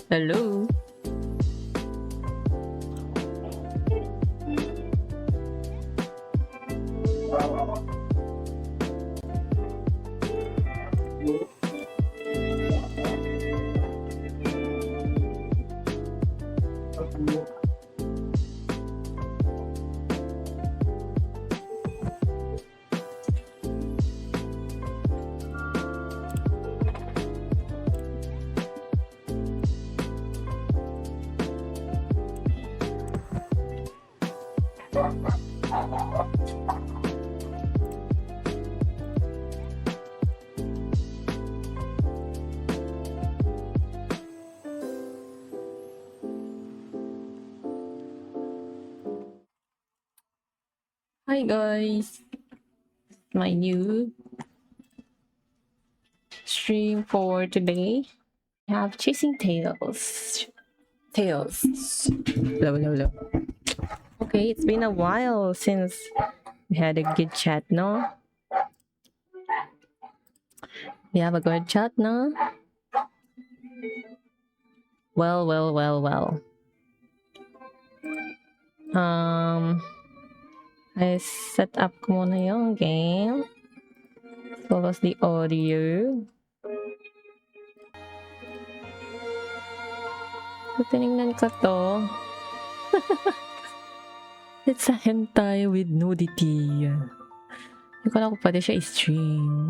Hello. Hi guys. My new stream for today. I have Chasing Tails. Tails. Low. Okay, it's been a while since we had a good chat, no? We have a good chat, no? Well. I set up ko muna yung game. Focus the audio. So, tinignan ko to. It's a hentai with nudity. Hindi ko alam kung pwede siya i-stream.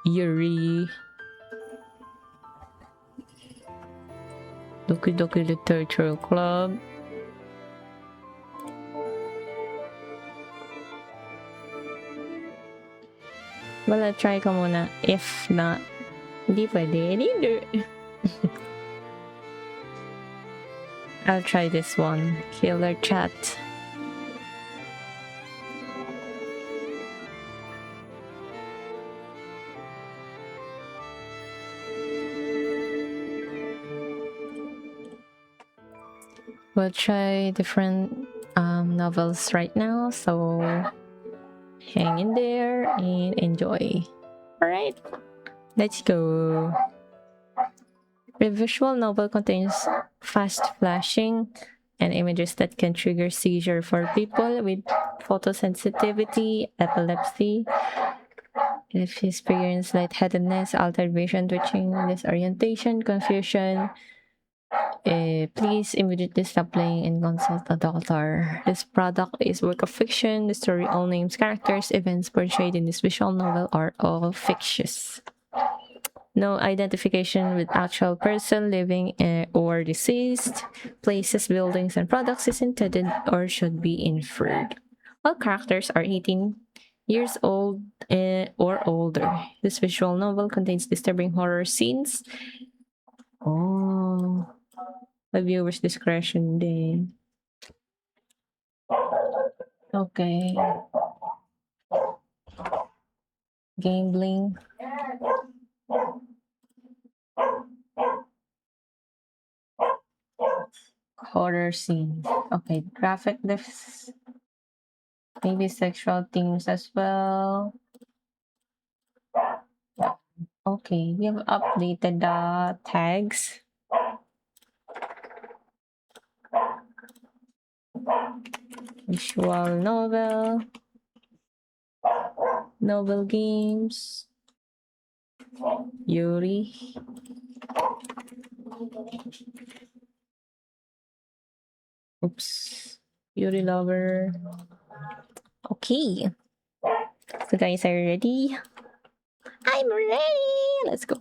Yuri. Doki Doki Literature Club. Wala, try ko muna. If not, hindi pwede. Hindi. I'll try this one. Killer Chat. We'll try different novels right now, so hang in there and enjoy. Alright, let's go. The visual novel contains fast flashing and images that can trigger seizure for people with photosensitivity, epilepsy. If you experience lightheadedness, altered vision, twitching, disorientation, confusion, please immediately stop playing and consult a doctor. This product is work of fiction. The story, all names, characters, events portrayed in this visual novel are all fictitious. No identification with actual person living or deceased. Places, buildings, and products is intended or should be inferred. All characters are 18 years old or older. This visual novel contains disturbing horror scenes. Oh, the viewer's discretion din. Okay. Gambling. Horror scenes. Okay, graphic this. Maybe sexual themes as well. Okay, we have updated the tags. Visual novel. Novel games. Yuri. Oops. Yuri lover. Okay. So guys, are you ready? I'm ready. Let's go.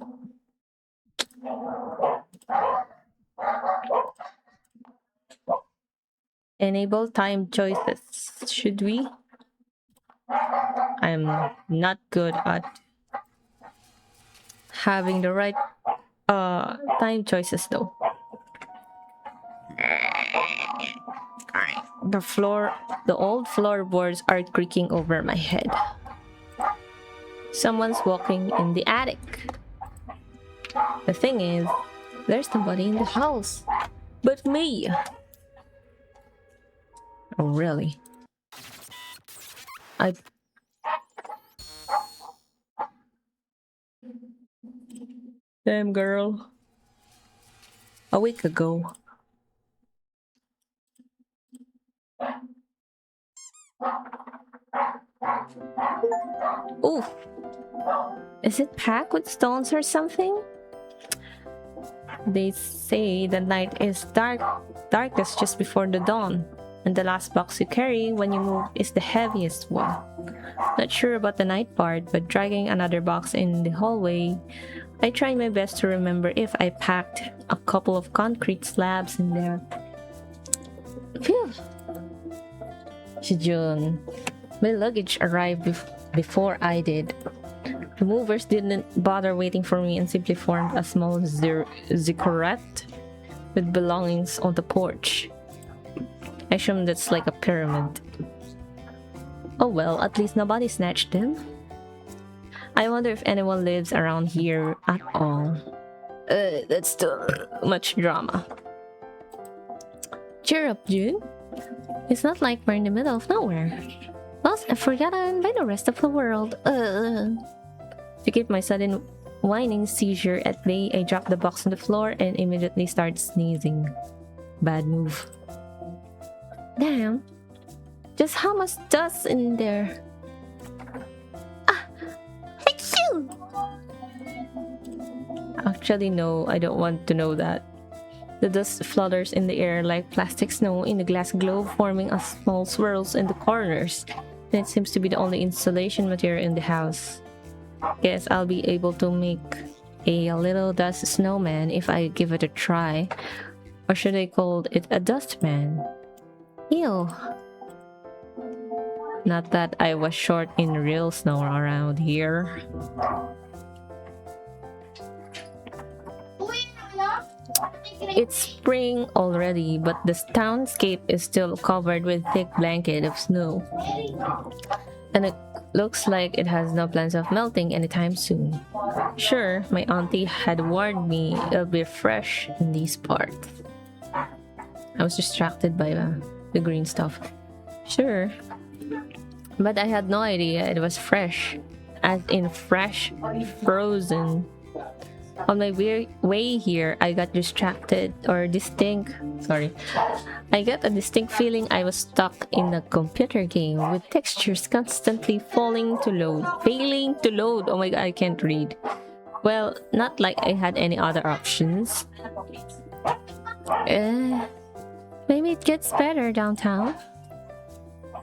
Enable time choices. Should we? I'm not good at having the right time choices though. Alright. The old floorboards are creaking over my head. Someone's walking in the attic. The thing is, there's nobody in the house but me. Oh, really? Damn, girl. A week ago. Ooh, is it packed with stones or something? They say the night is darkest just before the dawn, and the last box you carry when you move is the heaviest one. Not sure about the night part, but dragging another box in the hallway, I tried my best to remember if I packed a couple of concrete slabs in there. Phew! June. My luggage arrived before I did. The movers didn't bother waiting for me and simply formed a small ziggurat with belongings on the porch. I assume that's like a pyramid. Oh well, at least nobody snatched them. I wonder if anyone lives around here at all. That's too much drama. Cheer up, June. It's not like we're in the middle of nowhere. Lost and forgotten by the rest of the world. To keep my sudden whining seizure at bay, I dropped the box on the floor and immediately started sneezing. Bad move. Damn. Just how much dust in there? Ah! Achoo! Actually, no, I don't want to know that. The dust flutters in the air like plastic snow in a glass globe, forming a small swirls in the corners. And it seems to be the only insulation material in the house. Guess I'll be able to make a little dust snowman if I give it a try. Or should I call it a dustman? Ew. Not that I was short in real snow around here. It's spring already, but the townscape is still covered with thick blanket of snow. And it looks like it has no plans of melting anytime soon. Sure, my auntie had warned me it'll be fresh in these parts. I was distracted by the green stuff. Sure. But I had no idea it was fresh. As in fresh, frozen. On my way here, I got I got a distinct feeling I was stuck in a computer game with textures constantly failing to load. Oh my god, I can't read. Well, not like I had any other options. Maybe it gets better downtown.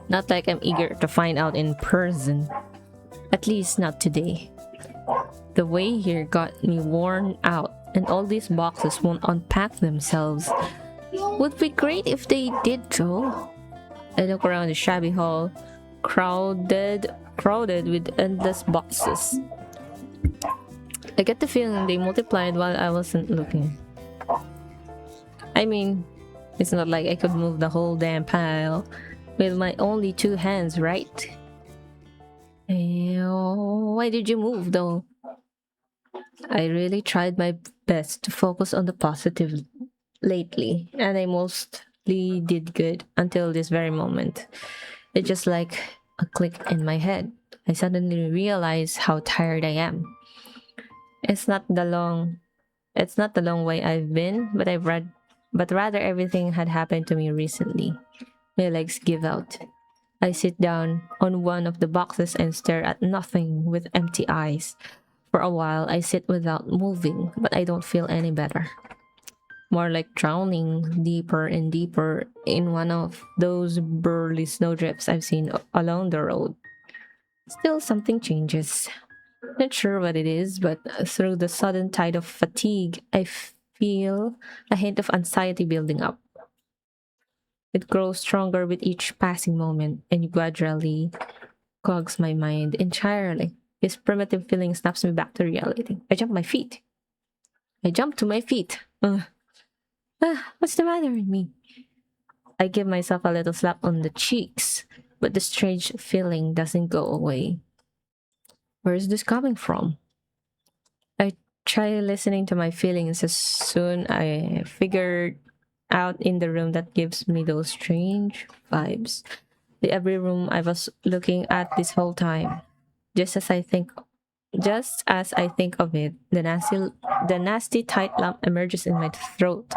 Not like I'm eager to find out in person. At least not today. The way here got me worn out, and all these boxes won't unpack themselves. Would be great if they did though. I look around the shabby hall, crowded with endless boxes. I get the feeling they multiplied while I wasn't looking. I mean, it's not like I could move the whole damn pile with my only two hands, right? Why did you move though? I really tried my best to focus on the positive lately, and I mostly did good until this very moment. It's just like a click in my head. I suddenly realized how tired I am. It's not the long it's not the long way I've been, but rather everything had happened to me recently. My legs give out. I sit down on one of the boxes and stare at nothing with empty eyes. For a while, I sit without moving, but I don't feel any better. More like drowning deeper and deeper in one of those burly snowdrifts I've seen along the road. Still, something changes. Not sure what it is, but through the sudden tide of fatigue, I feel a hint of anxiety building up. It grows stronger with each passing moment and gradually clogs my mind entirely. This primitive feeling snaps me back to reality. I jump to my feet. What's the matter with me? I give myself a little slap on the cheeks, but the strange feeling doesn't go away. Where is this coming from? I try listening to my feelings as soon I figured out in the room that gives me those strange vibes. The every room I was looking at this whole time. Just as I think Just as I think of it, the nasty tight lump emerges in my throat.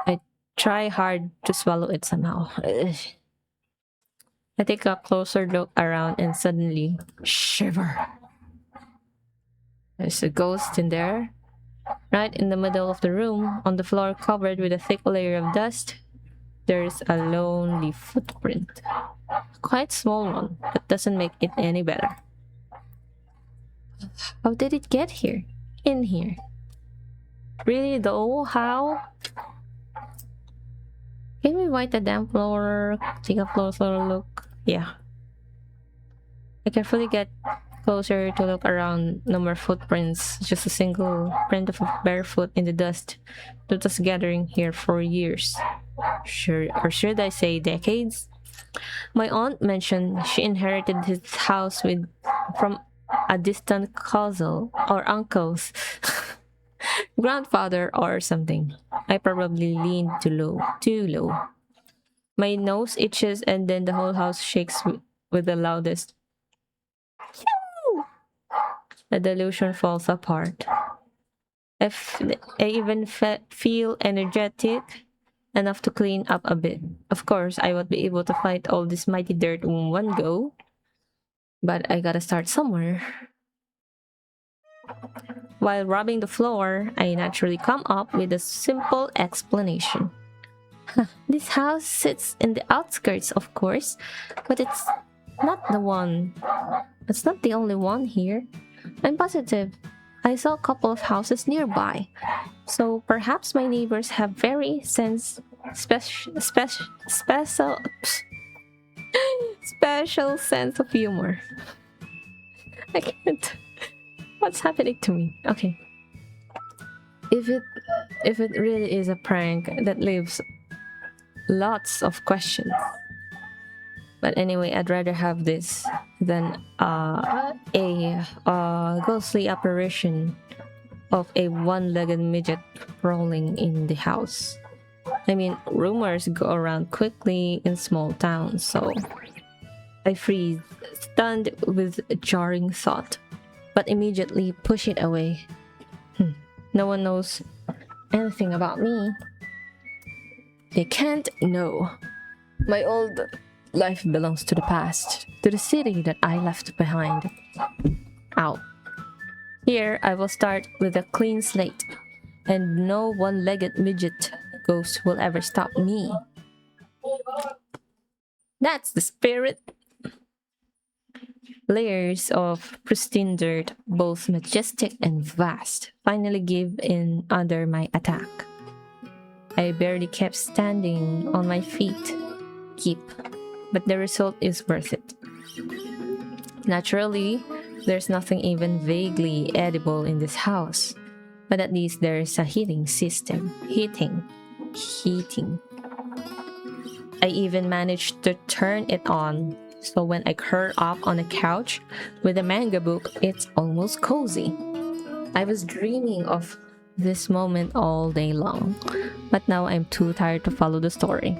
I try hard to swallow it somehow. Ugh. I take a closer look around and suddenly shiver. There's a ghost in there, right in the middle of the room, on the floor covered with a thick layer of dust. There's a lonely footprint. Quite small one, but doesn't make it any better. How did it get here? In here? Really though? How? Can we wipe the damn floor? Take a closer look. Yeah. I carefully get closer to look around. No more footprints, just a single print of a bare foot in the dust that was gathering here for years. Sure, or should I say decades? My aunt mentioned she inherited his house with from a distant cousin or uncle's grandfather or something. I probably leaned too low. My nose itches and then the whole house shakes with the loudest. The delusion falls apart. I even feel energetic enough to clean up a bit. Of course, I won't be able to fight all this mighty dirt in one go, but I gotta start somewhere. While rubbing the floor, I naturally come up with a simple explanation. This house sits in the outskirts, of course, but not the one. It's not the only one here. I'm positive. I saw a couple of houses nearby, so perhaps my neighbors have very special special sense of humor. I can't. What's happening to me? Okay. If it really is a prank that leaves lots of questions. But anyway, I'd rather have this than a ghostly apparition of a one-legged midget crawling in the house. I mean, rumors go around quickly in small towns, so I freeze, stunned with a jarring thought, but immediately push it away. No one knows anything about me. They can't know. My old life belongs to the past, to the city that I left behind. Ow. Here, I will start with a clean slate, and no one-legged midget ghost will ever stop me. That's the spirit. Layers of pristine dirt, both majestic and vast, finally give in under my attack. I barely kept standing on my feet. But the result is worth it. Naturally, there's nothing even vaguely edible in this house, but at least there's a heating system. Heating. I even managed to turn it on, so when I curl up on a couch with a manga book, it's almost cozy. I was dreaming of this moment all day long, but now I'm too tired to follow the story.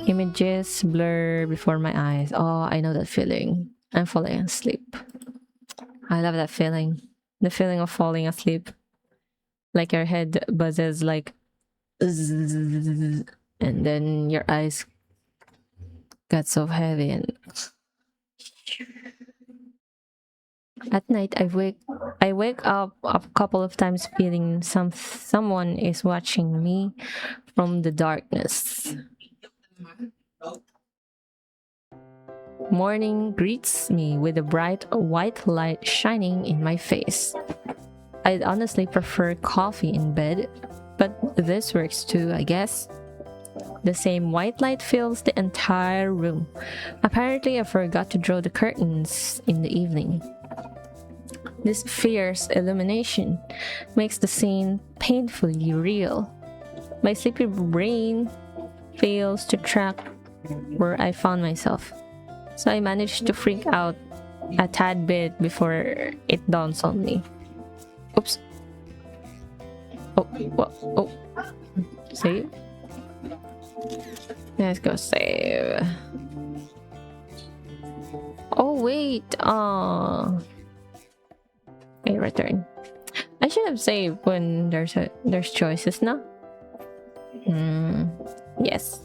Images blur before my eyes. Oh, I know that feeling. I'm falling asleep. I love that feeling. The feeling of falling asleep. Like your head buzzes like and then your eyes got so heavy and at night I wake up a couple of times feeling someone is watching me from the darkness. Morning greets me with a bright white light shining in my face. I'd honestly prefer coffee in bed, but this works too, I guess. The same white light fills the entire room. Apparently, I forgot to draw the curtains in the evening. This fierce illumination makes the scene painfully real. My sleepy brain fails to track where I found myself, so I managed to freak out a tad bit before it dawns on me. Oops. Oh. Save. Let's go save. Oh wait, Okay, return. I should have saved when there's choices, no? Yes.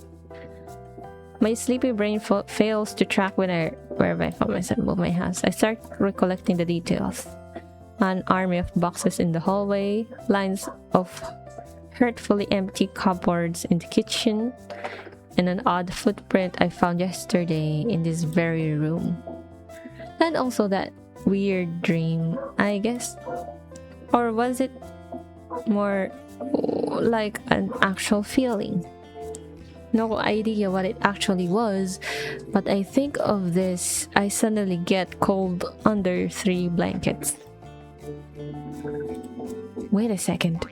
My sleepy brain fails to track wherever I found myself move my house. I start recollecting the details. An army of boxes in the hallway, lines of hurtfully empty cupboards in the kitchen, and an odd footprint I found yesterday in this very room. And also that weird dream, I guess. Or was it more like an actual feeling? No idea what it actually was, but I think of this, I suddenly get cold under 3 blankets. Wait a second.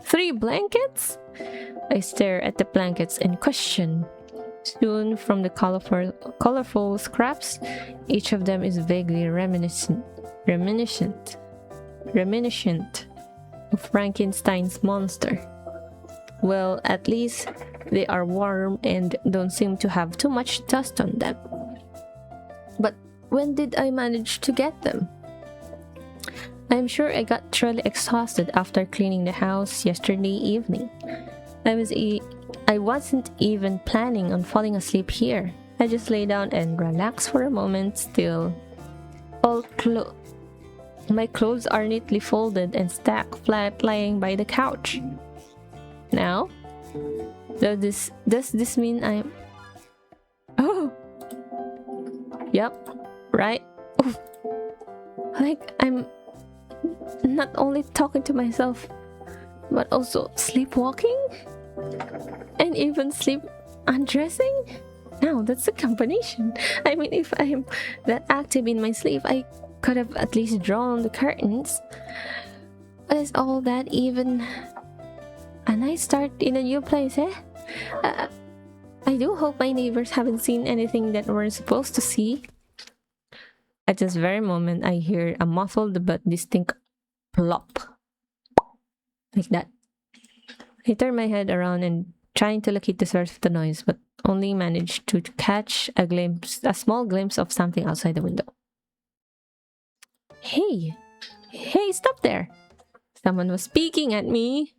3 blankets? I stare at the blankets in question. Soon, from the colorful scraps, each of them is vaguely reminiscent of Frankenstein's monster. Well, at least they are warm and don't seem to have too much dust on them. But when did I manage to get them? I'm sure I got truly exhausted after cleaning the house yesterday evening. I wasn't even planning on falling asleep here. I just lay down and relax for a moment still. My clothes are neatly folded and stacked flat lying by the couch. Now, does this mean I'm... Oh! Yep, right? Oh. Like I'm not only talking to myself, but also sleepwalking? And even sleep undressing? Now that's a combination. I mean, if I'm that active in my sleep, I could have at least drawn the curtains. But is all that even a nice start in a new place, eh? I do hope my neighbors haven't seen anything that we're supposed to see. At this very moment, I hear a muffled but distinct plop. Like that. I turn my head around and trying to locate the source of the noise, but only managed to catch a small glimpse of something outside the window. Hey, stop there! Someone was speaking at me,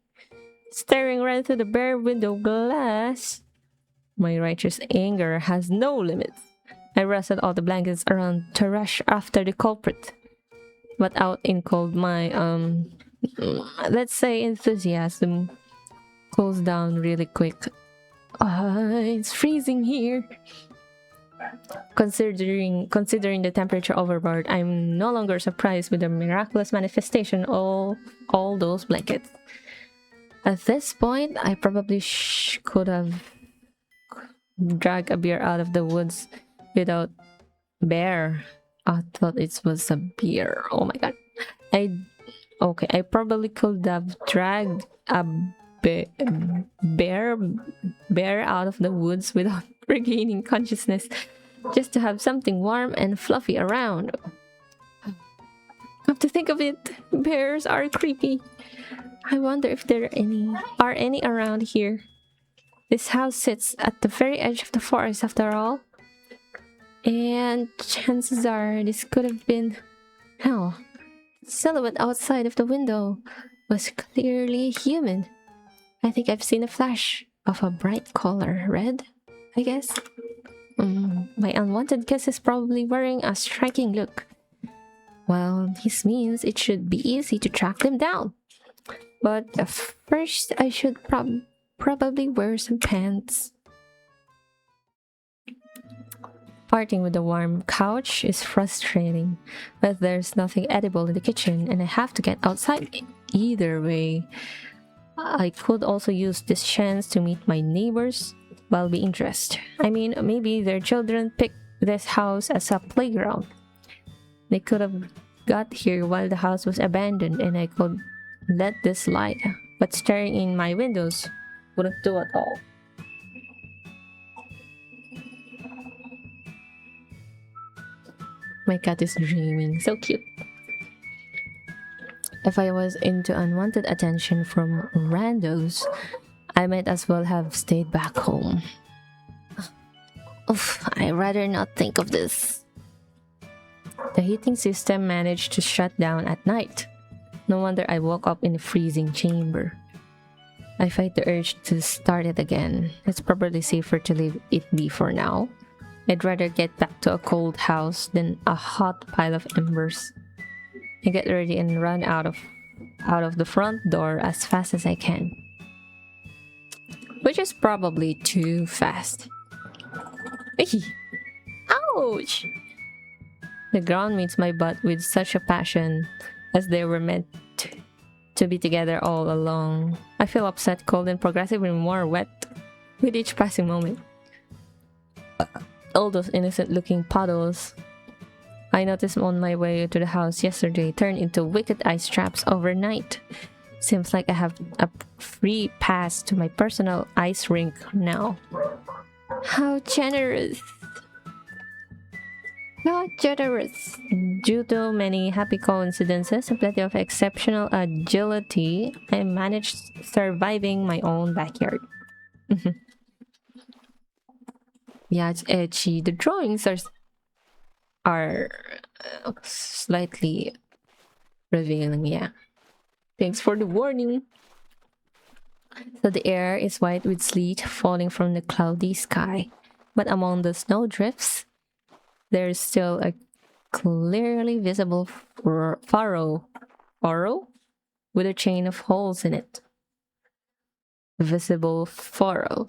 staring right through the bare window glass. My righteous anger has no limits. I rustled all the blankets around to rush after the culprit, but out in cold, my let's say enthusiasm cools down really quick. It's freezing here. Considering the temperature overboard, I'm no longer surprised with the miraculous manifestation of all those blankets. At this point, I probably could have dragged a bear out of the woods without bear. I thought it was a beer. Oh my god. I probably could have dragged a bear out of the woods without regaining consciousness, just to have something warm and fluffy around. Come to think of it, bears are creepy. I wonder if there are any around here. This house sits at the very edge of the forest after all. And chances are this could have been... Hell, the silhouette outside of the window was clearly human. I think I've seen a flash of a bright color. Red, I guess. My unwanted guest is probably wearing a striking look. Well, this means it should be easy to track them down. But first, I should probably wear some pants. Parting with the warm couch is frustrating, but there's nothing edible in the kitchen and I have to get outside. Either way, I could also use this chance to meet my neighbors while being dressed. I mean, maybe their children picked this house as a playground. They could have got here while the house was abandoned and I could let this slide, but staring in my windows wouldn't do at all. My cat is dreaming. So cute. If I was into unwanted attention from randos, I might as well have stayed back home. Oof, I'd rather not think of this. The heating system managed to shut down at night. No wonder I woke up in a freezing chamber. I fight the urge to start it again. It's probably safer to leave it be for now. I'd rather get back to a cold house than a hot pile of embers. I get ready and run out of the front door as fast as I can. Which is probably too fast. Eey! Ouch! The ground meets my butt with such a passion, as they were meant to be together all along. I feel upset, cold, and progressively more wet with each passing moment. All those innocent-looking puddles I noticed on my way to the house yesterday turned into wicked ice traps overnight. Seems like I have a free pass to my personal ice rink now. How generous! How generous! Due to many happy coincidences and plenty of exceptional agility, I managed surviving my own backyard. Yeah, it's edgy. The drawings are slightly revealing, yeah. Thanks for the warning. So the air is white with sleet falling from the cloudy sky. But among the snow drifts, there's still a clearly visible furrow with a chain of holes in it. Visible furrow.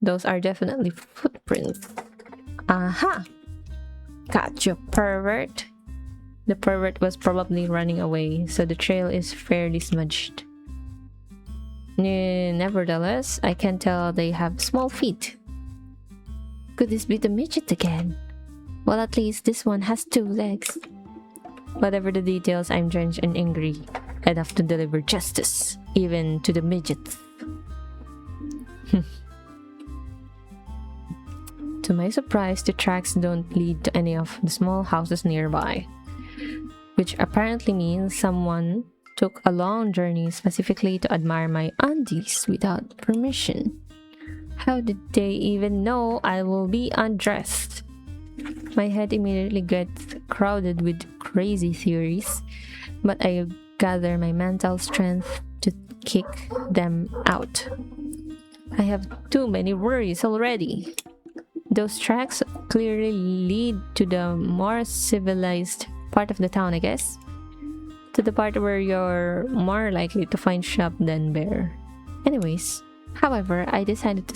Those are definitely footprints. Aha! Gotcha, pervert. The pervert was probably running away, so the trail is fairly smudged. Nevertheless, I can tell they have small feet. Could this be the midget again? Well, at least this one has 2 legs. Whatever the details, I'm drenched and angry. I'd have to deliver justice, even to the midgets. To my surprise, the tracks don't lead to any of the small houses nearby, which apparently means someone took a long journey specifically to admire my undies without permission. How did they even know I will be undressed? My head immediately gets crowded with crazy theories, but I gather my mental strength to kick them out. I have too many worries already. Those tracks clearly lead to the more civilized part of the town, I guess. To the part where you're more likely to find shop than bear. Anyways, however, I decided to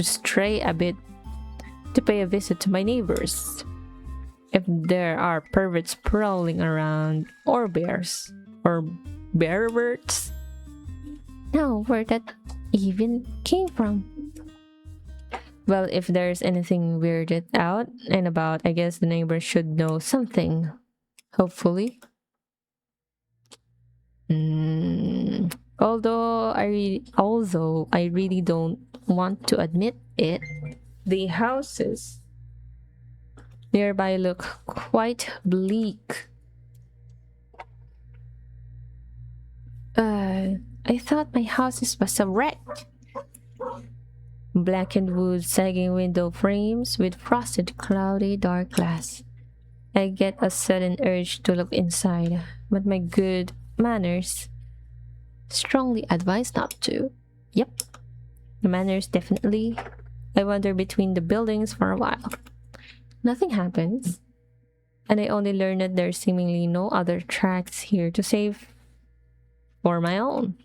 stray a bit to pay a visit to my neighbors. If there are perverts prowling around, or bears, or bearverts. Now, where that even came from? Well, if there's anything weirded out and about, I guess the neighbors should know something. Hopefully. Although I really don't want to admit it, the houses nearby look quite bleak. I thought my house was a wreck. Blackened wood, sagging window frames with frosted, cloudy, dark glass. I get a sudden urge to look inside, but my good manners strongly advise not to. Yep, the manners definitely. I wander between the buildings for a while. Nothing happens, and I only learn that there's seemingly no other tracks here to save for my own.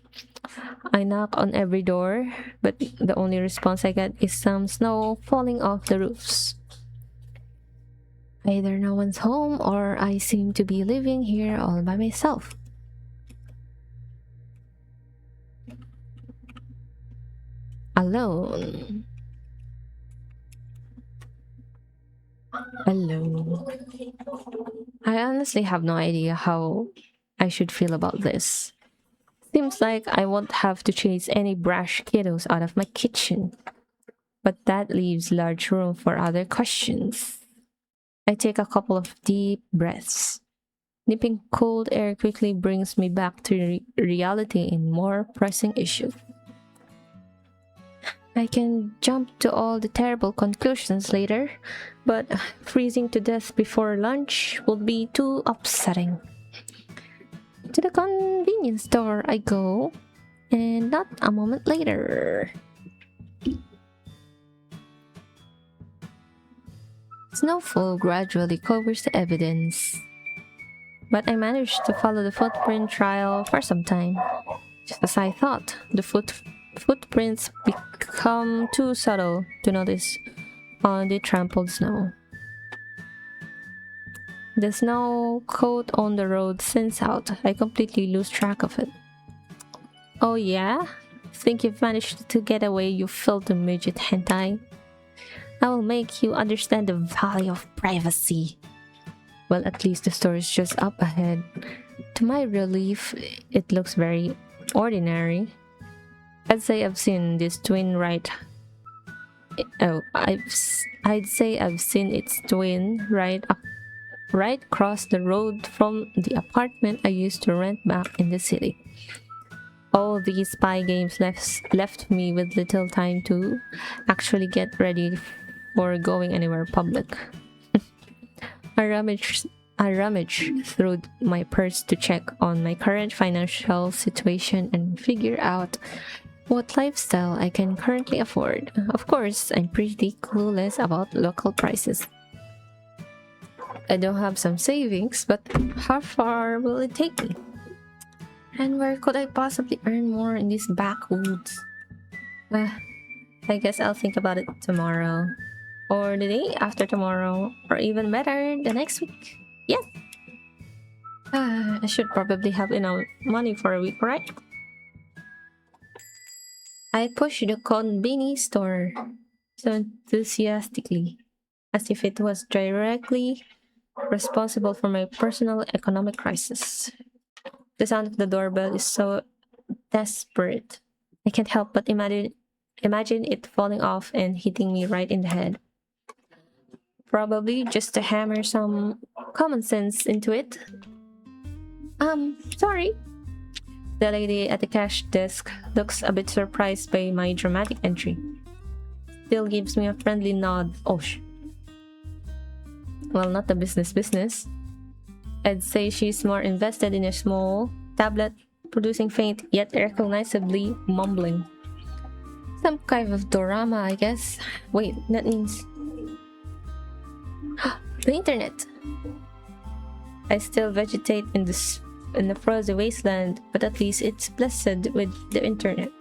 I knock on every door, but the only response I get is some snow falling off the roofs. Either no one's home or I seem to be living here all by myself. Alone. Alone. I honestly have no idea how I should feel about this. Seems like I won't have to chase any brash kiddos out of my kitchen. But that leaves large room for other questions. I take a couple of deep breaths. Nipping cold air quickly brings me back to reality in more pressing issues. I can jump to all the terrible conclusions later, but freezing to death before lunch would be too upsetting. To the convenience store I go, and not a moment later. Snowfall gradually covers the evidence, but I managed to follow the footprint trail for some time. Just as I thought, the footprints become too subtle to notice on the trampled snow. The snow coat on the road thins out. I completely lose track of it. Oh yeah? Think you've managed to get away, you filthy midget hentai? I will make you understand the value of privacy. Well, at least the store is just up ahead. To my relief, it looks very ordinary. I'd say I've seen this twin I'd say I've seen its twin right across the road from the apartment I used to rent back in the city. All these spy games left me with little time to actually get ready for going anywhere public. I rummage through my purse to check on my current financial situation and figure out what lifestyle I can currently afford. Of course, I'm pretty clueless about local prices. I don't have some savings, but how far will it take me? And where could I possibly earn more in these backwoods? I guess I'll think about it tomorrow. Or the day after tomorrow. Or even better, the next week. Yes! I should probably have enough money for a week, right? I push the convenience store so enthusiastically, as if it was directly responsible for my personal economic crisis. The sound of the doorbell is so desperate. I can't help but imagine it falling off and hitting me right in the head. Probably just to hammer some common sense into it. Sorry. The lady at the cash desk looks a bit surprised by my dramatic entry. Still gives me a friendly nod. Oh, well, not the business. I'd say she's more invested in a small tablet, producing faint yet recognizably mumbling. Some kind of dorama, I guess. Wait, that means... the internet! I still vegetate in the frozen wasteland, but at least it's blessed with the internet.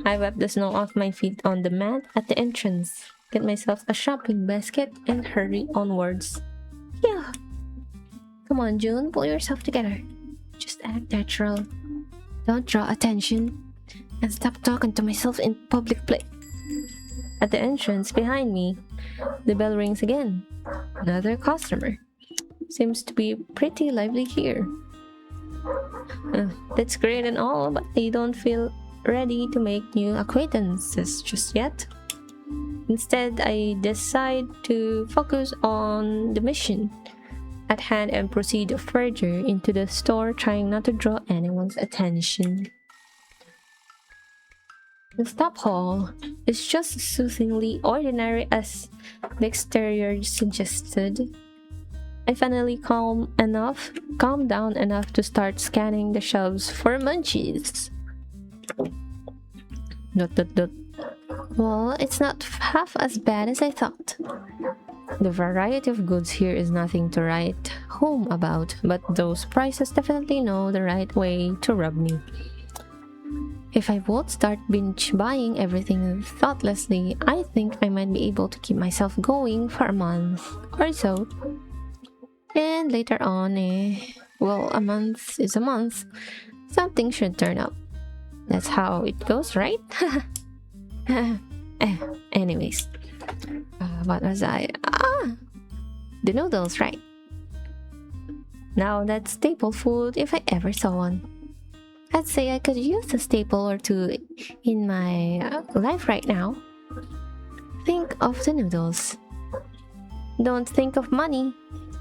I wipe the snow off my feet on the mat at the entrance, get myself a shopping basket, and hurry onwards. Yeah! Come on, June, pull yourself together. Just act natural. Don't draw attention. And stop talking to myself in public place. At the entrance behind me, the bell rings again. Another customer. Seems to be pretty lively here. That's great and all, but I don't feel ready to make new acquaintances just yet. Instead, I decide to focus on the mission at hand and proceed further into the store, trying not to draw anyone's attention. The stop hall is just soothingly ordinary as the exterior suggested. I finally calm down enough to start scanning the shelves for munchies. Well, it's not half as bad as I thought. The variety of goods here is nothing to write home about, but those prices definitely know the right way to rub me. If I won't start binge buying everything thoughtlessly, I think I might be able to keep myself going for a month or so. And later on, well, a month is a month. Something should turn up. That's how it goes, right? Anyways. What was I? The noodles, right? Now that's staple food if I ever saw one. I'd say I could use a staple or two in my life right now. Think of the noodles. Don't think of money.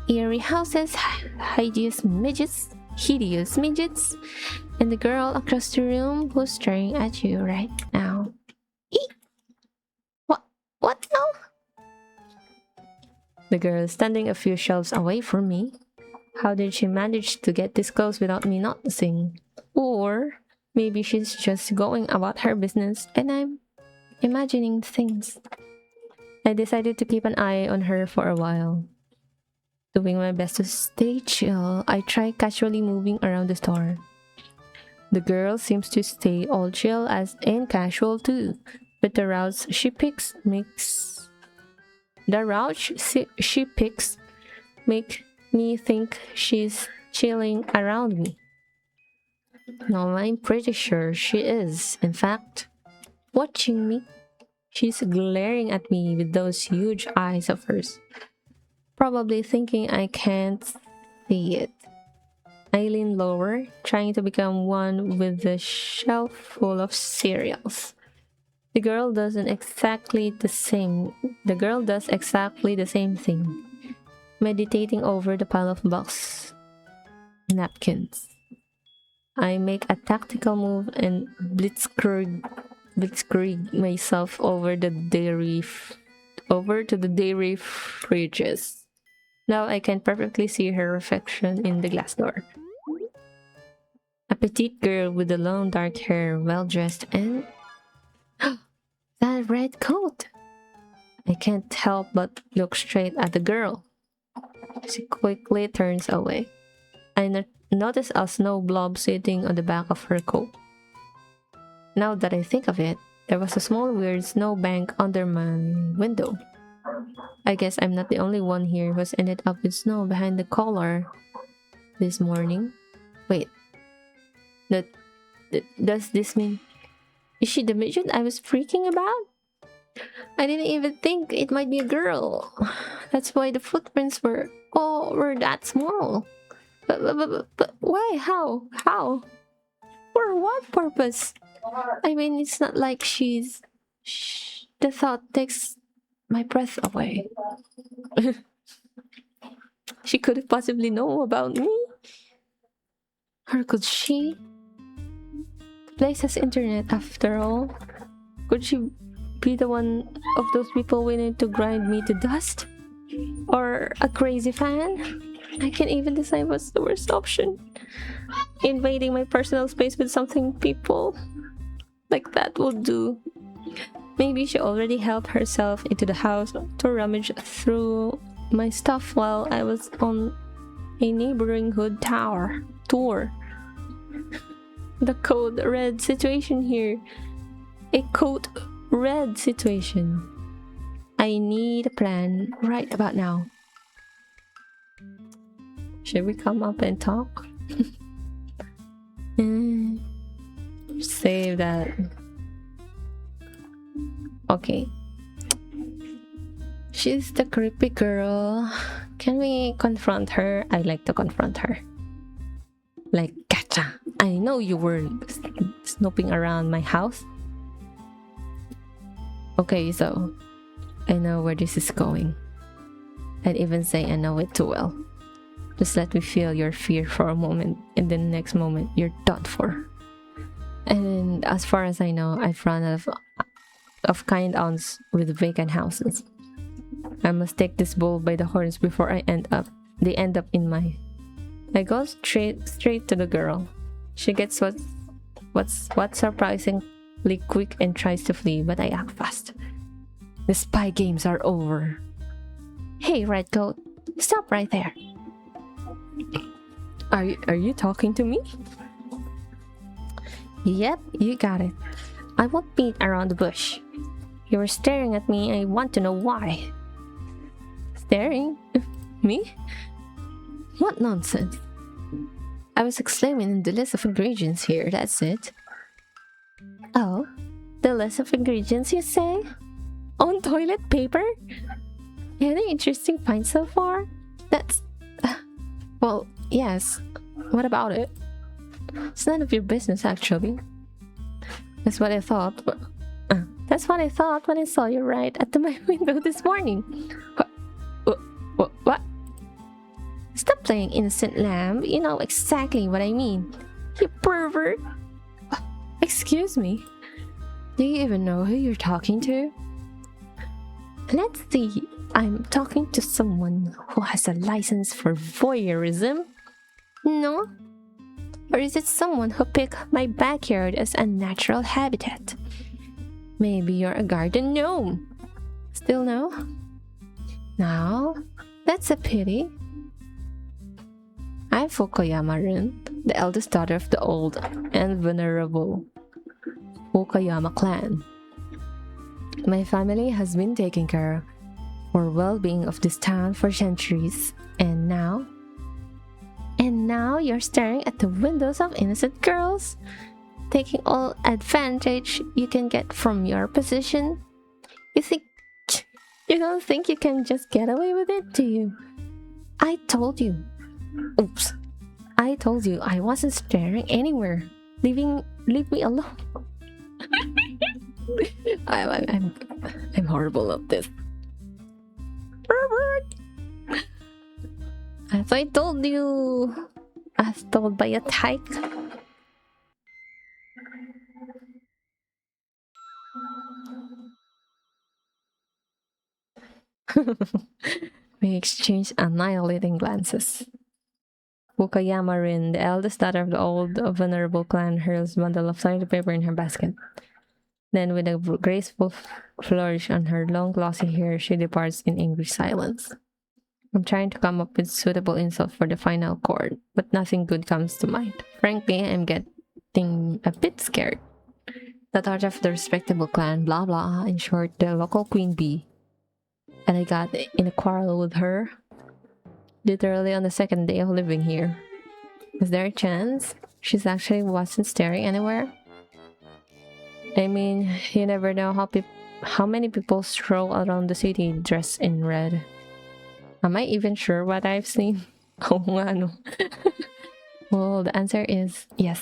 Eerie houses, hideous midgets, and the girl across the room who's staring at you right now. Eek! The girl is standing a few shelves away from me. How did she manage to get this close without me noticing? Or maybe she's just going about her business and I'm imagining things. I decided to keep an eye on her for a while. Doing my best to stay chill, I try casually moving around the store. The girl seems to stay all chill as and casual too, but the routes she picks make me think she's chilling around me. No, I'm pretty sure she is, in fact, watching me. She's glaring at me with those huge eyes of hers, probably thinking I can't see it. I lean lower, trying to become one with the shelf full of cereals. The girl does exactly the same thing, meditating over the pile of box napkins. I make a tactical move and blitzkrieg myself over to the dairy fridges. Now I can perfectly see her reflection in the glass door. A petite girl with the long dark hair, well dressed, and that red coat. I can't help but look straight at the girl. She quickly turns away. I notice a snow blob sitting on the back of her coat. Now that I think of it, there was a small weird snow bank under my window. I guess I'm not the only one here who's ended up with snow behind the collar this morning. Wait, does this mean... Is she the midget I was freaking about? I didn't even think it might be a girl. That's why the footprints were that small. But why? How? For what purpose? I mean, it's not like she's... The thought takes my breath away. She couldn't possibly know about me. Or could she? The place has internet after all. Could she be the one of those people willing to grind me to dust? Or a crazy fan? I can't even decide what's the worst option. Invading my personal space with something people like that will do. Maybe she already helped herself into the house to rummage through my stuff while I was on a neighboring hood tour. The code red situation here. A code red situation. I need a plan right about now. Should we come up and talk? Save that. Okay. She's the creepy girl. Can we confront her? I'd like to confront her. Like, gotcha. I know you were snooping around my house. Okay, so I know where this is going. I'd even say I know it too well. Just let me feel your fear for a moment, and then the next moment you're done for. And as far as I know, I've run out of kind aunts with vacant houses. I must take this bull by the horns before they end up in my... I go straight to the girl. She gets what's surprisingly quick and tries to flee, but I act fast. The spy games are over. Hey, Redcoat, stop right there. Are you talking to me? Yep, you got it. I won't beat around the bush. You were staring at me and I want to know why. Staring? Me? What nonsense. I was examining the list of ingredients here, that's it. Oh, the list of ingredients you say? On toilet paper? Any interesting finds so far? That's... well, yes. What about it? It's none of your business, actually. That's what I thought. That's what I thought when I saw you right at my window this morning. What? Stop playing innocent lamb. You know exactly what I mean. You pervert. Excuse me. Do you even know who you're talking to? Let's see. I'm talking to someone who has a license for voyeurism? No? Or is it someone who picked my backyard as a natural habitat? Maybe you're a garden gnome. Still no? No? That's a pity. I'm Fukuyama Run, the eldest daughter of the old and venerable Fukuyama clan. My family has been taking care for well-being of this town for centuries, and now you're staring at the windows of innocent girls, taking all advantage you can get from your position. You don't think you can just get away with it, do you? I told you I wasn't staring anywhere. Leave me alone. I'm horrible at this. As I told you, as told by a tyke. We exchange annihilating glances. Fukuyama Rin, the eldest daughter of the old venerable clan, hurls a bundle of toilet paper in her basket. Then, with a graceful flourish on her long glossy hair, she departs in angry silence. I'm trying to come up with suitable insult for the final chord, but nothing good comes to mind. Frankly, I'm getting a bit scared. The daughter of the respectable clan, blah blah, in short, the local queen bee. And I got in a quarrel with her literally on the second day of living here. Is there a chance she's actually wasn't staring anywhere? I mean, you never know how many people stroll around the city dressed in red. Am I even sure what I've seen? Oh, nga, no. Well, the answer is yes.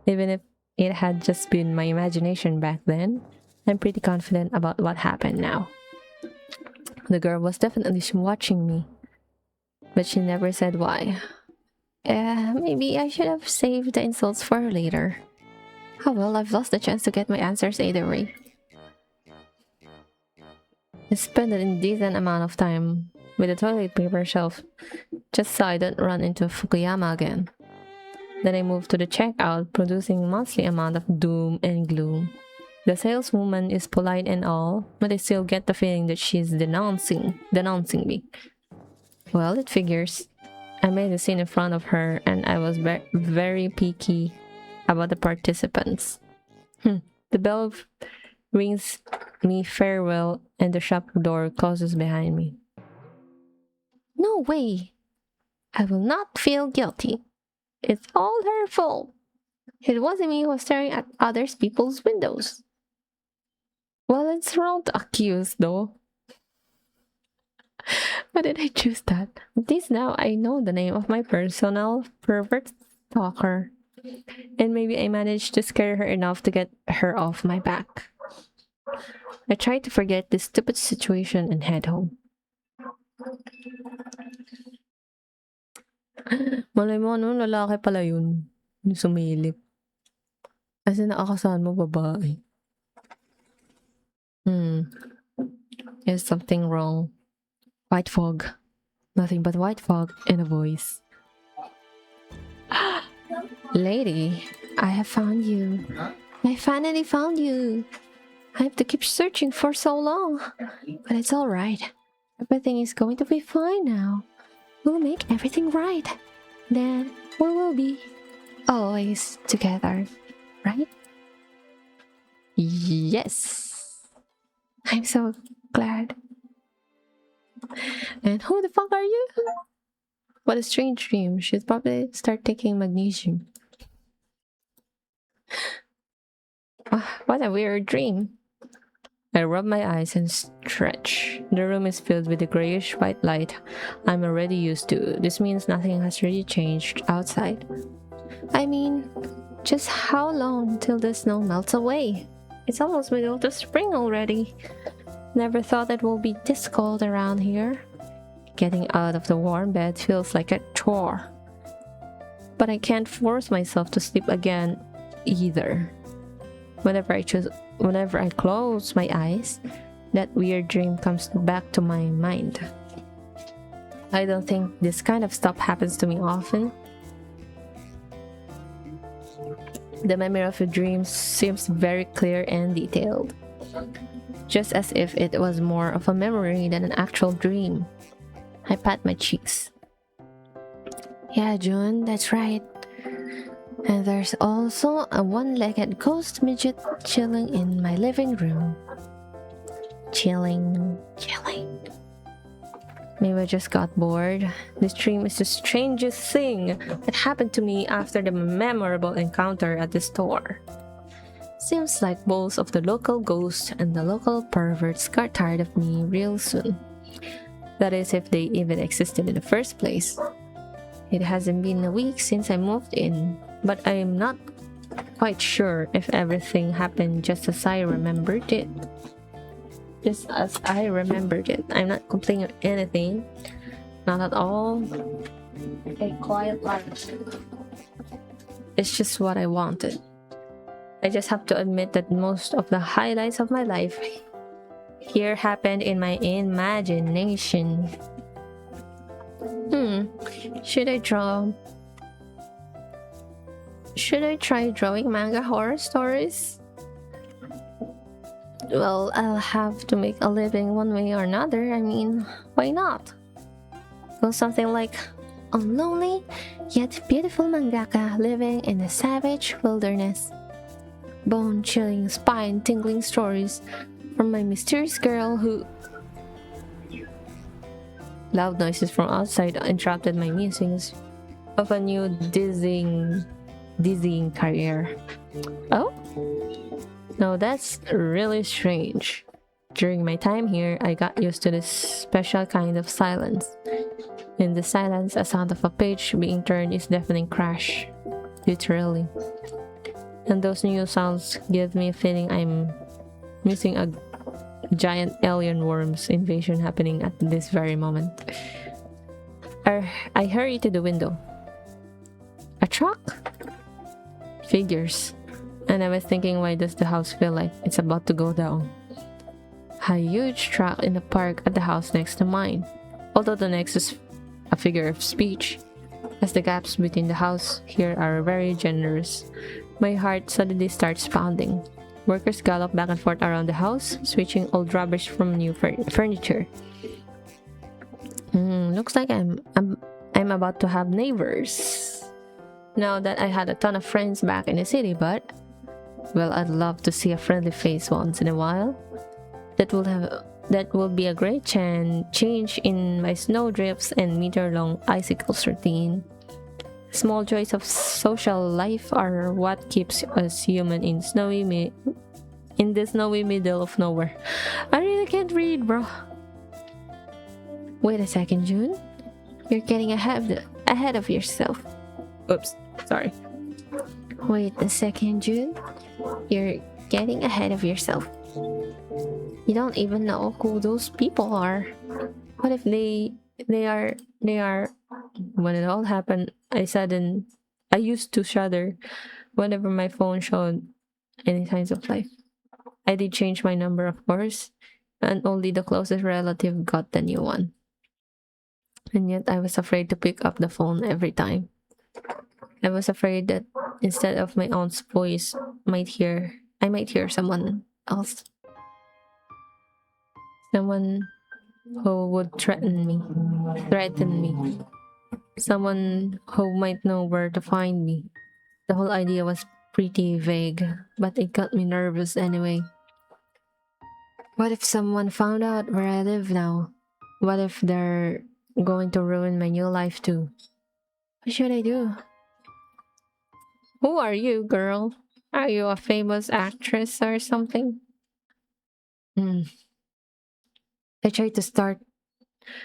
Even if it had just been my imagination back then, I'm pretty confident about what happened now. The girl was definitely watching me, but she never said why. Maybe I should have saved the insults for later. Oh well, I've lost the chance to get my answers either way. I spent an indecent amount of time with the toilet paper shelf just so I don't run into Fukuyama again. Then I moved to the checkout, producing a monthly amount of doom and gloom. The saleswoman is polite and all, but I still get the feeling that she's denouncing me. Well, it figures. I made a scene in front of her, and I was very picky about the participants. The bell rings me farewell, and the shop door closes behind me. No way! I will not feel guilty. It's all her fault. It wasn't me who was staring at other people's windows. Well, it's wrong to accuse, though. Why did I choose that? At least now I know the name of my personal pervert stalker. And maybe I managed to scare her enough to get her off my back. I tried to forget this stupid situation and head home. Malay mo, no? Lalaki pala yun. Yung sumilip. As in, nakakasahan mo babae. There's something wrong. White fog. Nothing but white fog and a voice. Lady, I have found you. I finally found you. I have to keep searching for so long. But it's alright. Everything is going to be fine now. We'll make everything right. Then we will be always together, right? Yes. I'm so glad. And who the fuck are you? What a strange dream. Should probably start taking magnesium. What a weird dream. I rub my eyes and stretch. The room is filled with a grayish white light I'm already used to. This means nothing has really changed outside. I mean, just how long till the snow melts away? It's almost middle of spring already. Never thought it will be this cold around here. Getting out of the warm bed feels like a chore. But I can't force myself to sleep again either. Whenever I close my eyes, that weird dream comes back to my mind. I don't think this kind of stuff happens to me often. The memory of a dream seems very clear and detailed, just as if it was more of a memory than an actual dream. I pat my cheeks. Yeah, June, that's right. And there's also a one-legged ghost midget chilling in my living room. Chilling. Maybe I just got bored. This dream is the strangest thing that happened to me after the memorable encounter at the store. Seems like both of the local ghosts and the local perverts got tired of me real soon. That is, if they even existed in the first place. It hasn't been a week since I moved in, but I'm not quite sure if everything happened just as I remembered it. I'm not complaining of anything. Not at all. A quiet life. It's just what I wanted. I just have to admit that most of the highlights of my life here happened in my imagination. Should I try drawing manga horror stories? Well, I'll have to make a living one way or another. I mean, why not? Well, something like a lonely yet beautiful mangaka living in a savage wilderness. Bone-chilling, spine-tingling stories from my mysterious girl who... Loud noises from outside interrupted my musings of a new dizzying career. Oh? No, that's really strange. During my time here, I got used to this special kind of silence. In the silence, a sound of a page being turned is deafening crash. Literally. And those new sounds give me a feeling I'm missing a giant alien worms invasion happening at this very moment. I hurry to the window. A truck? Figures. And I was thinking, why does the house feel like it's about to go down? A huge truck in the park at the house next to mine. Although the next is a figure of speech, as the gaps between the house here are very generous. My heart suddenly starts pounding. Workers gallop back and forth around the house, switching old rubbish from new furniture. Looks like I'm about to have neighbors. Now that I had a ton of friends back in the city, but well, I'd love to see a friendly face once in a while. That will be a great change in my snowdrifts and meter-long icicles routine. Small joys of social life are what keeps us human in the snowy middle of nowhere. I really can't read, bro. Wait a second, June. You're getting ahead of yourself. Oops, sorry. Wait a second, June. You're getting ahead of yourself. You don't even know who those people are. What if they are when it all happened, I used to shudder whenever my phone showed any signs of life. I did change my number, of course, and only the closest relative got the new one. And yet I was afraid to pick up the phone every time. I was afraid that instead of my aunt's voice, I might hear someone else. Someone who would threaten me. Someone who might know where to find me. The whole idea was pretty vague, but it got me nervous anyway. What if someone found out where I live now? What if they're going to ruin my new life too? What should I do? Who are you, girl? Are you a famous actress or something? I try to start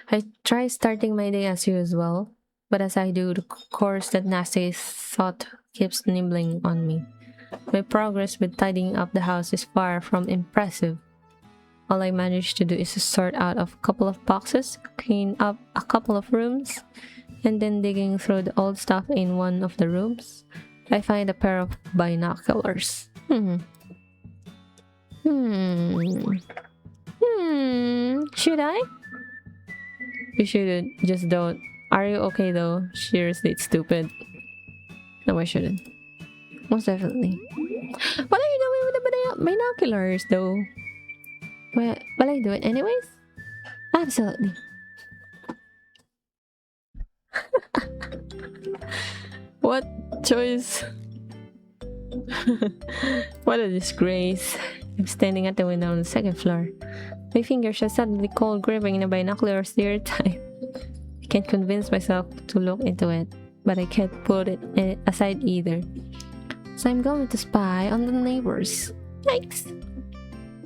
I try starting my day as usual, but as I do, the course that nasty thought keeps nibbling on me. My progress with tidying up the house is far from impressive. All I managed to do is to sort out a couple of boxes, clean up a couple of rooms, and then digging through the old stuff in one of the rooms, I find a pair of binoculars. Should I? You shouldn't. Just don't. Are you okay though? Seriously, it's stupid. No, I shouldn't. Most definitely. What are you doing with the binoculars though? Will I do it anyways? Absolutely. What choice? What a disgrace. I'm standing at the window on the second floor. My fingers are suddenly cold, gripping the binoculars the other time. I can't convince myself to look into it, but I can't put it aside either. So I'm going to spy on the neighbors. Yikes!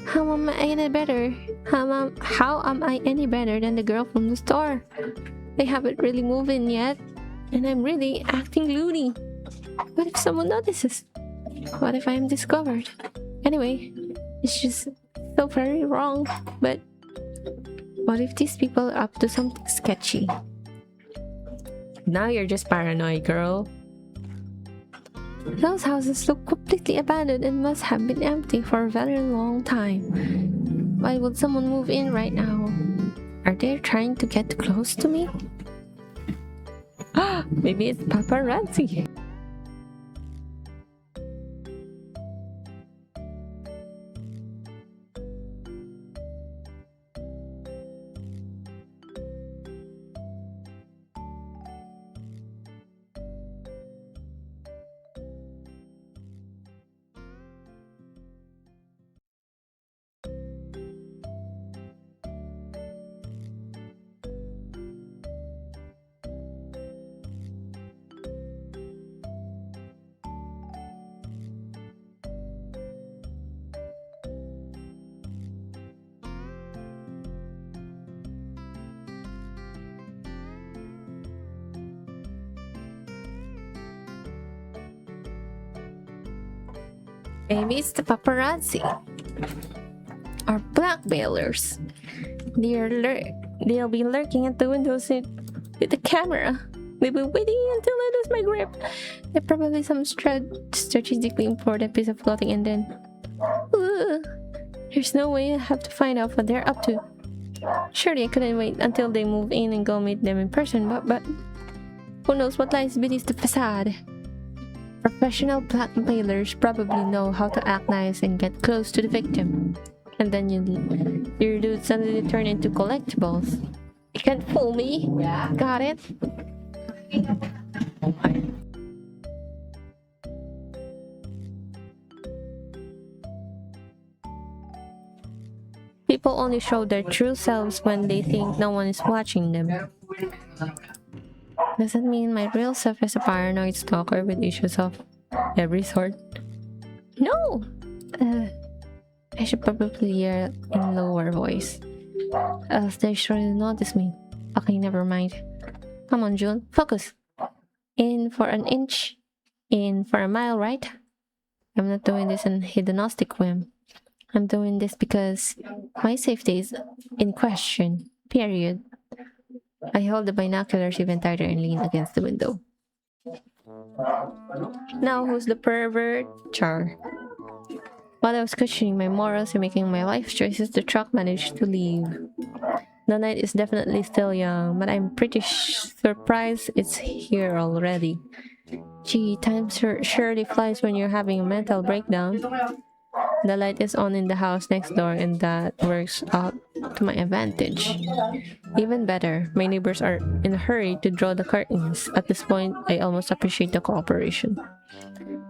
How am I any better? How am I any better than the girl from the store? They haven't really moved in yet, and I'm really acting loony. What if someone notices? What if I am discovered? Anyway, it's just so very wrong. But what if these people are up to something sketchy? Now you're just paranoid, girl. Those houses look completely abandoned and must have been empty for a very long time. Why would someone move in right now? Are they trying to get close to me? Maybe it's paparazzi. Maybe it's the paparazzi or blackmailers. They'll be lurking at the windows with the camera. They'll be waiting until I lose my grip. They're probably some strategically important piece of clothing, and then there's no way I have to find out what they're up to. Surely I couldn't wait until they move in and go meet them in person, but who knows what lies beneath the facade. Professional blackmailers probably know how to act nice and get close to the victim. And then your dude suddenly turn into collectibles. You can't fool me. Got it? People only show their true selves when they think no one is watching them. Does that mean my real self is a paranoid stalker with issues of every sort? No! I should probably yell in lower voice, else they surely notice me. Okay, never mind. Come on, June, focus. In for an inch, in for a mile, right? I'm not doing this in hedonistic whim. I'm doing this because my safety is in question, period. I hold the binoculars even tighter and lean against the window. Now who's the pervert? Char. While I was questioning my morals and making my life choices, the truck managed to leave. The night is definitely still young, but I'm pretty surprised it's here already. Gee, time surely flies when you're having a mental breakdown. The light is on in the house next door, and that works out to my advantage. Even better, my neighbors are in a hurry to draw the curtains. At this point, I almost appreciate the cooperation.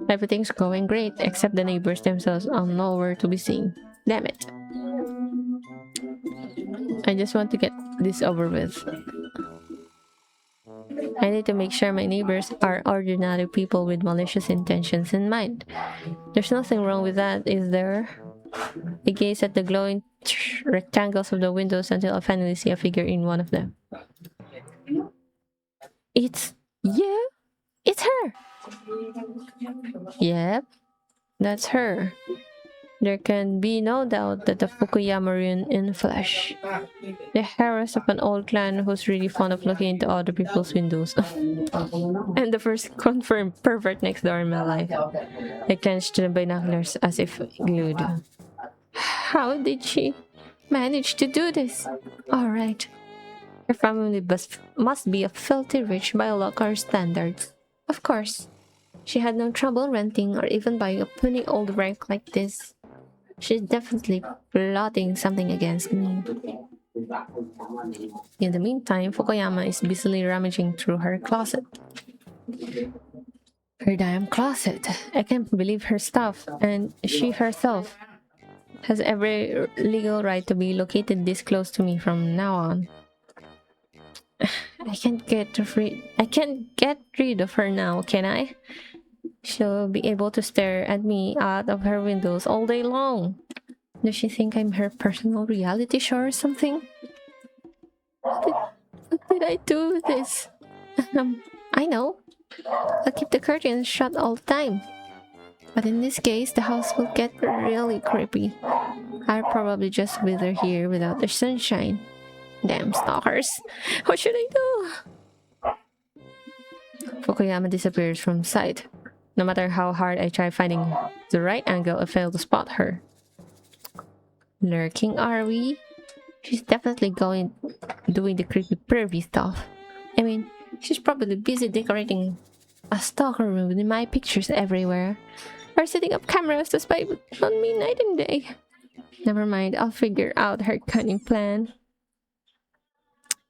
Everything's going great, except the neighbors themselves are nowhere to be seen. Damn it. I just want to get this over with. I need to make sure my neighbors are ordinary people with malicious intentions in mind. There's nothing wrong with that, is there? I gaze at the glowing rectangles of the windows until I finally see a figure in one of them. It's her! Yep, that's her. There can be no doubt that the Fukuyama ruin in flesh. The heiress of an old clan who's really fond of looking into other people's windows. And the first confirmed pervert next door in my life. I clenched the binoculars as if glued. How did she managed to do this? Alright. Her family must be a filthy rich by local standards. Of course. She had no trouble renting or even buying a puny old wreck like this. She's definitely plotting something against me. In the meantime, Fukuyama is busily rummaging through her closet. Her damn closet. I can't believe her stuff, and she herself has every legal right to be located this close to me from now on. I can't get rid of her now, can I? She'll be able to stare at me out of her windows all day long. Does she think I'm her personal reality show or something? What did I do with this? I know. I'll keep the curtains shut all the time. But in this case, the house will get really creepy. I'll probably just wither here without the sunshine. Damn stalkers. What should I do? Fukuyama disappears from sight. No matter how hard I try finding the right angle, I fail to spot her. Lurking, are we? She's definitely doing the creepy pervy stuff. I mean, she's probably busy decorating a stalker room with my pictures everywhere. Or setting up cameras to spy on me night and day. Never mind, I'll figure out her cunning plan.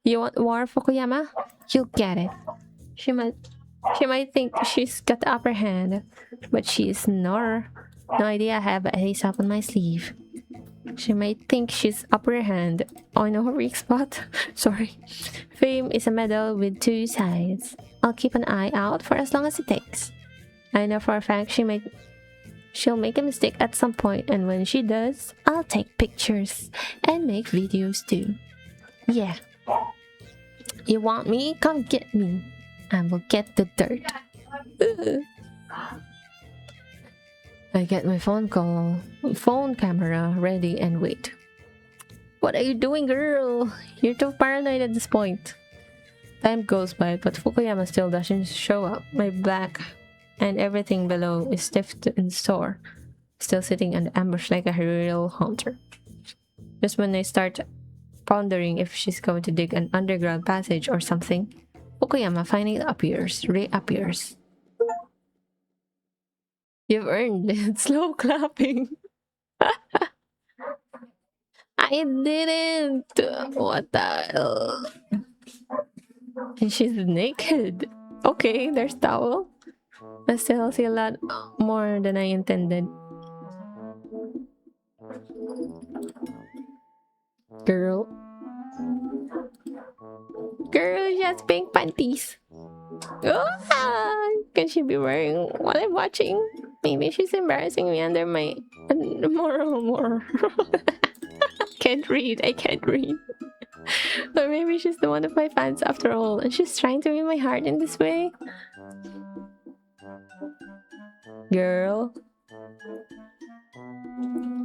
You want war, Fukuyama? You'll get it. She might think she's got the upper hand, but she's not. No idea I have a ace up on my sleeve. She might think she's upper hand. Oh no, weak spot. Sorry. Fame is a medal with two sides. I'll keep an eye out for as long as it takes. I know for a fact she'll make a mistake at some point, and when she does, I'll take pictures and make videos too. Yeah. You want me? Come get me. I will get the dirt. I get my phone camera ready and wait. What are you doing, girl? You're too paranoid at this point. Time goes by, but Fukuyama still doesn't show up. My back and everything below is stiffed in store, still sitting in ambush like a real hunter. Just when I start pondering if she's going to dig an underground passage or something, Fukuyama finally reappears. You've earned it. Slow clapping. I didn't. What the hell? And she's naked. Okay, there's towel. I still see a lot more than I intended. Girl, she has pink panties. Can she be wearing what I'm watching? Maybe she's embarrassing me under my more. I can't read. But maybe she's the one of my fans after all, and she's trying to win my heart in this way. Girl.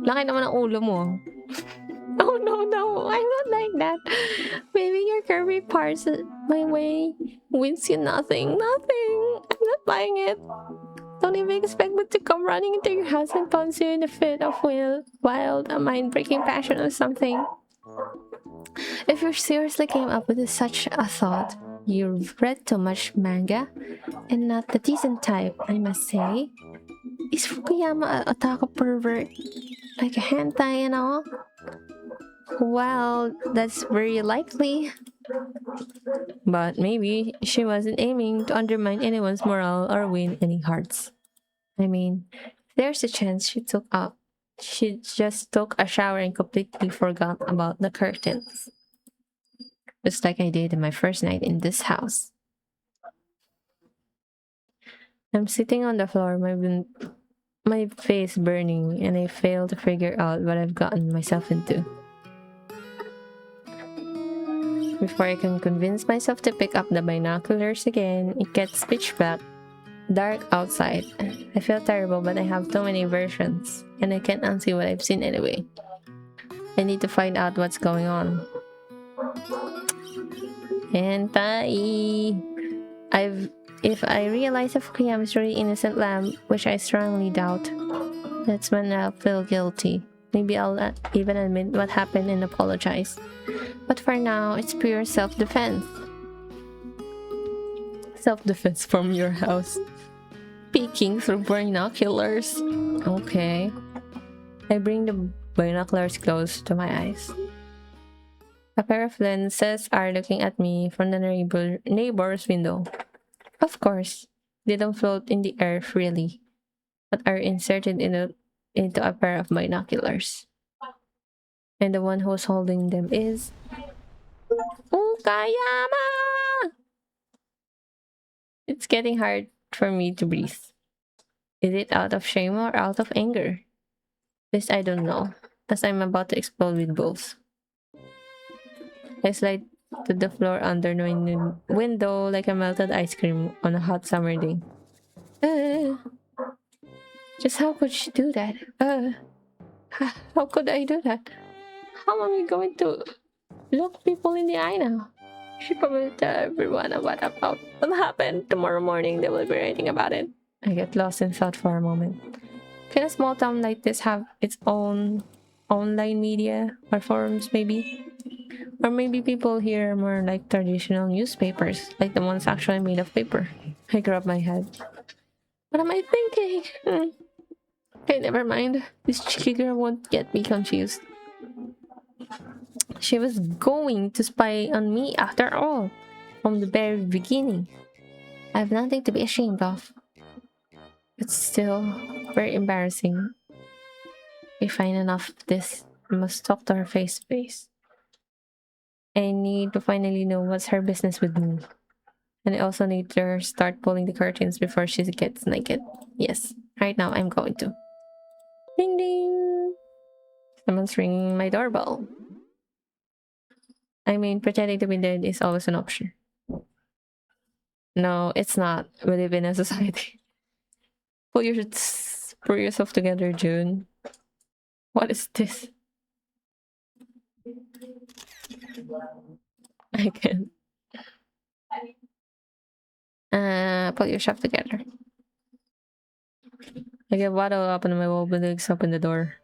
Laki naman ang ulo mo. Oh no, I'm not like that. Maybe your curvy parts my way wins you nothing. I'm not buying it. Don't even expect me to come running into your house and pounce you in a fit of wild, mind-breaking passion or something. If you seriously came up with such a thought, you've read too much manga and not the decent type, I must say. Is Fukuyama a otaku pervert? Like a hentai and all? Well, that's very likely. But maybe she wasn't aiming to undermine anyone's morale or win any hearts. I mean, there's a chance she just took a shower and completely forgot about the curtains. Just like I did in my first night in this house. I'm sitting on the floor, my face burning, and I fail to figure out what I've gotten myself into. Before I can convince myself to pick up the binoculars again, it gets pitch black, dark outside. I feel terrible, but I have too many versions, and I can't unsee what I've seen anyway. I need to find out what's going on. Hentai! If I realize that Fukuyama is really innocent lamb, which I strongly doubt, that's when I'll feel guilty. Maybe I'll even admit what happened and apologize. But for now, it's pure self-defense. Self-defense from your house. Peeking through binoculars. Okay. I bring the binoculars close to my eyes. A pair of lenses are looking at me from the neighbor's window. Of course, they don't float in the air freely, but are inserted into a pair of binoculars. And the one who's holding them is Fukayama! It's getting hard for me to breathe. Is it out of shame or out of anger? This I don't know, as I'm about to explode with both. I slide to the floor under my window like a melted ice cream on a hot summer day. Just how could she do that? How could I do that? How am I going to look people in the eye now? She probably tell everyone about what happened. Tomorrow morning they will be writing about it. I get lost in thought for a moment. Can a small town like this have its own online media or forums maybe? Or maybe people here are more like traditional newspapers, like the ones actually made of paper. I grab my head. What am I thinking? Okay, never mind. This cheeky girl won't get me confused. She was going to spy on me after all, from the very beginning. I have nothing to be ashamed of. It's still very embarrassing. If I find enough of this, I must talk to her face to face. I need to finally know what's her business with me. And I also need to start pulling the curtains before she gets naked. Yes, right now I'm going to. Ding ding! Someone's ringing my doorbell. I mean, pretending to be dead is always an option. No, it's not. We live in a society. Pull yourself together, June. What is this? I can. Pull yourself together. I get bottle up and my wobbly legs open the door.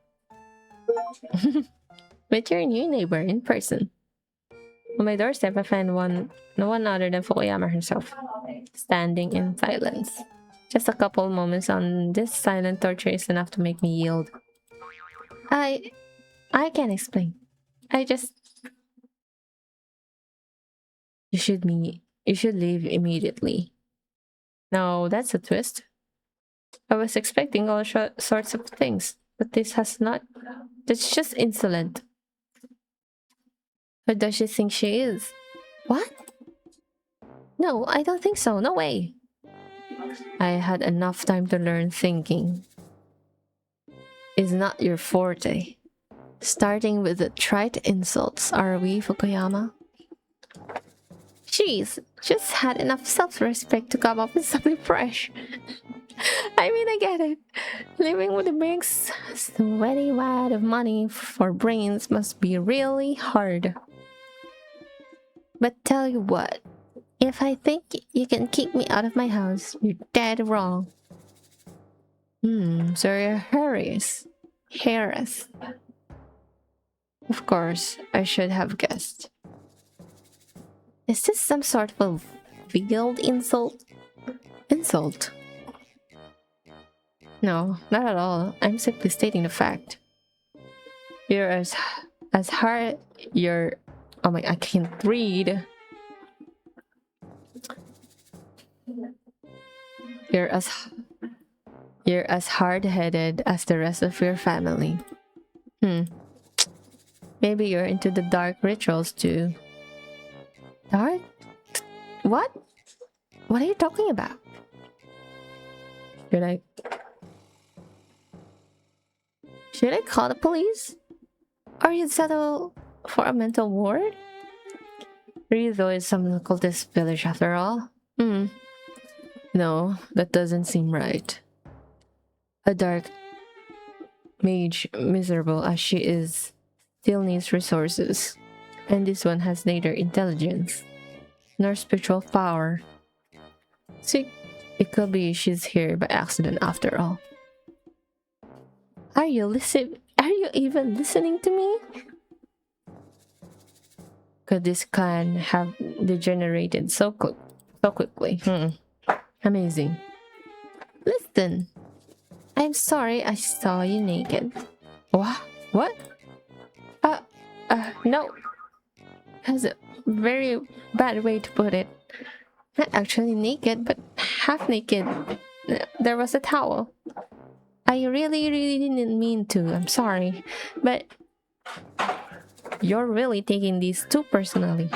Meet your new neighbor in person. On my doorstep, I find no one other than Fukuyama herself, standing in silence. Just a couple moments on this silent torture is enough to make me yield. I can't explain. You should leave immediately. No, that's a twist. I was expecting all sorts of things, but that's just insolent. Or does she think she is? What? No, I don't think so. No way. I had enough time to learn thinking is not your forte. Starting with the trite insults, are we, Fukuyama? Jeez, just had enough self-respect to come up with something fresh. I mean, I get it. Living with a big, sweaty wad of money for brains must be really hard. But tell you what, if I think you can keep me out of my house, you're dead wrong. Sir Harris. Of course, I should have guessed. Is this some sort of veiled insult? Insult? No, not at all. I'm simply stating the fact. You're as hard. Oh my! I can't read. You're as hard-headed as the rest of your family. Maybe you're into the dark rituals too. Dark? What? What are you talking about? Should I call the police? Or you'd settle for a mental ward? Rizzo is some cultist village after all. No, that doesn't seem right. A dark mage, miserable as she is, still needs resources. And this one has neither intelligence nor spiritual power. So it could be she's here by accident after all. Are you Are you even listening to me? Could this clan have degenerated so quickly? Amazing. Listen, I'm sorry I saw you naked. What? What? No. That's a very bad way to put it. Not actually naked, but half naked. There was a towel. I really didn't mean to. I'm sorry. But you're really taking this too personally.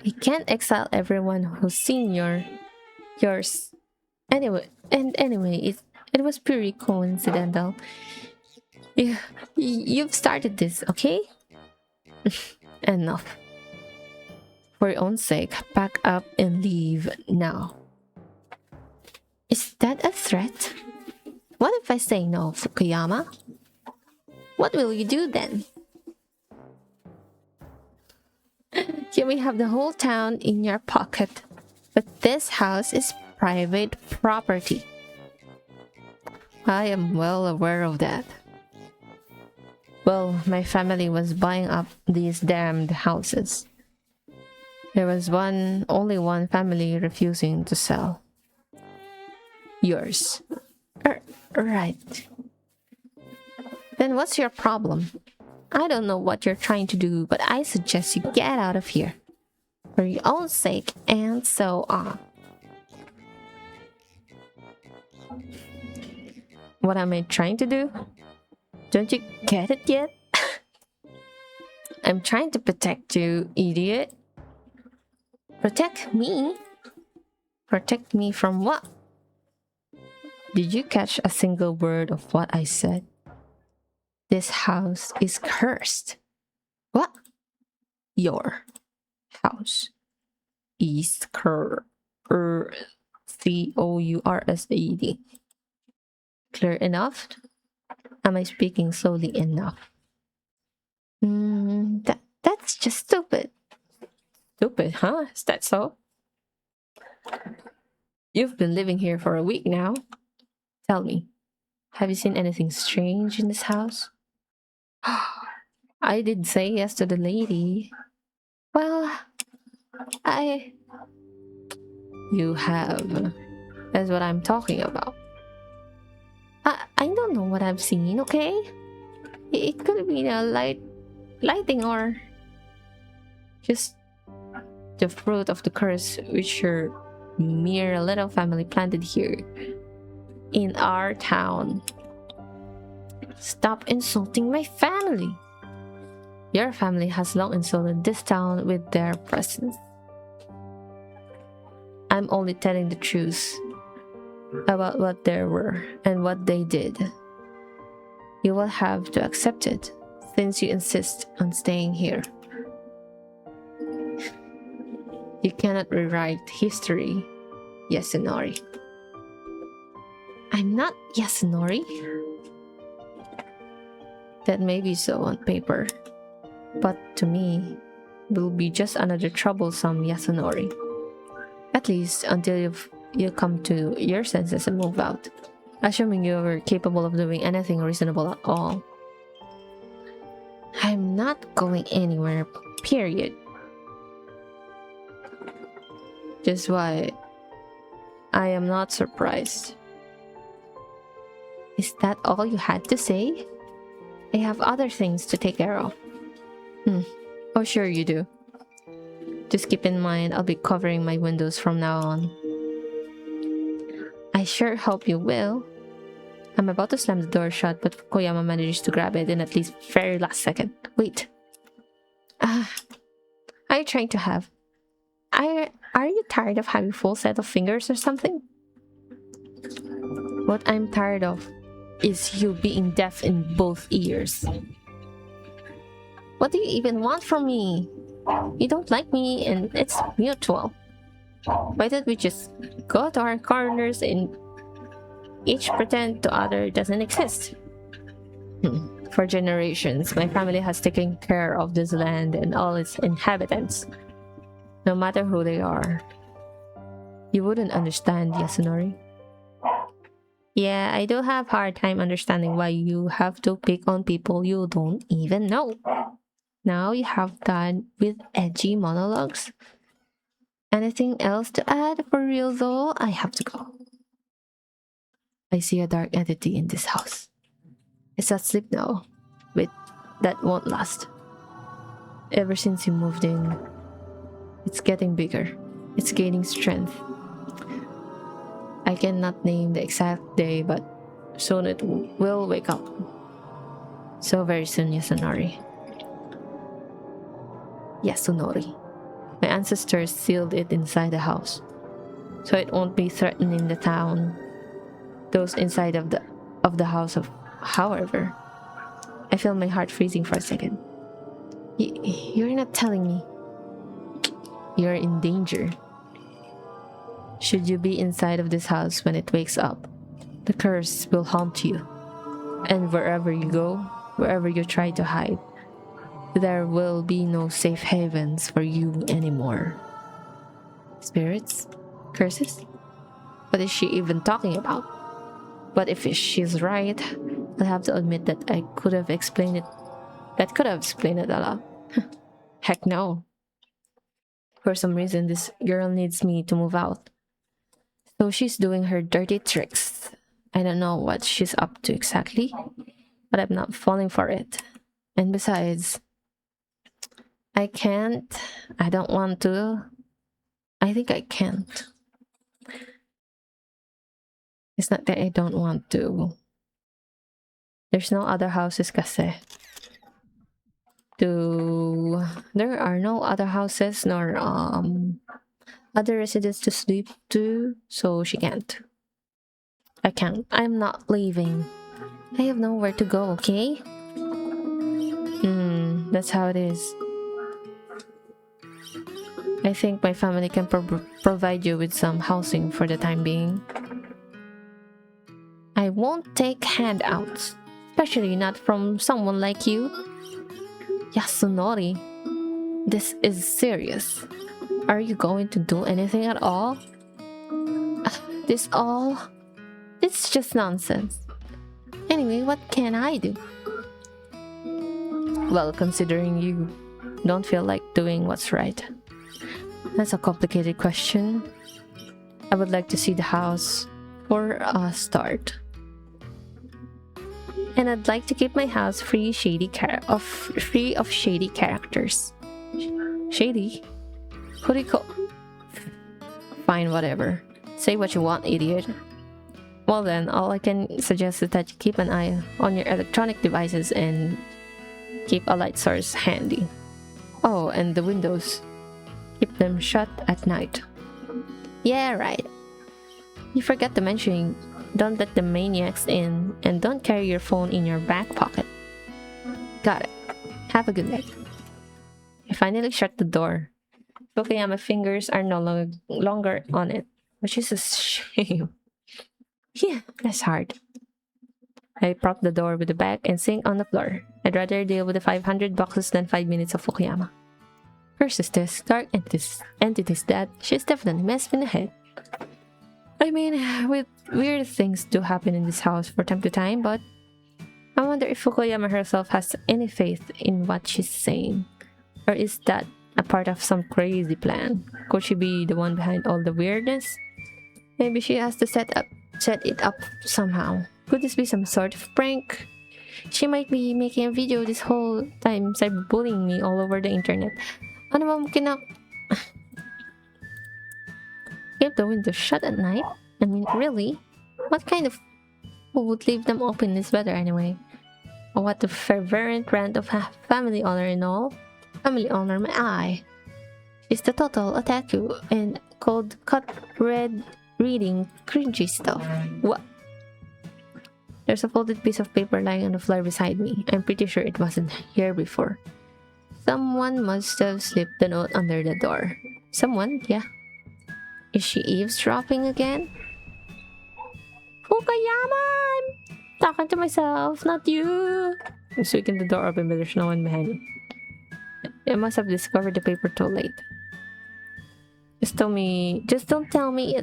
You can't exile everyone who's seen yours. Anyway, it was purely coincidental. You've started this, okay? Enough. For your own sake, pack up and leave now. Is that a threat? What if I say no, Fukuyama? What will you do then? You may have the whole town in your pocket, but this house is private property. I am well aware of that. Well, my family was buying up these damned houses. There was only one family refusing to sell. Yours. Right. Then what's your problem? I don't know what you're trying to do, but I suggest you get out of here. For your own sake, and so on. What am I trying to do? Don't you get it yet? I'm trying to protect you, idiot. Protect me? Protect me from what? Did you catch a single word of what I said? This house is cursed. What? Your house is cursed. Coursed. Clear enough? Am I speaking slowly enough? That's just stupid. Stupid, huh? Is that so? You've been living here for a week now. Tell me, have you seen anything strange in this house? I did say yes to the lady. Well, You have. That's what I'm talking about. I don't know what I've seen, okay? It could be a lighting or just the fruit of the curse which your mere little family planted here in our town. Stop insulting my family. Your family has long insulted this town with their presence. I'm only telling the truth about what they were and what they did. You will have to accept it since you insist on staying here. You cannot rewrite history, Yasunori. I'm not Yasunori. That may be so on paper, but to me, will be just another troublesome Yasunori. At least until you come to your senses and move out, assuming you are capable of doing anything reasonable at all. I'm not going anywhere, period. Just why I am not surprised. Is that all you had to say? I have other things to take care of. Oh, sure you do. Just keep in mind, I'll be covering my windows from now on. I sure hope you will. I'm about to slam the door shut, but Fukuyama manages to grab it in at least very last second. Wait. Are you trying to have... Are you tired of having full set of fingers or something? What I'm tired of is you being deaf in both ears. What do you even want from me? You don't like me and it's mutual. Why don't we just go to our corners and each pretend the other doesn't exist? For generations, my family has taken care of this land and all its inhabitants, no matter who they are. You wouldn't understand, Yasunori. Yeah, I do have hard time understanding why you have to pick on people you don't even know. Now you have done with edgy monologues. Anything else to add? For real though, I have to go. I see a dark entity in this house. It's asleep now. Wait, that won't last. Ever since you moved in, it's getting bigger. It's gaining strength. I cannot name the exact day, but soon it will wake up. So very soon, Yasunori. Yasunori. My ancestors sealed it inside the house, so it won't be threatening the town. Those inside of the house of, however, I feel my heart freezing for a second. You're not telling me. You're in danger. Should you be inside of this house when it wakes up, the curse will haunt you. And wherever you go, wherever you try to hide, there will be no safe havens for you anymore. Spirits? Curses? What is she even talking about? But if she's right, I'll have to admit that I could have explained it. That could have explained it a lot. Heck no. For some reason, this girl needs me to move out. So she's doing her dirty tricks. I don't know what she's up to exactly, but I'm not falling for it. And besides, I can't. I don't want to. I think I can't. It's not that I don't want to. There's no other houses kasi. There are no other houses nor other residents to sleep to, so she can't. I can't. I'm not leaving. I have nowhere to go, okay? That's how it is. I think my family can provide you with some housing for the time being. I won't take handouts, especially not from someone like you. Yasunori, this is serious. Are you going to do anything at all? This all? It's just nonsense. Anyway, what can I do? Well, considering you don't feel like doing what's right. That's a complicated question. I would like to see the house for a start. And I'd like to keep my house free of shady characters. Shady? Who do you call? Fine, whatever. Say what you want, idiot. Well then, all I can suggest is that you keep an eye on your electronic devices and keep a light source handy. Oh, and the windows. Keep them shut at night. Yeah, right. You forgot to mention, don't let the maniacs in, and don't carry your phone in your back pocket. Got it. Have a good night. I finally shut the door. Fukuyama's fingers are no longer on it, which is a shame. Yeah, that's hard. I propped the door with the bag and sink on the floor. I'd rather deal with the 500 boxes than 5 minutes of Fukuyama. Versus this dark entities that she's definitely messed in the head. I mean, with weird things do happen in this house from time to time, but I wonder if Fukuyama herself has any faith in what she's saying. Or is that a part of some crazy plan? Could she be the one behind all the weirdness? Maybe she has to set it up somehow. Could this be some sort of prank? She might be making a video this whole time cyberbullying me all over the internet. Ano ba keep the windows shut at night? I mean, really? What kind of who would leave them open in this weather anyway? Or what the fervent rant of a family honor and all? Family honor my eye. It's the total otaku and cold cut red reading cringy stuff. What? There's a folded piece of paper lying on the floor beside me. I'm pretty sure it wasn't here before. Someone must have slipped the note under the door. Someone? Yeah. Is she eavesdropping again? Fukuyama! I'm talking to myself, not you. I'm squeaking the door open, but there's no one behind me. I must have discovered the paper too late. Just don't tell me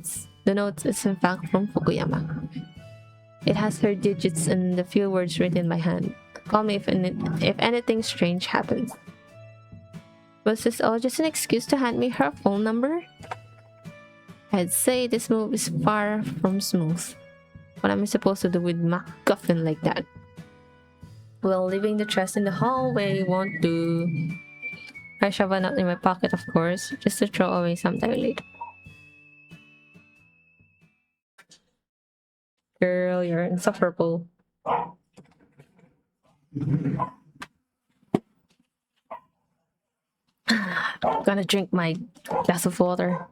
the note is in fact from Fukuyama. It has her digits and the few words written by hand. Call me if anything strange happens. Was this all just an excuse to hand me her phone number? I'd say this move is far from smooth. What am I supposed to do with MacGuffin like that? Well, leaving the chest in the hallway won't do. I shove a nut in my pocket, of course, just to throw away sometime later. Girl, you're insufferable. Gonna drink my glass of water.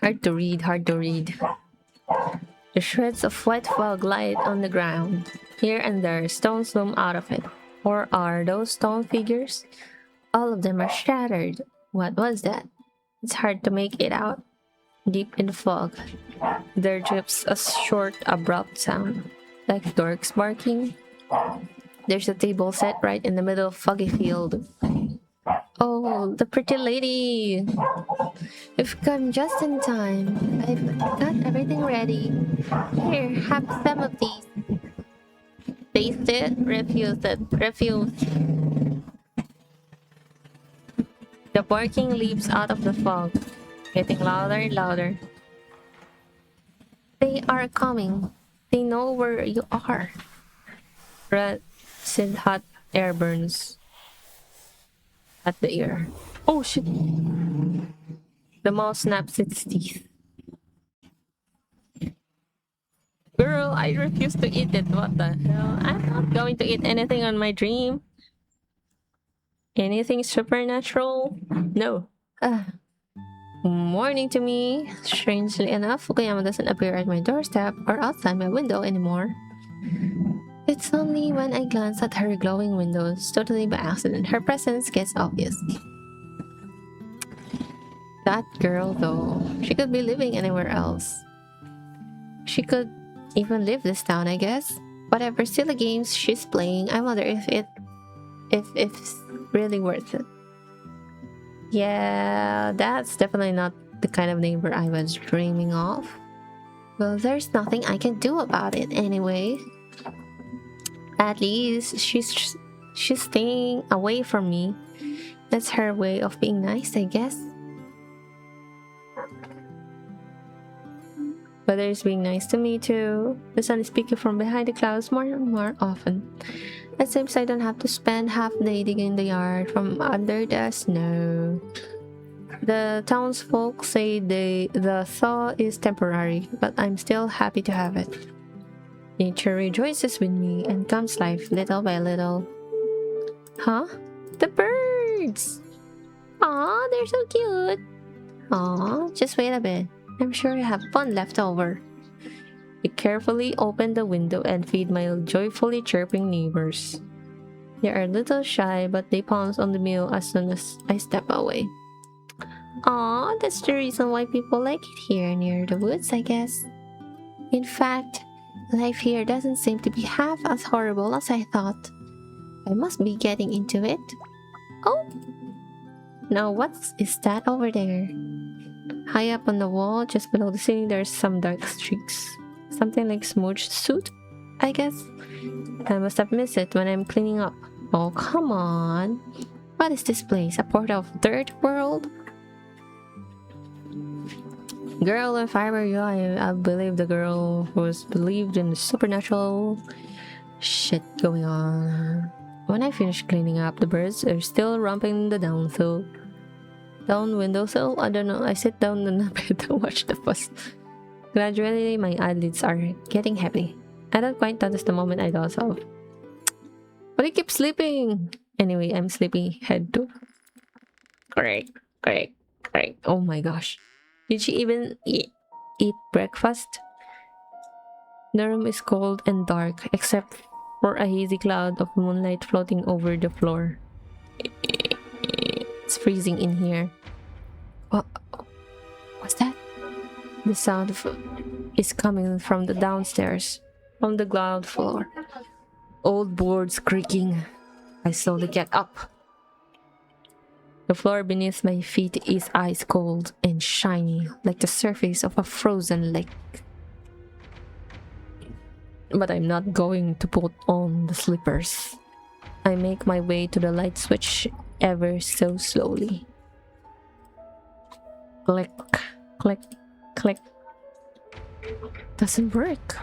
Hard to read, hard to read. The shreds of white fog light on the ground. Here and there, stones loom out of it. Or are those stone figures? All of them are shattered. What was that? It's hard to make it out. Deep in the fog, there drips a short, abrupt sound, like dorks barking. There's a table set right in the middle of foggy field. Oh, the pretty lady! We've come just in time. I've got everything ready. Here, have some of these. Taste it? Refuse it. Refuse. The barking leaps out of the fog, getting louder and louder. They are coming. They know where you are. Red, hot air burns at the ear. Oh shit! The mouse snaps its teeth. Girl, I refuse to eat it. What the hell? I'm not going to eat anything on my dream. Anything supernatural? No. Morning to me. Strangely enough, Fukuyama doesn't appear at my doorstep or outside my window anymore. It's only when I glance at her glowing windows, totally by accident, her presence gets obvious. That girl, though, she could be living anywhere else. She could even leave this town, I guess. Whatever silly games she's playing, I wonder if it's really worth it. Yeah, that's definitely not the kind of neighbor I was dreaming of. Well, there's nothing I can do about it anyway. At least she's staying away from me. That's her way of being nice, I guess. Weather is being nice to me too. The sun is peeking from behind the clouds more and more often. It seems I don't have to spend half the day digging the yard from under the snow. The townsfolk say the thaw is temporary, but I'm still happy to have it. Nature rejoices with me and comes life little by little. Huh? The birds! Aw, they're so cute! Aw, just wait a bit. I'm sure I have fun left over. I carefully open the window and feed my joyfully chirping neighbors. They are a little shy, but they pounce on the meal as soon as I step away. Aw, that's the reason why people like it here near the woods, I guess. In fact, life here doesn't seem to be half as horrible as I thought. I must be getting into it. Oh! Now what is that over there? High up on the wall, just below the ceiling, there's some dark streaks. Something like smudged soot, I guess. I must have missed it when I'm cleaning up. Oh, come on. What is this place? A portal of third world? Girl, if I were you, I believe the girl who's believed in the supernatural shit going on. When I finish cleaning up, the birds are still romping the downhill. Down windowsill? I don't know. I sit down on the bed to watch the fuss. Gradually, my eyelids are getting heavy. I don't quite notice the moment I doze off. But I keep sleeping! Anyway, I'm sleepy head too. Correct. Oh my gosh. Did she even eat breakfast? The room is cold and dark, except for a hazy cloud of moonlight floating over the floor. It's freezing in here. What's that? The sound is coming from the downstairs, from the ground floor. Old boards creaking. I slowly get up. The floor beneath my feet is ice cold and shiny, like the surface of a frozen lake. But I'm not going to put on the slippers. I make my way to the light switch ever so slowly. Click, click, click. Doesn't work.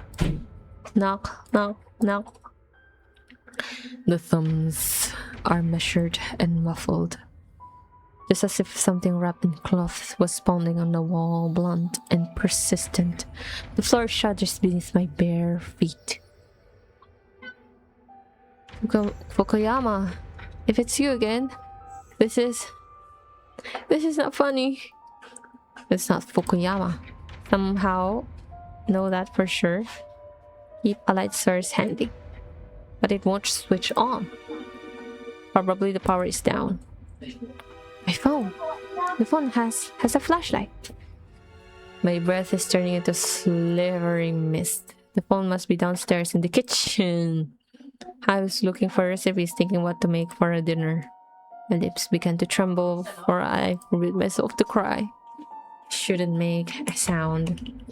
Knock, knock, knock. The thumbs are measured and muffled, just as if something wrapped in cloth was pounding on the wall, blunt and persistent. The floor shudders beneath my bare feet. Fukuyama, if it's you again, this is not funny. It's not Fukuyama. Somehow know that for sure. Keep a light source handy, but it won't switch on. Probably the power is down. My phone. The phone has a flashlight. My breath is turning into slivering mist. The phone must be downstairs in the kitchen. I was looking for recipes, thinking what to make for a dinner. My lips began to tremble, for I forbid myself to cry. Shouldn't make a sound.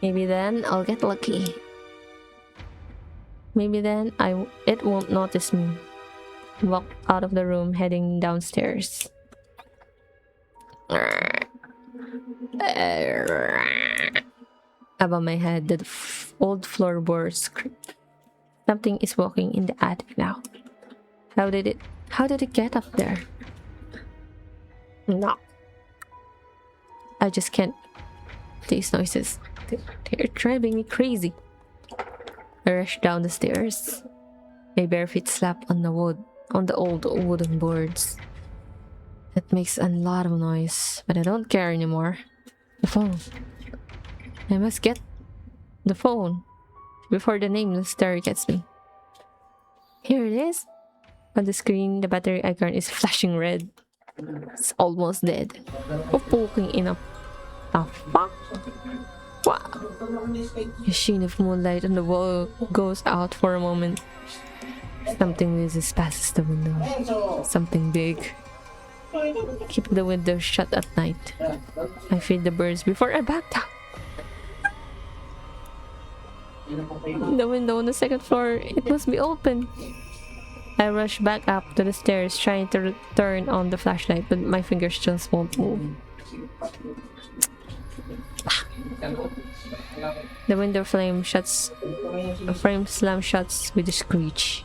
Maybe then I'll get lucky. Maybe then it won't notice me. Walk out of the room, heading downstairs. Above my head, the old floorboards creak. Something is walking in the attic now. How did it get up there? No. I just can't. These noises, they're driving me crazy. I rush down the stairs. My bare feet slap on the old wooden boards. It makes a lot of noise, but I don't care anymore. The phone. I must get the phone before the nameless terror gets me. Here it is. On the screen, the battery icon is flashing red. It's almost dead. Poking in a... The fuck? Wow. A sheen of moonlight on the wall goes out for a moment. Something whizzes past the window. Something big. Keep the window shut at night. I feed the birds before I back down. The window on the second floor, it must be open. I rush back up to the stairs, trying to turn on the flashlight, but my fingers just won't move. The window frame slams shut with a screech.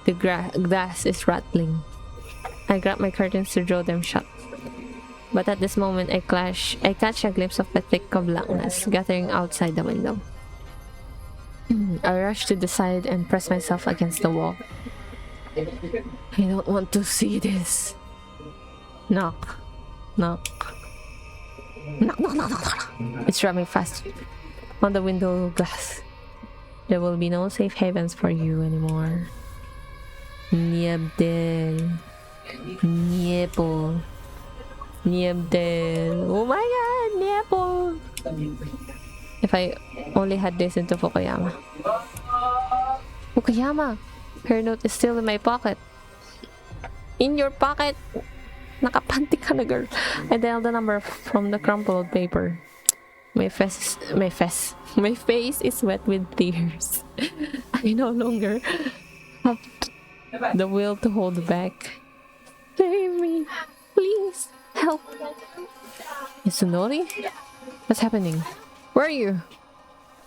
The glass is rattling. I grab my curtains to draw them shut. But at this moment, I catch a glimpse of a thick blackness gathering outside the window. I rush to the side and press myself against the wall. I don't want to see this. Knock. Knock. Knock, knock, knock, knock, knock. It's rubbing fast on the window glass. There will be no safe havens for you anymore. Niebdel. Niebel. Niebdel. Oh my god, Niebel. If I only had listened to Fukuyama. Fukuyama! Her note is still in my pocket. In your pocket! Nakapanty ka na, girl. I dialed the number from the crumpled paper. My face is wet with tears. I no longer have the will to hold back. Save me! Please! Help! Yasunori? What's happening? Where are you?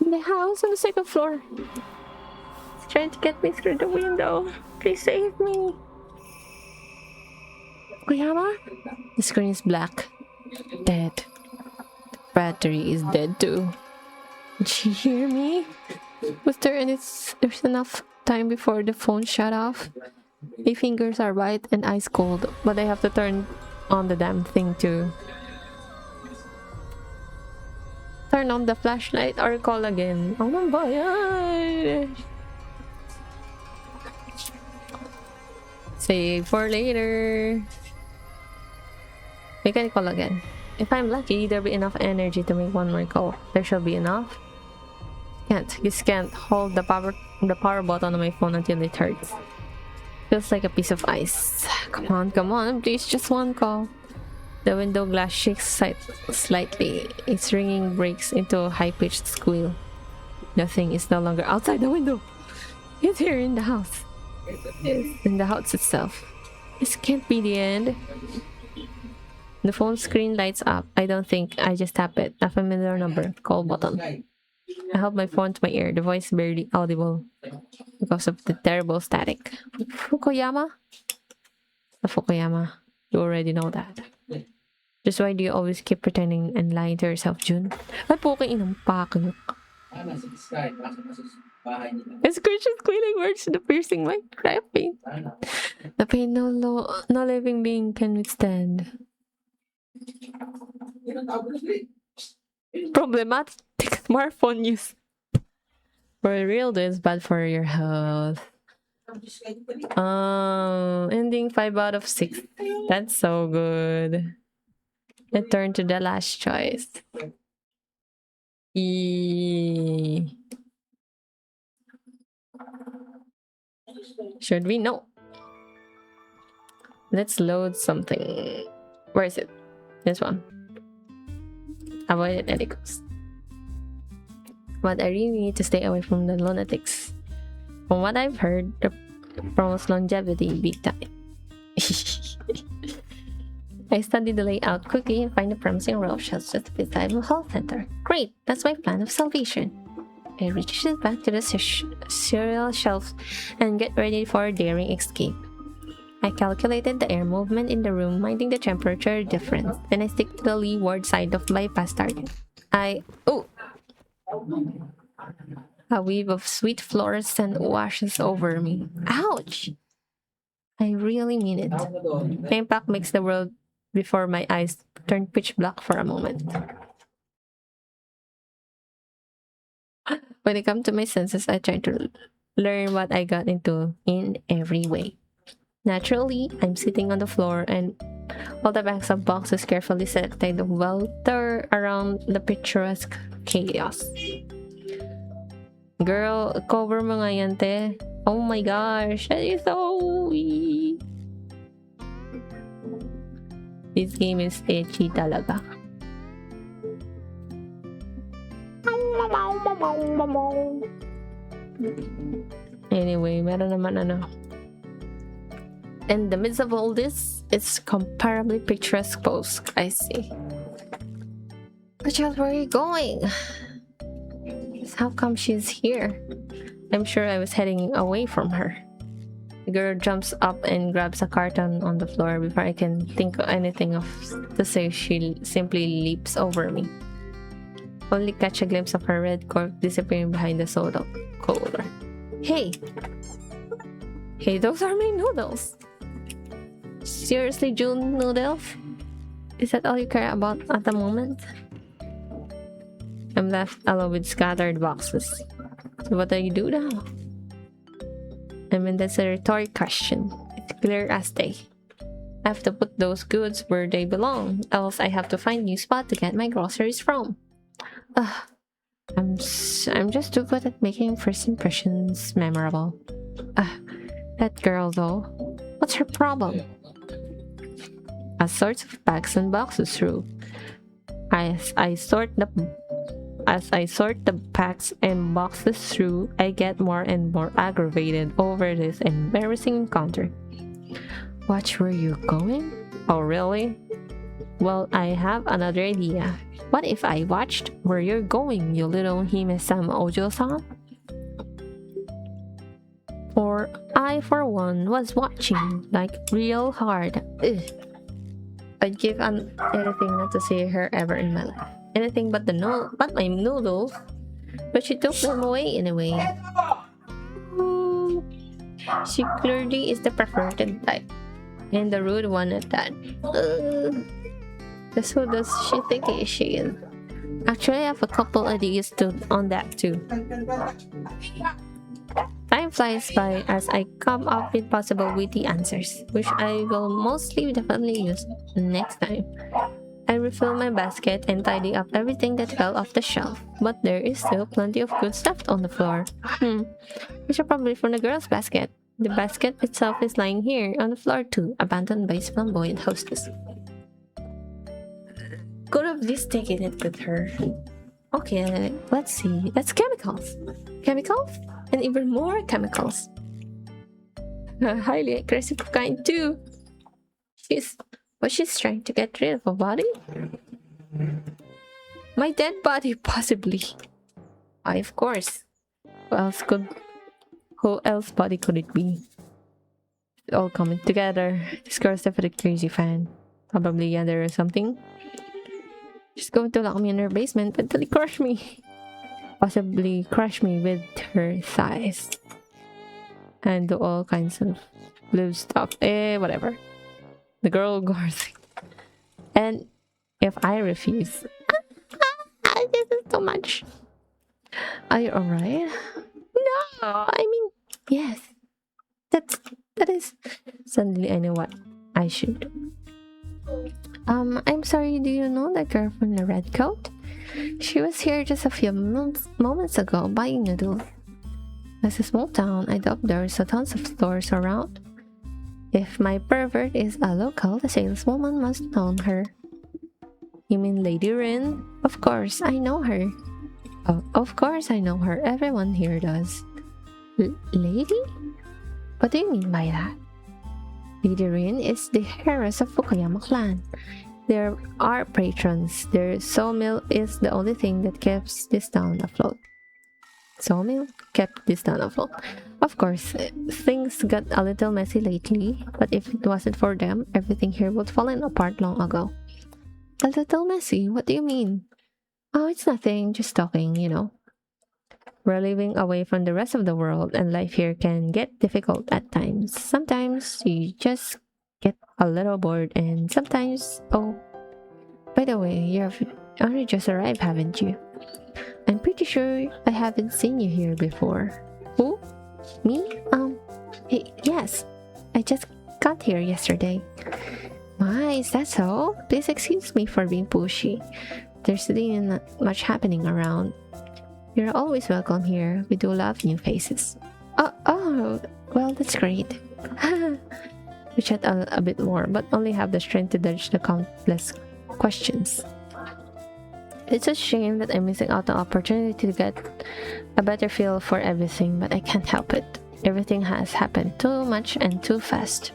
In the house on the second floor. It's trying to get me through the window. Please save me. Fukuyama? The screen is black. Dead. The battery is dead too. Did she hear me? There's enough time before the phone shut off. My fingers are white and ice cold, but I have to turn on the damn thing too. Turn on the flashlight or call again. Oh my god. Save for later. We can call again. If I'm lucky, there'll be enough energy to make one more call. There shall be enough. This can't hold the power button on my phone until it hurts. Feels like a piece of ice. Come on, please, just one call. The window glass shakes slightly. Its ringing breaks into a high-pitched squeal. Nothing is no longer outside the window. It's here in the house. It's in the house itself. This can't be the end. The phone screen lights up. I don't think. I just tap it. A familiar number. Call button. I held my phone to my ear. The voice barely audible because of the terrible static. Fukuyama? The Fukuyama. You already know that. Just why do you always keep pretending and lying to yourself, Jun? Ay, puking inang pakyo. A screeching, squealing words to the piercing my cry pain. The pain no living being can withstand. Problematic smartphone use. For real, this is bad for your health. Ending 5 out of 6. That's so good. I turn to the last choice. Should we? No. Let's load something. Where is it? This one. Avoid it any cost. But I really need to stay away from the lunatics. From what I've heard, the promotes longevity big time. I study the layout quickly and find a promising row of shelves just beside the health center. Great, that's my plan of salvation. I reach it back to the cereal shelf and get ready for a daring escape. I calculated the air movement in the room, minding the temperature difference. Then I stick to the leeward side of bypass target. A wave of sweet fluorescent washes over me. Ouch! I really mean it. The impact makes the world before my eyes turn pitch black for a moment. When I come to my senses, I try to learn what I got into in every way. Naturally, I'm sitting on the floor and all the bags of boxes carefully set tied welter around the picturesque chaos. Girl, cover mo nga yan, te. Oh my gosh, that is so weak. This game is edgy talaga. Anyway, meron naman ano. In the midst of all this, it's comparably picturesque pose. I see. But child, where are you going? How come she's here? I'm sure I was heading away from her. The girl jumps up and grabs a carton on the floor. Before I can think of anything to say, she simply leaps over me. Only catch a glimpse of her red cork disappearing behind the soda cooler. Hey! Hey, those are my noodles! Seriously, June noodles? Is that all you care about at the moment? I'm left alone with scattered boxes. So what do you do now? I mean, that's a rhetoric question. It's clear as day. I have to put those goods where they belong, else I have to find a new spot to get my groceries from. I'm just too good at making first impressions memorable. That girl though, what's her problem? As sorts of bags and boxes through. As I sort the packs and boxes through, I get more and more aggravated over this embarrassing encounter. Watch where you're going? Oh, really? Well, I have another idea. What if I watched where you're going, you little Hime-sama Ojo-san? I, for one, was watching, like, real hard. Ugh. I'd give anything not to see her ever in my life. Anything but my noodles. But she took them away anyway. She clearly is the preferred type. And the rude one at that. Just who does she think she is? Actually, I have a couple ideas on that too. Time flies by as I come up with possible witty answers, which I will definitely use next time. I refill my basket and tidy up everything that fell off the shelf, but there is still plenty of good stuff on the floor. Which are probably from the girls' basket. The basket itself is lying here on the floor too, abandoned by its flamboyant hostess. Could have just taken it with her. Okay, let's see. That's chemicals. Chemicals? And even more chemicals. A highly aggressive kind too. She's trying to get rid of a body? My dead body, possibly. Why, of course. Who else body could it be? All coming together. This girl's definitely a crazy fan. Probably under or something. She's going to lock me in her basement until crush me. Possibly crush me with her thighs. And do all kinds of blue stuff. Whatever. The girl Garth. And if I refuse, this is too much. Are you alright? No, I mean, yes. That is. Suddenly, I know what I should do. I'm sorry. Do you know that girl from the red coat? She was here just a few moments ago buying noodles. It's a small town. I doubt there's tons of stores around. If my pervert is a local, the saleswoman must know her. You mean Lady Rin? Of course, I know her. Oh, of course I know her. Everyone here does. Lady? What do you mean by that? Lady Rin is the heiress of Fukuyama clan. There are patrons. Their sawmill is the only thing that keeps this town afloat. Sawmill kept this town afloat. Of course, things got a little messy lately, but if it wasn't for them, everything here would fallen apart long ago. A little messy? What do you mean? Oh, it's nothing, just talking, you know. We're living away from the rest of the world, and life here can get difficult at times. Sometimes you just get a little bored, and sometimes, oh, by the way, you've only just arrived, haven't you? I'm pretty sure I haven't seen you here before. Who? Me? Yes. I just got here yesterday. Why, is that so? Please excuse me for being pushy. There's really not much happening around. You're always welcome here. We do love new faces. Oh, well, that's great. We chat a bit more, but only have the strength to dodge the countless questions. It's a shame that I'm missing out on the opportunity to get a better feel for everything, but I can't help it. Everything has happened too much and too fast.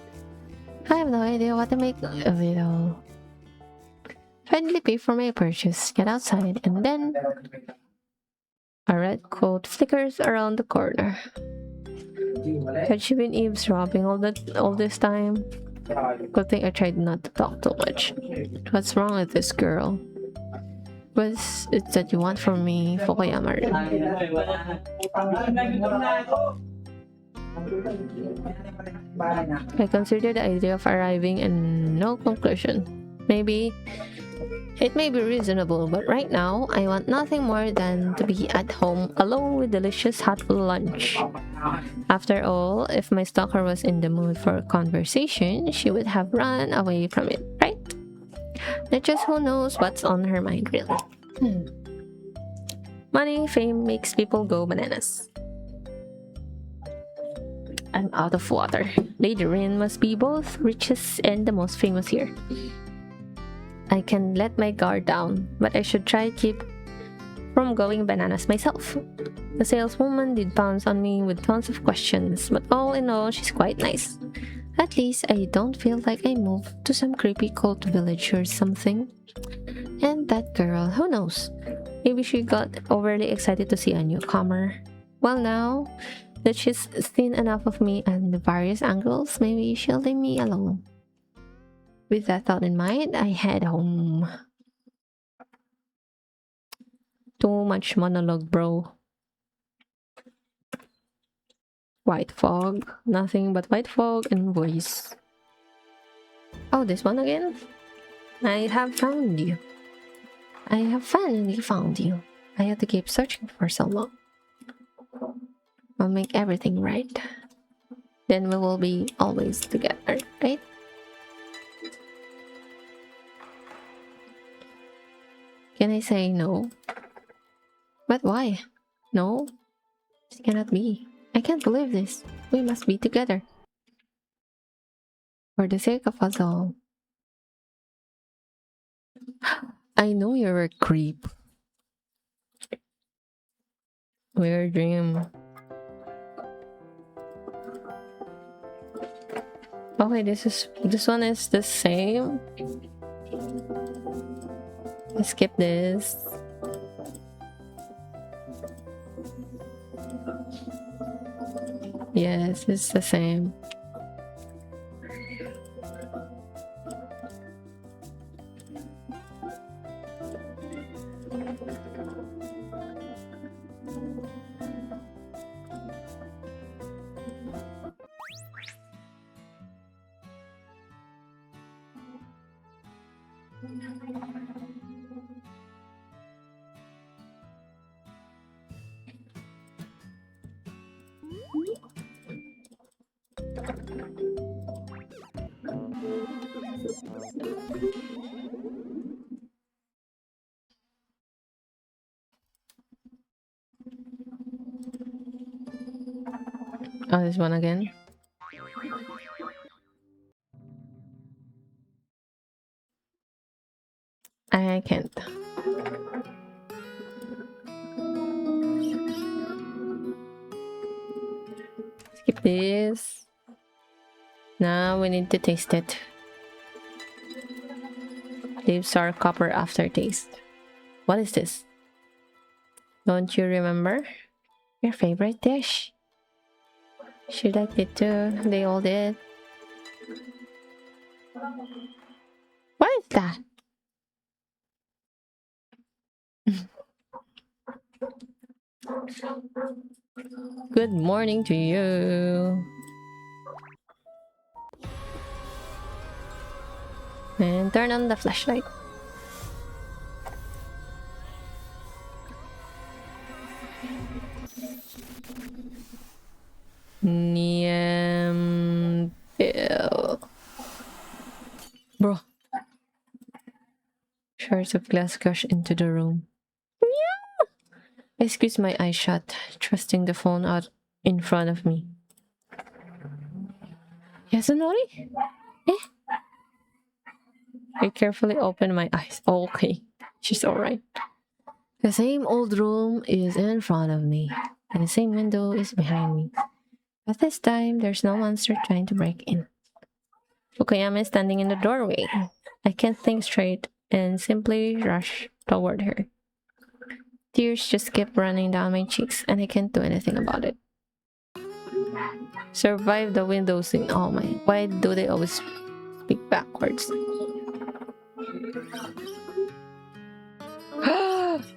I have no idea what to make of it all. Finally pay for my purchase, get outside, and then a red coat flickers around the corner. Had she been eavesdropping all this time? Good thing I tried not to talk too much. What's wrong with this girl? What's it that you want from me, Fukuyama? I considered the idea of arriving and no conclusion. It may be reasonable, but right now, I want nothing more than to be at home alone with delicious hot lunch. After all, if my stalker was in the mood for conversation, she would have run away from it, right? That just who knows what's on her mind, really. Money, fame makes people go bananas. I'm out of water. Lady Rin must be both richest and the most famous here. I can let my guard down, but I should try to keep from going bananas myself. The saleswoman did pounce on me with tons of questions, but all in all, she's quite nice. At least I don't feel like I moved to some creepy cult village or something. And that girl, who knows? Maybe she got overly excited to see a newcomer. Well, now that she's seen enough of me at the various angles, maybe she'll leave me alone. With that thought in mind, I head home. Too much monologue, bro. White fog. Nothing but white fog and voice. Oh, this one again? I have found you. I have finally found you. I had to keep searching for so long. I'll make everything right. Then we will be always together, right? Can I say no? But why? No? It cannot be. I can't believe this. We must be together. For the sake of us all. I know you're a creep. Weird dream. Okay, this one is the same. Let's skip this. Yes, it's the same. Oh, this one again. I can't. Skip this. Now we need to taste it. Leave sour copper aftertaste. What is this? Don't you remember? Your favorite dish. She liked it too. They all did. What is that? Good morning to you. And turn on the flashlight. Bill. Bro. Shards of glass gush into the room. Yeah. I squeezed my eyes shut, trusting the phone out in front of me. Yasunori? Eh? I carefully opened my eyes. Okay, she's alright. The same old room is in front of me, and the same window is behind me. But this time, there's no monster trying to break in. Fukuyama is standing in the doorway. I can't think straight and simply rush toward her. Tears just keep running down my cheeks, and I can't do anything about it. Survive the window scene. Oh my, why do they always speak backwards?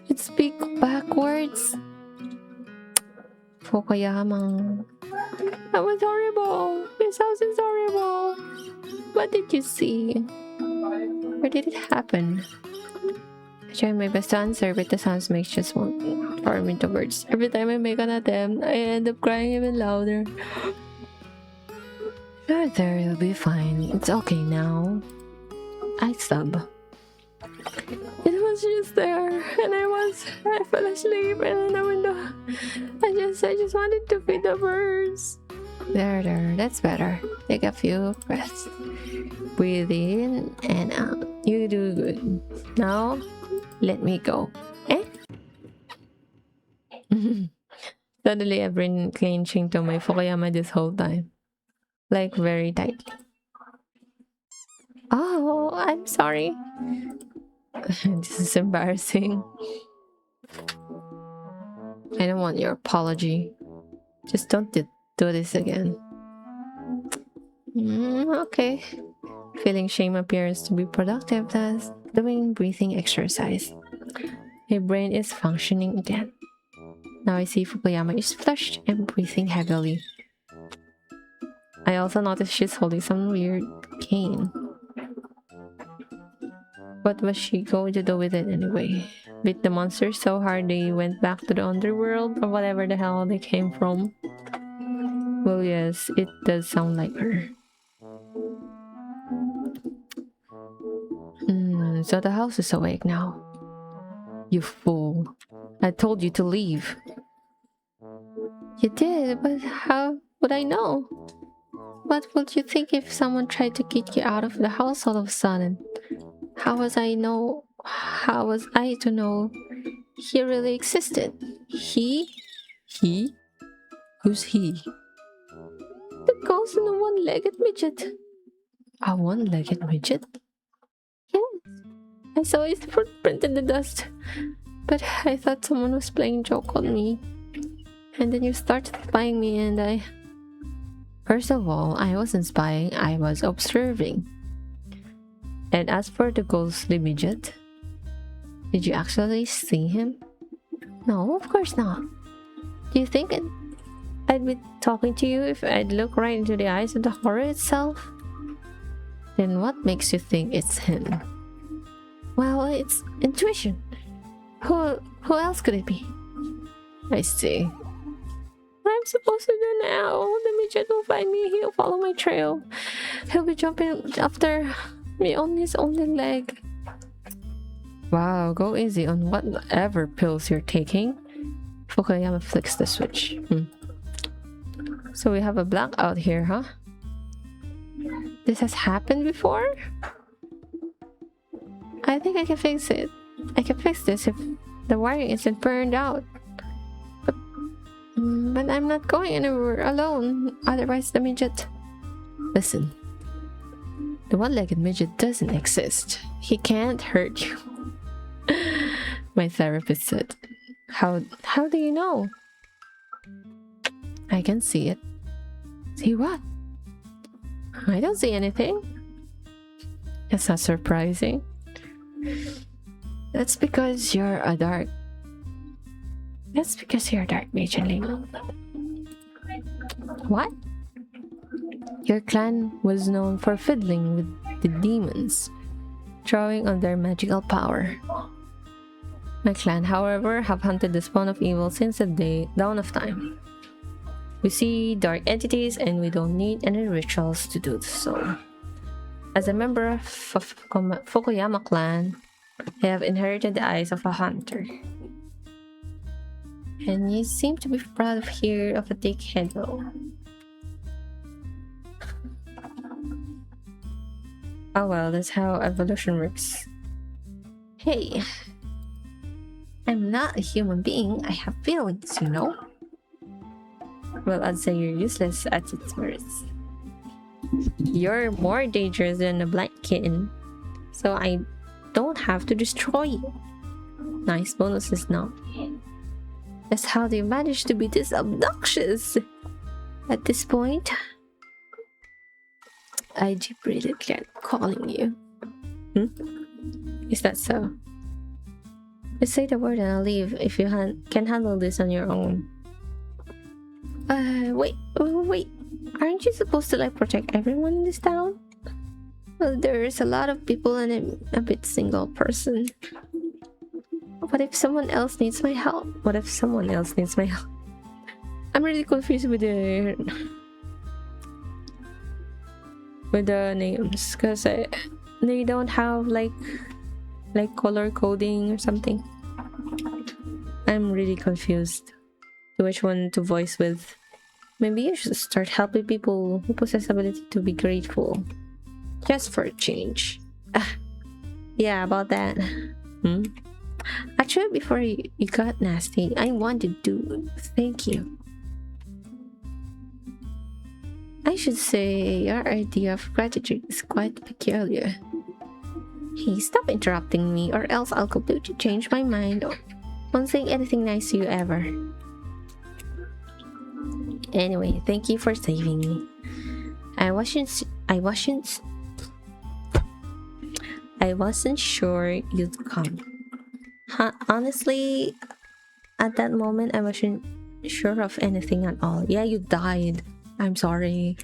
It speak backwards. Fukuyama. That was horrible. This house is horrible. What did you see? Where did it happen? I try my best to answer, but the sounds make just won't form into words. Every time I make an attempt, I end up crying even louder. Sure, there, it'll be fine. It's okay now. I sub. It was just there, and I fell asleep, and in the window, I just wanted to feed the birds. There, that's better. Take a few breaths. Breathe in and out. You do good. Now, let me go. Eh? Suddenly, I've been clenching to my Fukuyama this whole time. Like, very tight. Oh, I'm sorry. This is embarrassing. I don't want your apology. Just don't do this again. Okay. Feeling shame appears to be productive as doing breathing exercise. My brain is functioning again. Now I see Fukuyama is flushed and breathing heavily. I also noticed she's holding some weird cane. What was she going to do with it anyway? Beat the monsters so hard they went back to the underworld or whatever the hell they came from. Well, yes, it does sound like her. So the house is awake now. You fool. I told you to leave. You did, but how would I know? What would you think if someone tried to kick you out of the house all of a sudden? How was I to know he really existed? He? He? Who's he? The ghost in the one-legged midget. A one-legged midget? Yes. I saw his footprint in the dust. But I thought someone was playing joke on me. And then you started spying me and I... First of all, I wasn't spying, I was observing. And as for the ghostly midget, did you actually see him? No, of course not. Do you think I'd be talking to you if I'd look right into the eyes of the horror itself? Then what makes you think it's him? Well, it's intuition. Who else could it be? I see. What I'm supposed to do now? The midget will find me, he'll follow my trail. He'll be jumping after me on his only leg. Wow, go easy on whatever pills you're taking. Fukuyama flicks the switch. So we have a blackout here, huh? This has happened before? I think I can fix it. I can fix this if the wiring isn't burned out. But I'm not going anywhere alone, otherwise the midget... Listen. The one-legged midget doesn't exist. He can't hurt you. My therapist said. How do you know? I can see it. See what? I don't see anything. It's not surprising. That's because you're a dark mage, Lima. What? Your clan was known for fiddling with the demons, drawing on their magical power. My clan, however, have hunted the spawn of evil since the dawn of time. We see dark entities and we don't need any rituals to do so. As a member of Fukuyama clan, I have inherited the eyes of a hunter. And you seem to be proud of here of a thick head though. Oh well, that's how evolution works. Hey, I'm not a human being, I have feelings, you know? Well, I'd say you're useless at its worst. You're more dangerous than a blind kitten, so I don't have to destroy you. Nice bonuses now. Just how do you manage to be this obnoxious? At this point, I deep really can't calling you. Is that so? Just say the word and I'll leave if you can handle this on your own. Wait. Aren't you supposed to protect everyone in this town? Well, there's a lot of people and I'm a bit single person. What if someone else needs my help? I'm really confused with the names because they don't have like color coding or something. I'm really confused to which one to voice with. Maybe you should start helping people who possess ability to be grateful. Just for a change. Yeah, about that. Actually, before you got nasty, I wanted to thank you. I should say your idea of gratitude is quite peculiar. Hey, stop interrupting me or else I'll completely change my mind or won't say anything nice to you ever. Anyway, thank you for saving me. I wasn't sure you'd come. Honestly, at that moment, I wasn't sure of anything at all. Yeah, you died. I'm sorry.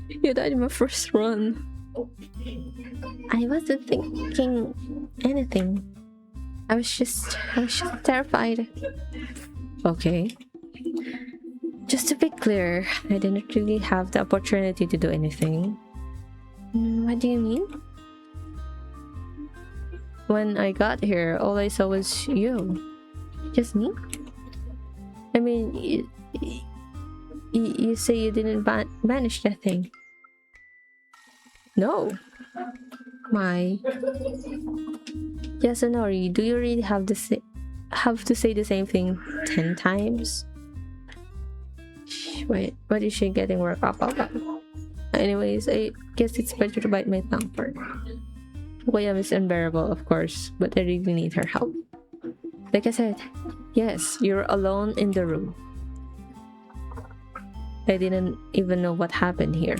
You died in my first run. I wasn't thinking anything. I was just terrified. Okay. Just to be clear, I didn't really have the opportunity to do anything. What do you mean? When I got here, all I saw was you. Just me? I mean, you say you didn't banish that thing. No. My. Yasunori, do you really have to say the same thing 10 times? Wait, what is she getting worked up about? Anyways, I guess it's better to bite my tongue first. William is unbearable, of course, but I really need her help. Like I said, yes, you're alone in the room. I didn't even know what happened here.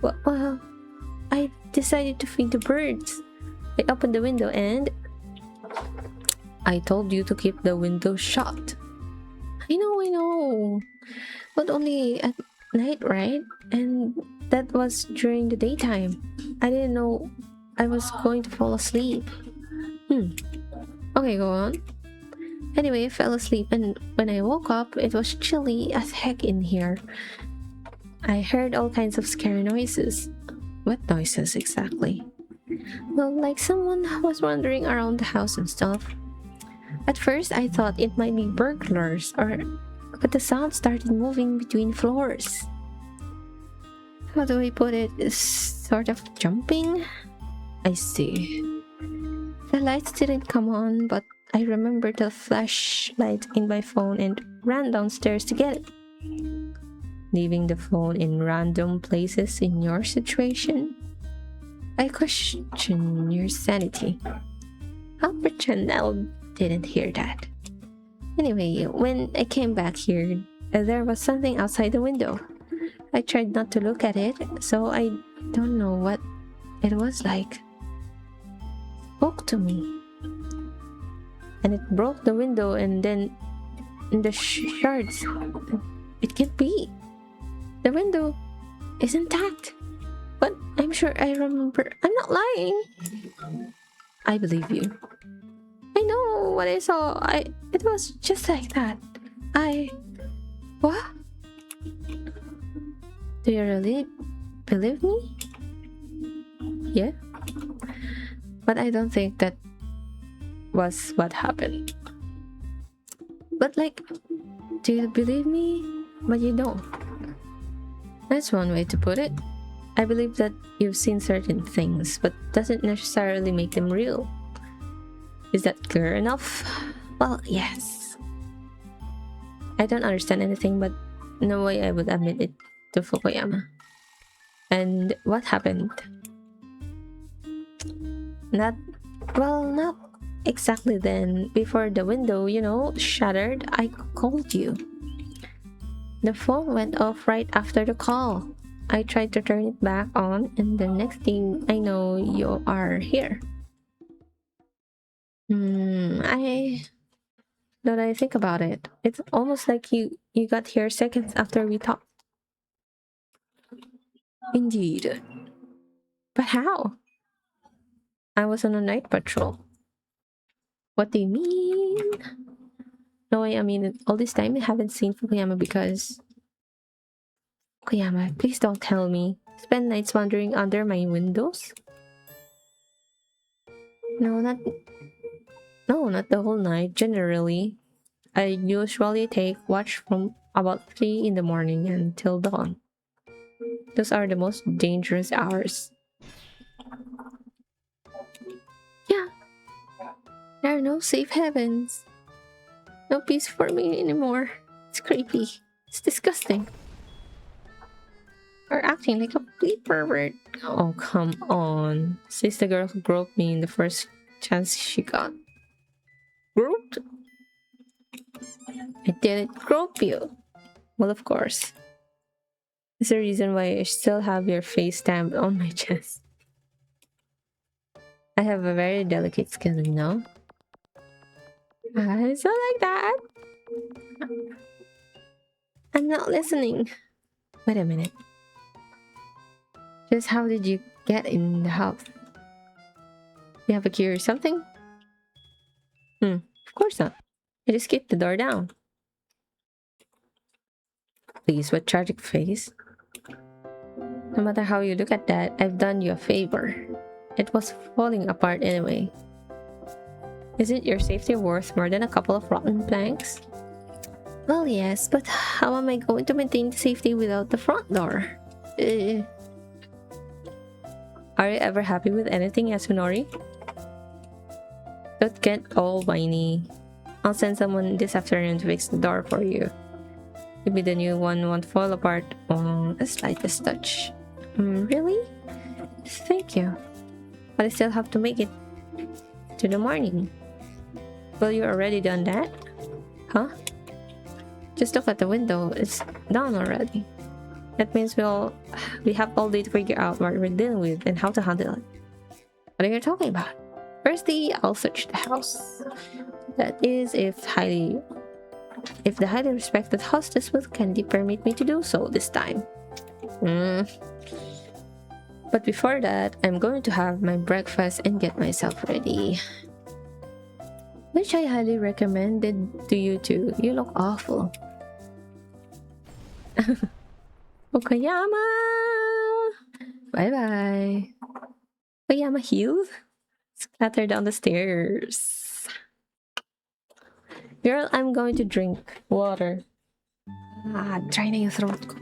Well, I decided to feed the birds. I opened the window and I told you to keep the window shut. I know. But only at night, right? And that was during the daytime. I didn't know I was going to fall asleep. Okay, go on. Anyway, I fell asleep, and when I woke up, it was chilly as heck in here. I heard all kinds of scary noises. What noises exactly? Well, like someone was wandering around the house and stuff. At first, I thought it might be burglars, but the sound started moving between floors. How do I put it? Sort of jumping? I see. The lights didn't come on, but I remembered the flashlight in my phone and ran downstairs to get it. Leaving the phone in random places in your situation? I question your sanity. I'll pretend I didn't hear that. Anyway, when I came back here, there was something outside the window. I tried not to look at it, so I don't know what it was like. It spoke to me. And it broke the window and then in the shards. It can't be. The window is intact. But I'm sure I remember. I'm not lying. I believe you. I know what I saw. It was just like that. What? Do you really believe me? Yeah. But I don't think that was what happened. But like, do you believe me? But you don't. That's one way to put it. I believe that you've seen certain things, but doesn't necessarily make them real. Is that clear enough? Well, yes. I don't understand anything, but no way I would admit it to Fukuyama. And what happened? Not exactly then. Before the window, shattered, I called you. The phone went off right after the call. I tried to turn it back on, and the next thing I know, you are here. Now that I think about it, it's almost like you got here seconds after we talked. Indeed. But how? I was on a night patrol. What do you mean? No, I mean, all this time I haven't seen Fukuyama because... Fukuyama, please don't tell me. Spend nights wandering under my windows? No, not the whole night. Generally, I usually take watch from about 3 in the morning until dawn. Those are the most dangerous hours. Yeah. There are no safe havens. No peace for me anymore. It's creepy. It's disgusting. Or acting like a complete pervert. Oh, come on. Says the girl who groped me in the first chance she got. Groped? I didn't grope you. Well, of course. That's the reason why I still have your face stamped on my chest. I have a very delicate skin, you know? It's not like that. I'm not listening. Wait a minute. Just how did you get in the house? You have a key or something? Of course not. I just kicked the door down. Please, what tragic face. No matter how you look at that, I've done you a favor. It was falling apart anyway. Isn't your safety worth more than a couple of rotten planks? Well, yes, but how am I going to maintain safety without the front door? Uh, are you ever happy with anything, Yasunori? Don't get all whiny. I'll send someone this afternoon to fix the door for you. Maybe the new one won't fall apart on the slightest touch. Really? Thank you. But I still have to make it to the morning. Well, you already done that? Huh? Just look at the window. It's done already. That means we have all day to figure out what we're dealing with and how to handle it. What are you talking about? Firstly, I'll search the house. That is, if the highly respected hostess will kindly permit me to do so this time. But before that, I'm going to have my breakfast and get myself ready. Which I highly recommended to you too. You look awful. Okayama! Bye-bye. Okayama healed? Clatter down the stairs. Girl, I'm going to drink water. Try na yung throat ko.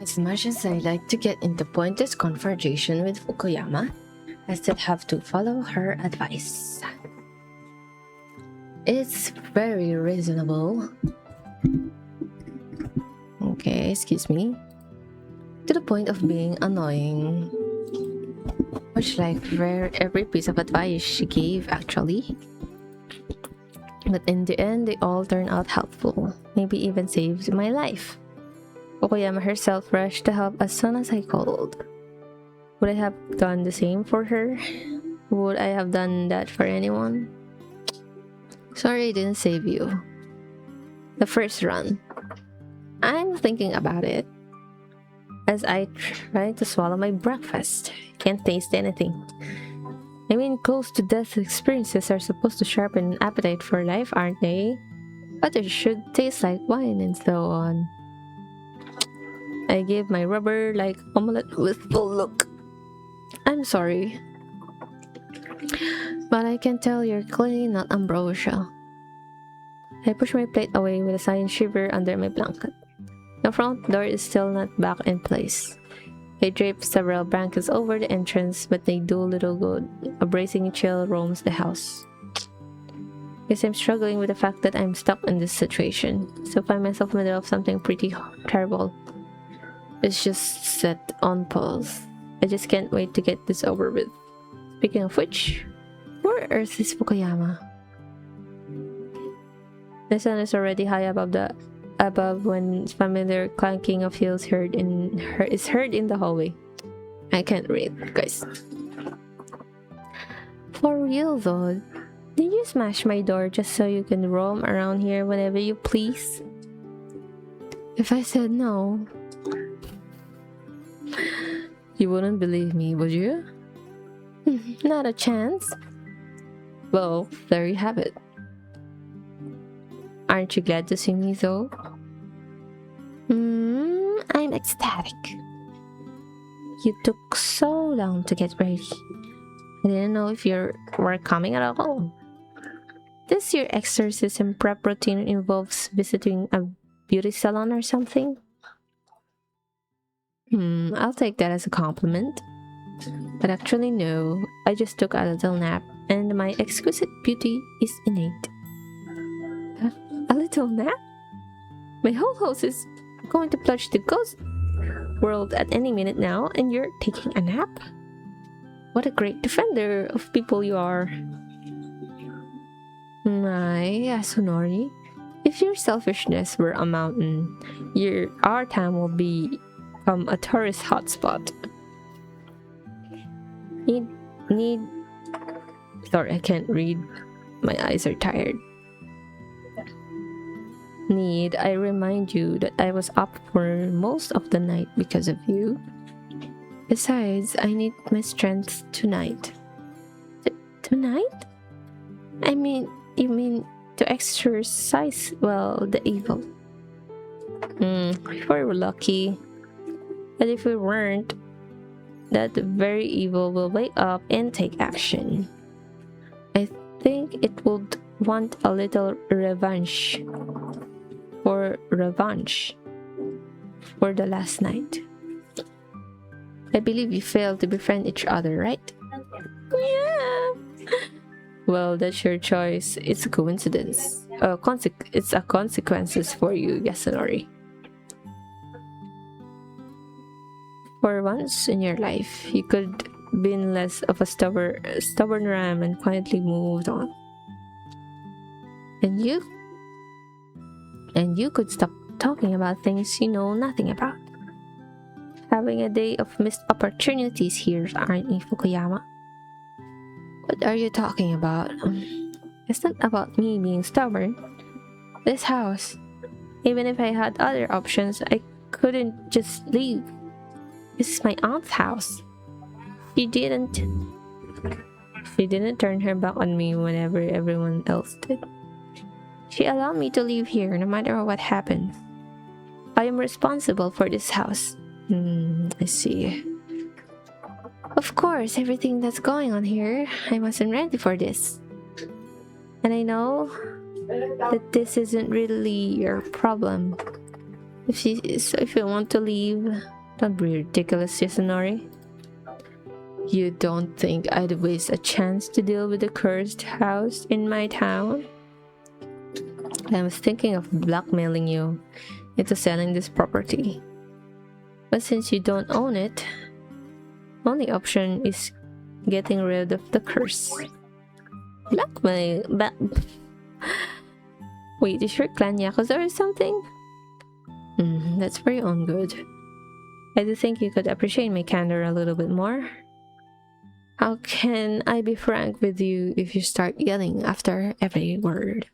As much as I like to get into pointless conversation with Fukuyama, I still have to follow her advice. It's very reasonable. Okay, excuse me. To the point of being annoying. Much like every piece of advice she gave, actually. But in the end, they all turned out helpful. Maybe even saved my life. Fukuyama herself rushed to help as soon as I called. Would I have done the same for her? Would I have done that for anyone? Sorry I didn't save you. The first run. I'm thinking about it. As I try to swallow my breakfast. Can't taste anything. I mean, close to death experiences are supposed to sharpen appetite for life, aren't they? But it should taste like wine and so on. I gave my rubber like omelette wistful look. I'm sorry. But I can tell you're clearly not Ambrosia. I push my plate away with a sighing shiver under my blanket. The front door is still not back in place. I drape several blankets over the entrance, but they do little good. A bracing chill roams the house. Guess I'm struggling with the fact that I'm stuck in this situation. So find myself in the middle of something pretty terrible. It's just set on pause. I just can't wait to get this over with. Speaking of which, where on earth is Fukuyama? The sun is already high above when familiar clanking of heels is heard in the hallway. I can't read, guys. For real though, did you smash my door just so you can roam around here whenever you please? If I said no, you wouldn't believe me, would you? Not a chance. Well, there you have it. Aren't you glad to see me though? I'm ecstatic. You took so long to get ready. I didn't know if you were coming at all. This your exorcism prep routine involves visiting a beauty salon or something? I'll take that as a compliment. But actually no, I just took a little nap and my exquisite beauty is innate. A little nap? My whole house is going to plunge the ghost world at any minute now and you're taking a nap? What a great defender of people you are. My Yasunori, if your selfishness were a mountain, our town will become a tourist hotspot. Sorry, I can't read. My eyes are tired. Need I remind you that I was up for most of the night because of you? Besides, I need my strength tonight. Tonight? You mean to exercise, well, the evil. If we were lucky. But if we weren't, that very evil will wake up and take action. I think it would want a little revenge for the last night. I believe you failed to befriend each other, right? Yeah. Well, that's your choice. It's a coincidence. It's a consequences for you, Yasunori. For once in your life, you could been less of a stubborn ram and quietly moved on. And you could stop talking about things you know nothing about. Having a day of missed opportunities here, aren't you, Fukuyama? What are you talking about? It's not about me being stubborn. This house, even if I had other options, I couldn't just leave. This is my aunt's house. She didn't turn her back on me whenever everyone else did. She allowed me to live here no matter what happens. I am responsible for this house. I see. Of course, everything that's going on here, I wasn't ready for this. And I know that this isn't really your problem. If you want to leave, don't be ridiculous, Yasunori. You don't think I'd waste a chance to deal with the cursed house in my town? I was thinking of blackmailing you into selling this property. But since you don't own it, only option is getting rid of the curse. Blackmail? Wait, is your clan Yakuza or something? That's for your own good. I do think you could appreciate my candor a little bit more. How can I be frank with you if you start yelling after every word?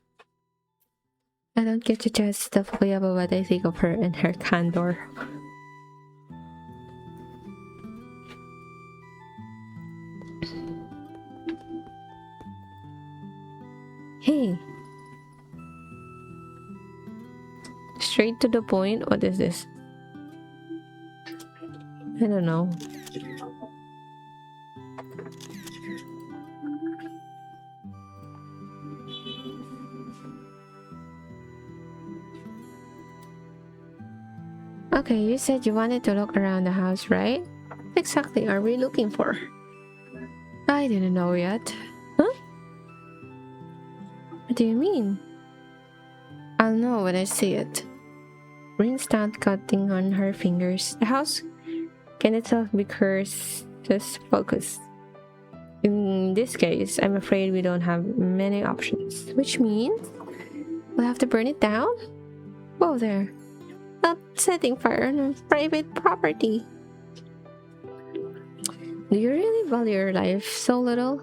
I don't get to just tell Fukuyama what I think of her and her candor. Hey. Straight to the point? What is this? I don't know. Okay, you said you wanted to look around the house, right? What exactly are we looking for? I didn't know yet. Huh? What do you mean? I'll know when I see it. Rin stopped cutting on her fingers. The house can itself be cursed. Just focus. In this case, I'm afraid we don't have many options. Which means we'll have to burn it down? Whoa there. Not setting fire on private property. Do you really value your life so little?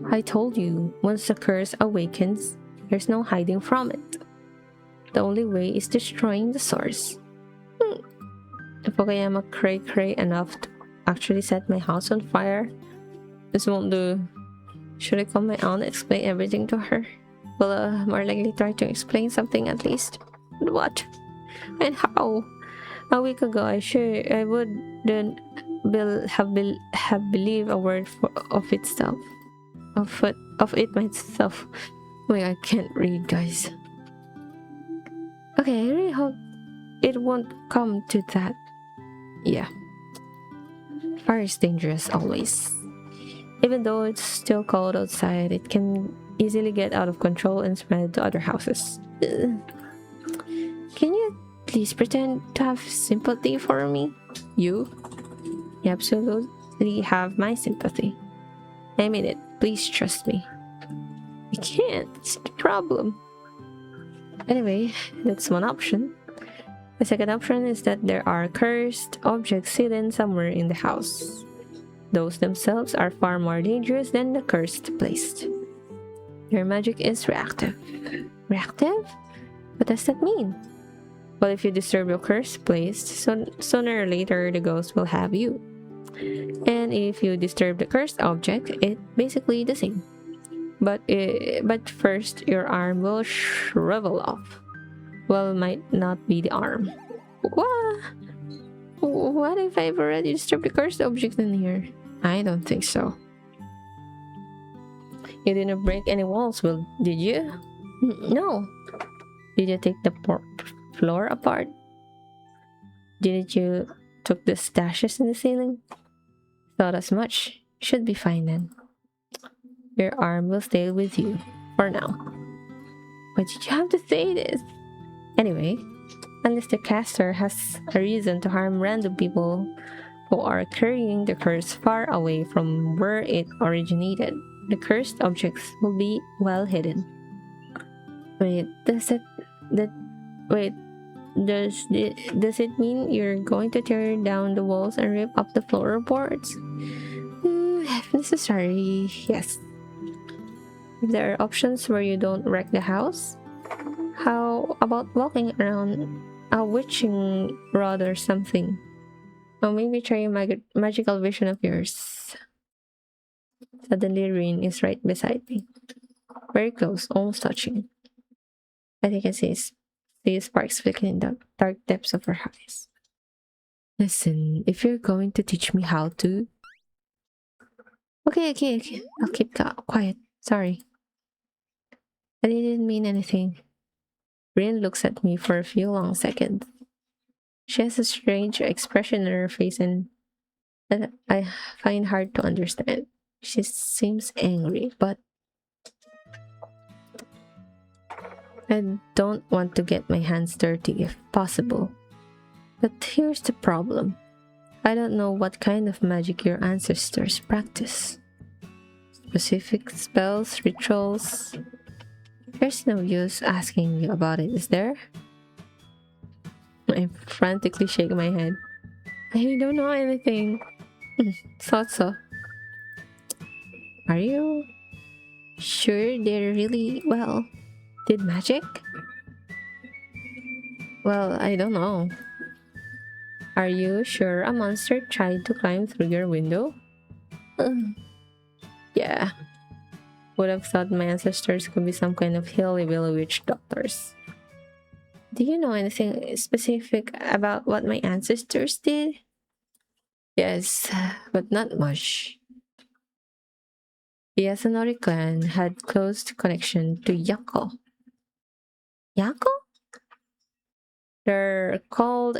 I told you, once the curse awakens, there's no hiding from it. The only way is destroying the source. If Fukuyama cray enough to actually set my house on fire, this won't do. Should I call my aunt and explain everything to her? Will more likely try to explain something at least. What? And how? A week ago, I wouldn't have believed a word of itself. Of it myself. Wait, I can't read, guys. Okay, I really hope it won't come to that. Yeah. Fire is dangerous always. Even though it's still cold outside, it can easily get out of control and spread to other houses. Can you please pretend to have sympathy for me? You absolutely have my sympathy. I mean it. Please trust me. I can't. It's the problem. Anyway, that's one option. The second option is that there are cursed objects hidden somewhere in the house. those themselves are far more dangerous than the cursed place. Your magic is reactive. Reactive? What does that mean? Well, if you disturb your cursed place, sooner or later the ghost will have you. And if you disturb the cursed object, it's basically the same. But first, your arm will shrivel off. Well, might not be the arm. What if I've already disturbed the cursed object in here? I don't think so. You didn't break any walls, did you? No. Did you take the floor apart? Didn't you took the stashes in the ceiling? Thought as much. Should be fine then. Your arm will stay with you for now. Why did you have to say this? Anyway, unless the caster has a reason to harm random people who are carrying the curse far away from where it originated, the cursed objects will be well hidden. Does it mean you're going to tear down the walls and rip up the floorboards? If necessary, yes. If there are options where you don't wreck the house, how about walking around a witching rod or something? Or maybe try a magical vision of yours. Suddenly, Rin is right beside me. Very close, almost touching. I think I see sparks flickering in the dark depths of her eyes. Listen, if you're going to teach me how to... Okay. I'll keep quiet. Sorry. I didn't mean anything. Rin looks at me for a few long seconds. She has a strange expression on her face and that I find hard to understand. She seems angry, but I don't want to get my hands dirty if possible. But here's the problem. I don't know what kind of magic your ancestors practice. Specific spells, rituals. There's no use asking you about it, is there? I frantically shake my head. I don't know anything. Thought so. Are you sure they're really, did magic? Well, I don't know. Are you sure a monster tried to climb through your window? Yeah. Would have thought my ancestors could be some kind of hillbilly witch doctors. Do you know anything specific about what my ancestors did? Yes, but not much. The Yasunori clan had close connection to Yako. Yako? They're called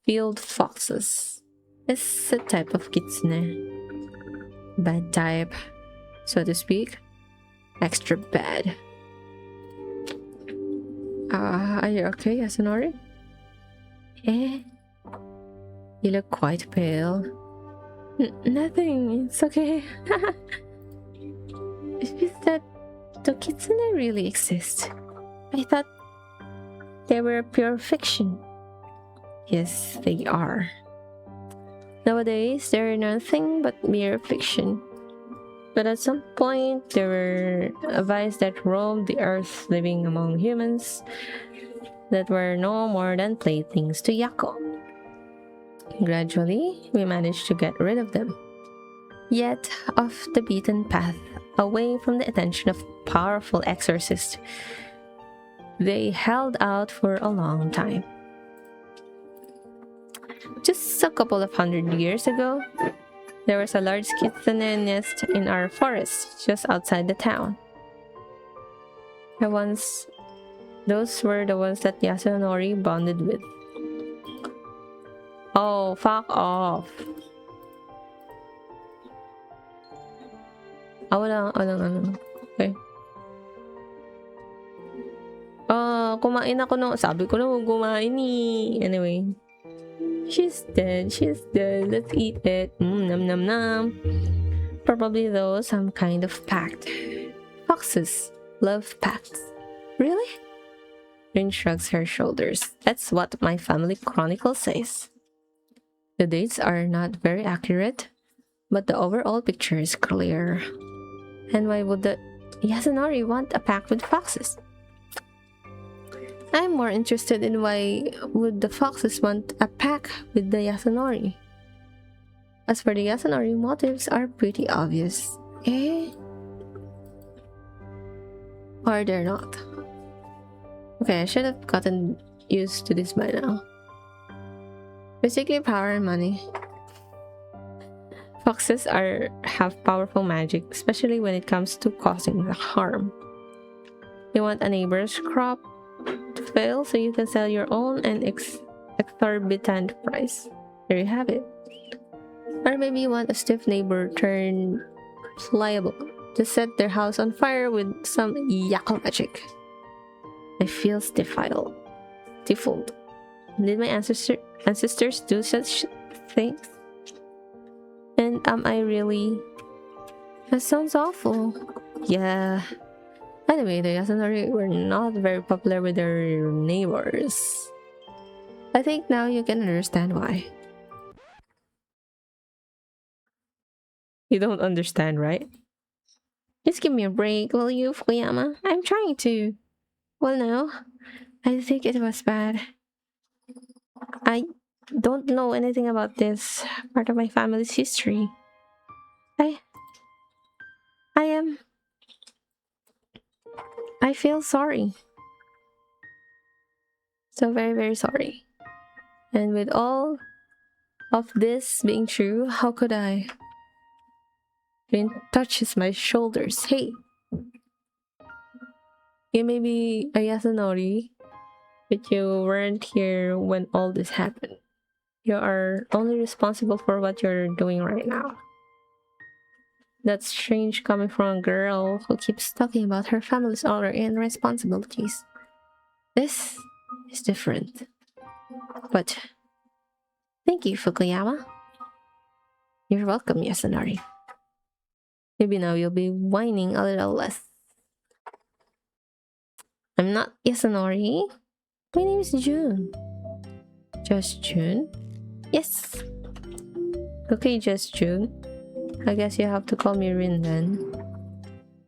field foxes. It's a type of kitsune. Bad type, so to speak. Extra bad. Are you okay, Yasunori? You look quite pale. Nothing, it's okay. It's just that the kitsune really exist. I thought they were pure fiction. Yes, they are. Nowadays, they're nothing but mere fiction. But at some point, there were vices that roamed the earth living among humans that were no more than playthings to Yako. Gradually, we managed to get rid of them. Yet, off the beaten path, away from the attention of powerful exorcists, they held out for a long time. Just a couple of 100 years ago, there was a large kitsune nest in our forest just outside the town. Those were the ones that Yasunori bonded with. Oh, fuck off. Walang. Okay. Kumain ako no. Sabi ko na huwag kumain eh. Anyway. She's dead. Let's eat it. Nom nom nom. Probably though some kind of pact. Foxes love pacts. Really? Rin shrugs her shoulders. That's what my family chronicle says. The dates are not very accurate, but the overall picture is clear. And why would the Yasunori want a pack with foxes? I'm more interested in why would the foxes want a pack with the Yasunori. As for the Yasunori, motives are pretty obvious. Eh? Or they're not. Okay, I should have gotten used to this by now. Basically, power and money. Foxes have powerful magic, especially when it comes to causing harm. You want a neighbor's crop to fail so you can sell your own and exorbitant price. There you have it. Or maybe you want a stiff neighbor turned pliable to set their house on fire with some Yako magic. I feel stifled. Did my ancestors do such things? And am I really? That sounds awful. Yeah. Anyway, the Yasunori were not very popular with their neighbors. I think now you can understand why. You don't understand, right? Just give me a break, will you, Fukuyama? I'm trying to. Well, no. I think it was bad. I don't know anything about this part of my family's history. I feel sorry. So very, very sorry. And with all of this being true, how could I? Rin touches my shoulders. Hey! You may be a Yasunori, but you weren't here when all this happened. You are only responsible for what you're doing right now. That's strange coming from a girl who keeps talking about her family's honor and responsibilities. This is different. But thank you, Fukuyama. You're welcome, Yasunori. Maybe now you'll be whining a little less. I'm not Yasunori. My name is June. Just June? Yes. Okay, just June. I guess you have to call me Rin then.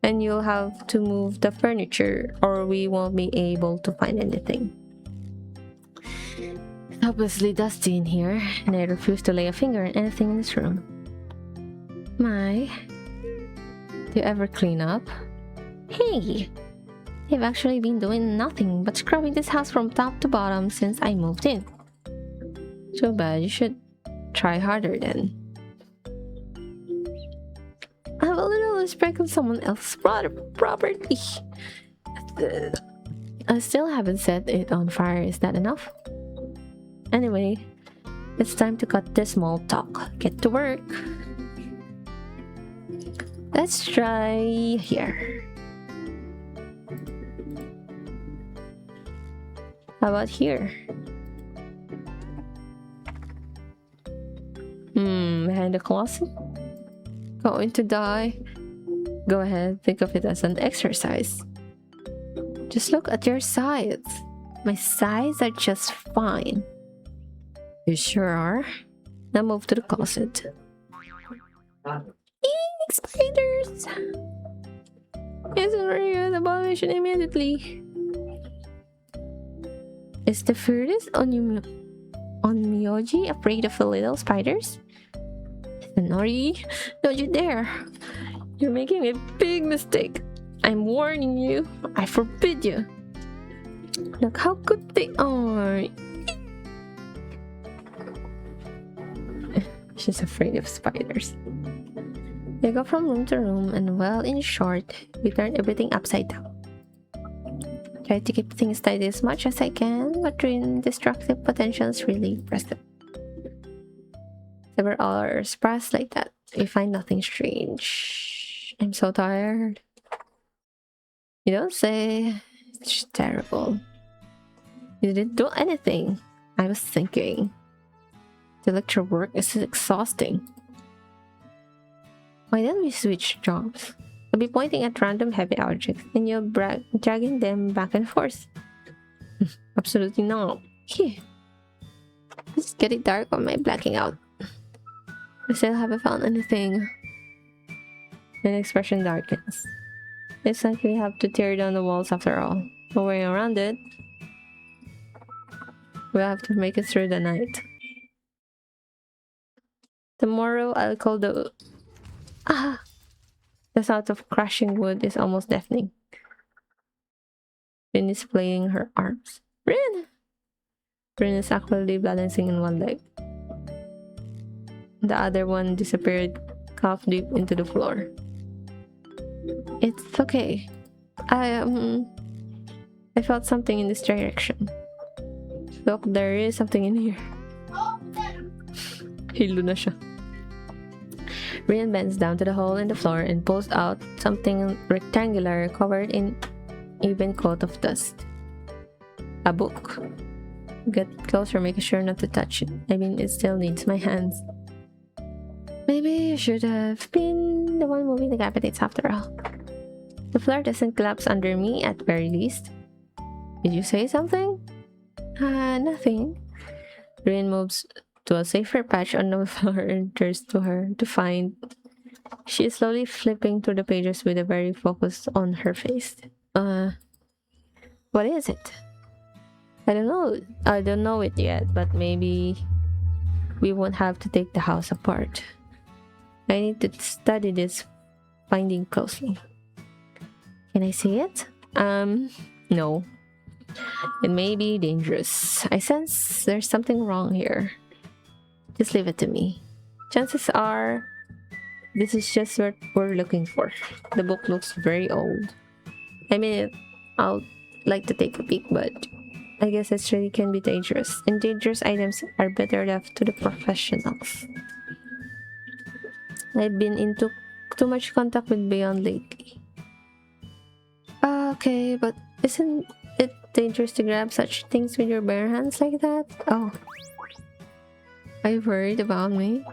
And you'll have to move the furniture or we won't be able to find anything. It's hopelessly dusty in here, and I refuse to lay a finger on anything in this room. My, do you ever clean up? Hey! I've actually been doing nothing but scrubbing this house from top to bottom since I moved in. Too bad, you should try harder then. I have a little respect on someone else's property. I still haven't set it on fire, is that enough? Anyway, it's time to cut this small talk. Get to work. Let's try here. How about here? Behind the closet? Going to die? Go ahead, think of it as an exercise. Just look at your sides. My sides are just fine. You sure are. Now move to the closet. Eek, spiders! Yes, an abomination immediately. Is the furthest Onmyoji afraid of the little spiders? Nori, don't you dare! You're making a big mistake. I'm warning you. I forbid you. Look how good they are. She's afraid of spiders. They go from room to room, and well, in short, we turn everything upside down. Try to keep things tidy as much as I can, but destructive potential is really present. Several hours pass like that. We find nothing strange. I'm so tired. You don't say. It's terrible. You didn't do anything. I was thinking. The lecture work is exhausting. Why don't we switch jobs? I'll be pointing at random heavy objects and you'll dragging them back and forth. Absolutely not. Here. It's getting dark on my blacking out. I still haven't found anything. An expression darkens. It's like we have to tear down the walls after all. No way around it. We'll have to make it through the night. Tomorrow I'll call the... Ah! The sound of crashing wood is almost deafening. Rin is playing her arms. Rin! Rin is awkwardly balancing in one leg. The other one disappeared half deep into the floor. It's okay. I felt something in this direction. Look, there is something in here. Hilo na siya. Rian bends down to the hole in the floor and pulls out something rectangular covered in even coat of dust. A book. Get closer, making sure not to touch it. I mean, it still needs my hands. Maybe you should have been the one moving the cabinets after all. The floor doesn't collapse under me at very least. Did you say something? Nothing. Rian moves to a safer patch on the floor and turns to her to find. She is slowly flipping through the pages with a very focus on her face. What is it? I don't know. I don't know it yet, but maybe we won't have to take the house apart. I need to study this finding closely. Can I see it? No. It may be dangerous. I sense there's something wrong here. Just leave it to me. Chances are this is just what we're looking for. The book looks very old. I mean, I'll like to take a peek, but I guess it really can be dangerous. And dangerous items are better left to the professionals. I've been into too much contact with Beyond lately. Okay, but isn't it dangerous to grab such things with your bare hands like that? Oh. Are you worried about me?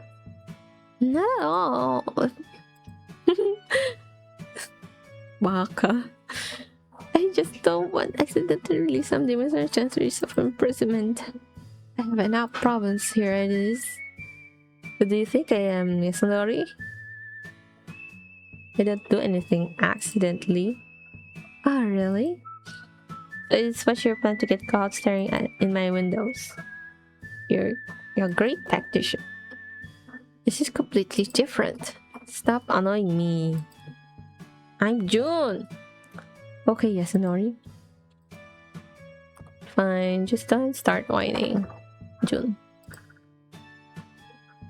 Not at all. Baka. I just don't want accident to release some demons or chances of imprisonment. I have enough problems here as is. But do you think I am Yasunori? I don't do anything accidentally. Ah, really? It's what's your plan to get caught staring in my windows? You're a great tactician. This is completely different. Stop annoying me. I'm June. Okay, Yasunori. Fine, just don't start whining. June.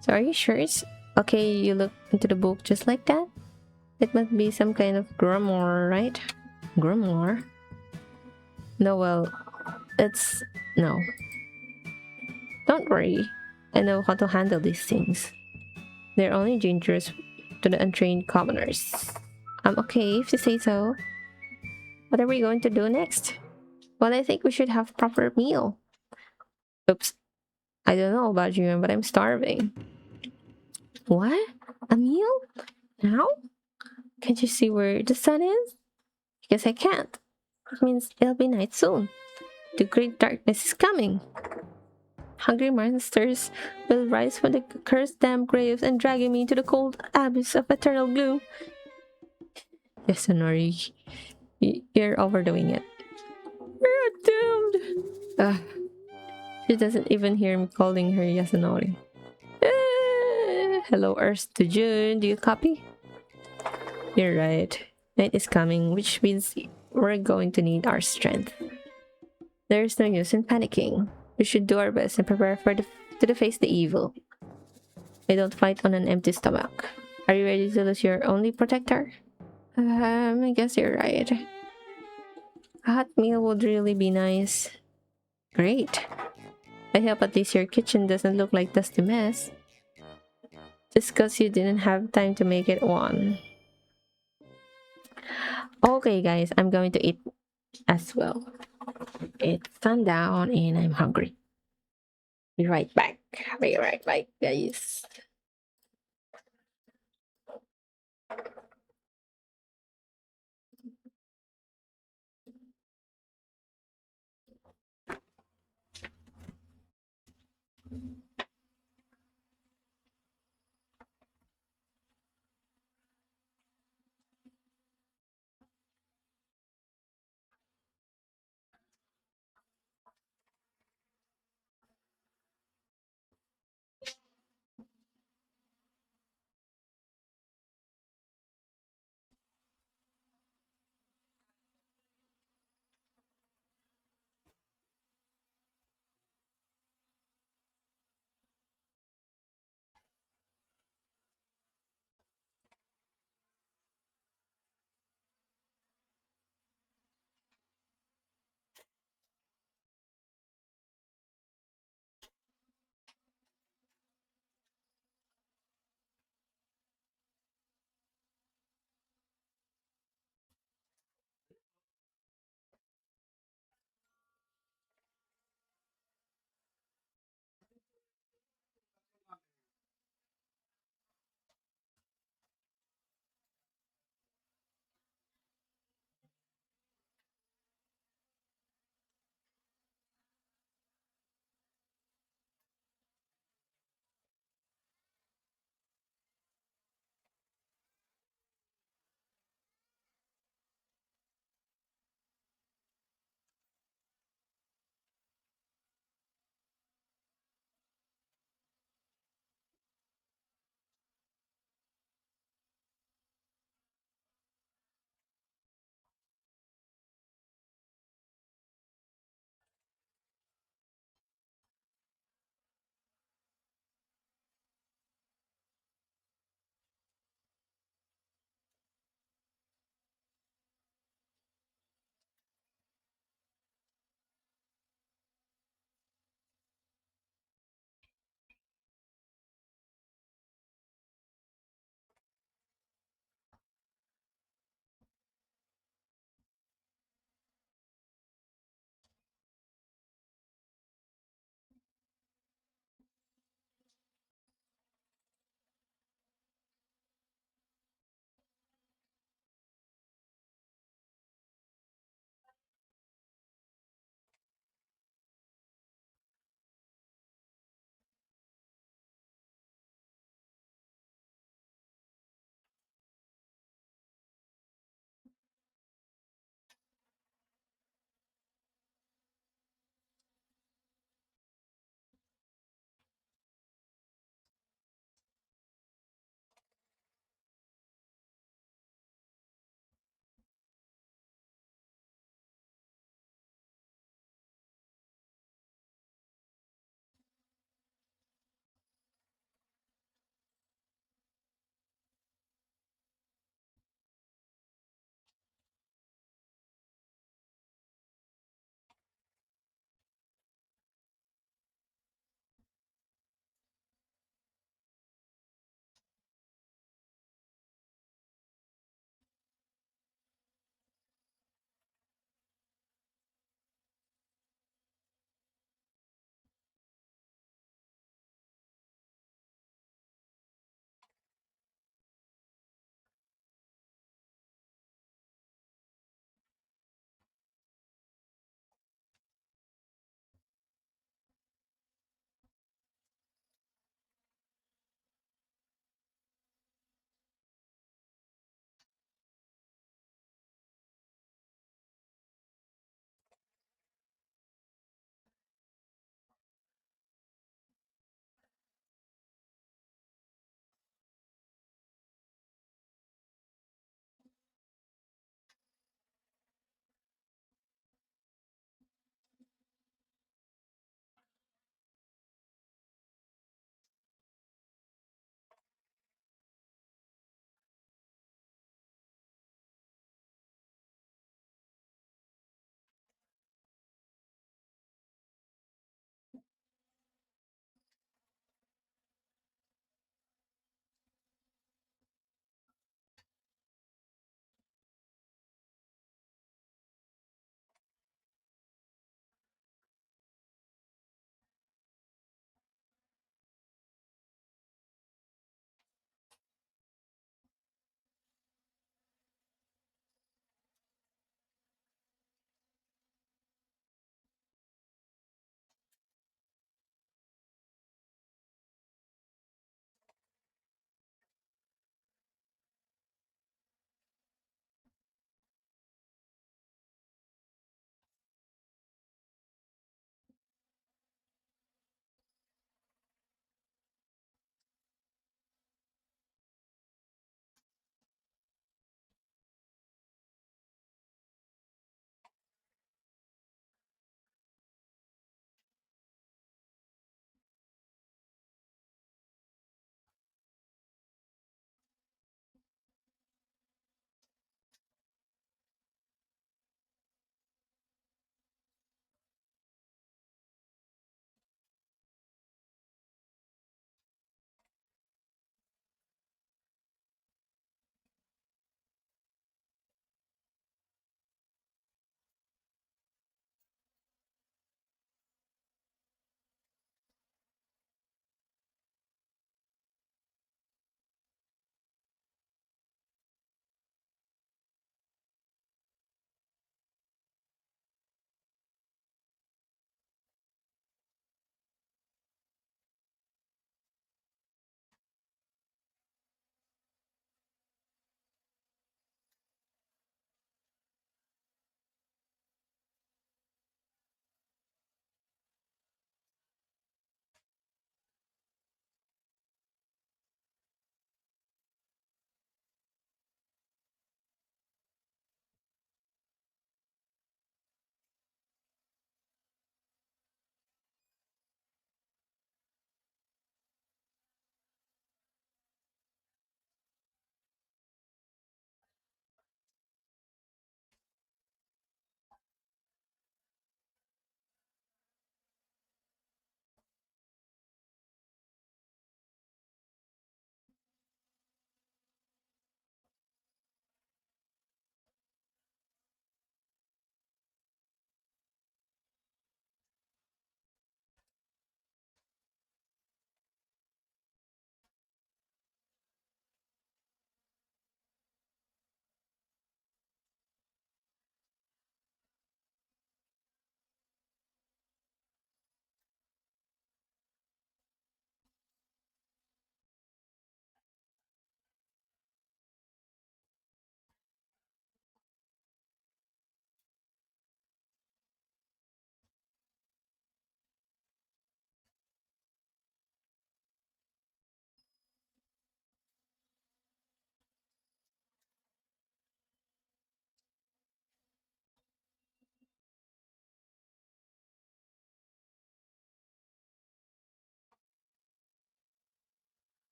So are you sure it's okay you look into the book just like that? It must be some kind of grimoire, right? Grimoire? No, well, it's... no. Don't worry. I know how to handle these things. They're only dangerous to the untrained commoners. I'm okay if you say so. What are we going to do next? Well, I think we should have proper meal. Oops. I don't know about you, but I'm starving. What? A meal? Now? Can't you see where the sun is? Because I can't. It means it'll be night soon. The great darkness is coming. Hungry monsters will rise from the cursed damn graves and drag me into the cold abyss of eternal gloom. Yasunori, you're overdoing it. We're doomed. She doesn't even hear me calling her Yasunori. Hello, Earth to June. Do you copy? You're right. Night is coming, which means we're going to need our strength. There's no use in panicking. We should do our best and prepare to face the evil. I don't fight on an empty stomach. Are you ready to lose your only protector? I guess you're right. A hot meal would really be nice. Great. I hope at least your kitchen doesn't look like dusty mess. Just cause you didn't have time to make it one. Okay guys, I'm going to eat as well. It's sundown and I'm hungry. Be right back. Be right back, guys.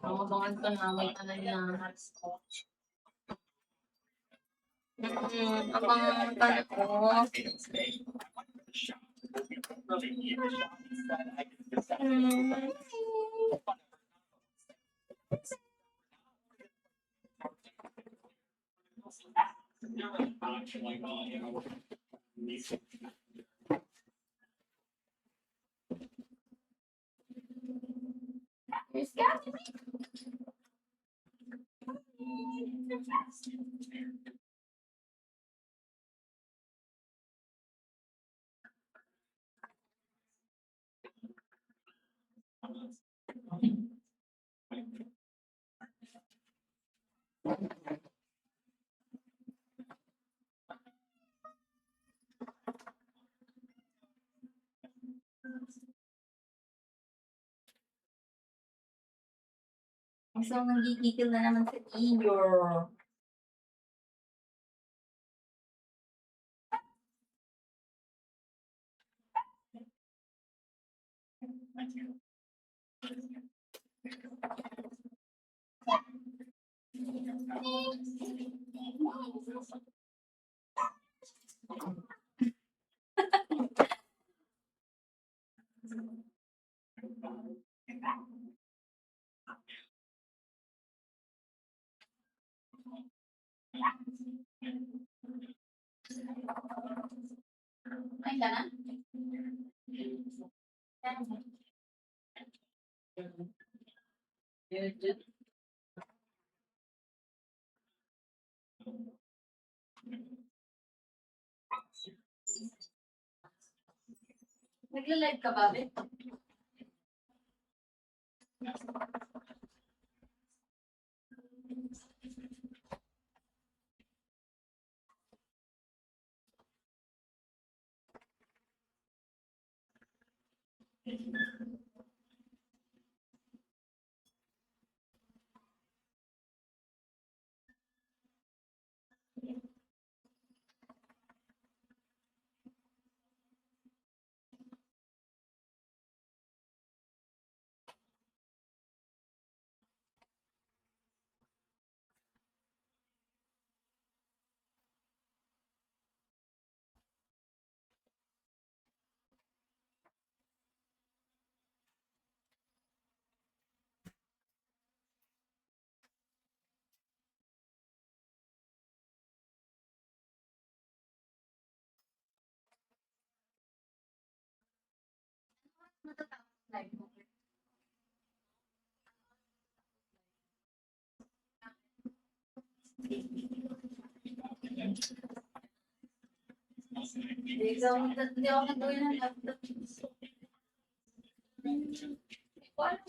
Abangan ko na, may tanay na hopscotch. Abangan ka na po. Miss Kathy. So, nanggigigil na naman sa iyo. Ay ka na? Nagla-live ka ba, Beth? Matatapos live mo. Hindi ako nag-uwi ng laptop. What?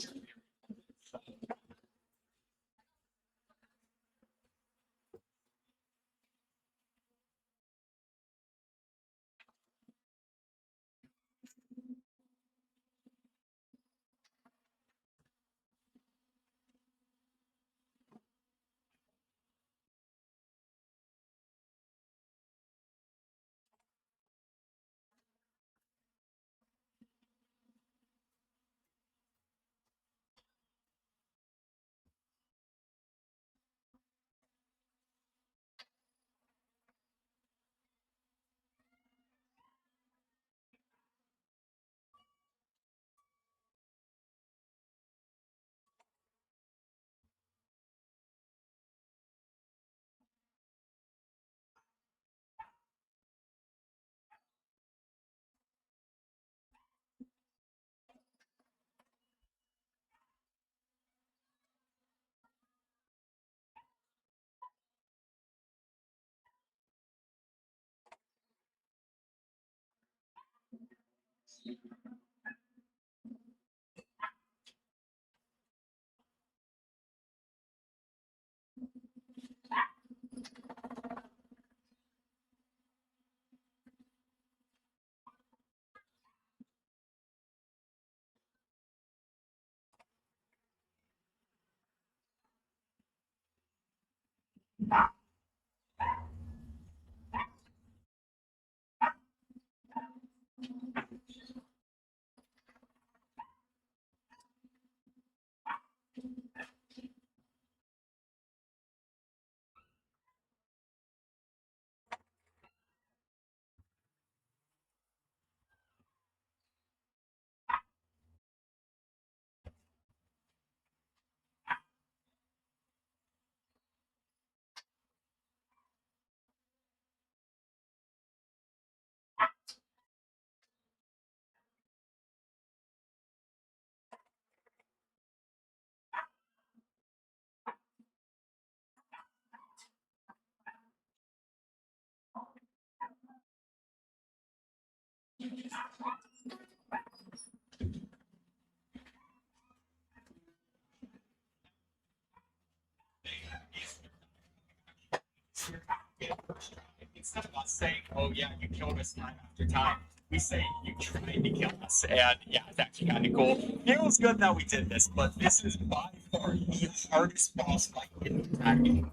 Instead of us saying, "Oh yeah, you killed us time after time," we say, "You tried to kill us," and yeah, it's actually kind of cool. It was good that we did this, but this is by far the hardest boss fight in the entire game.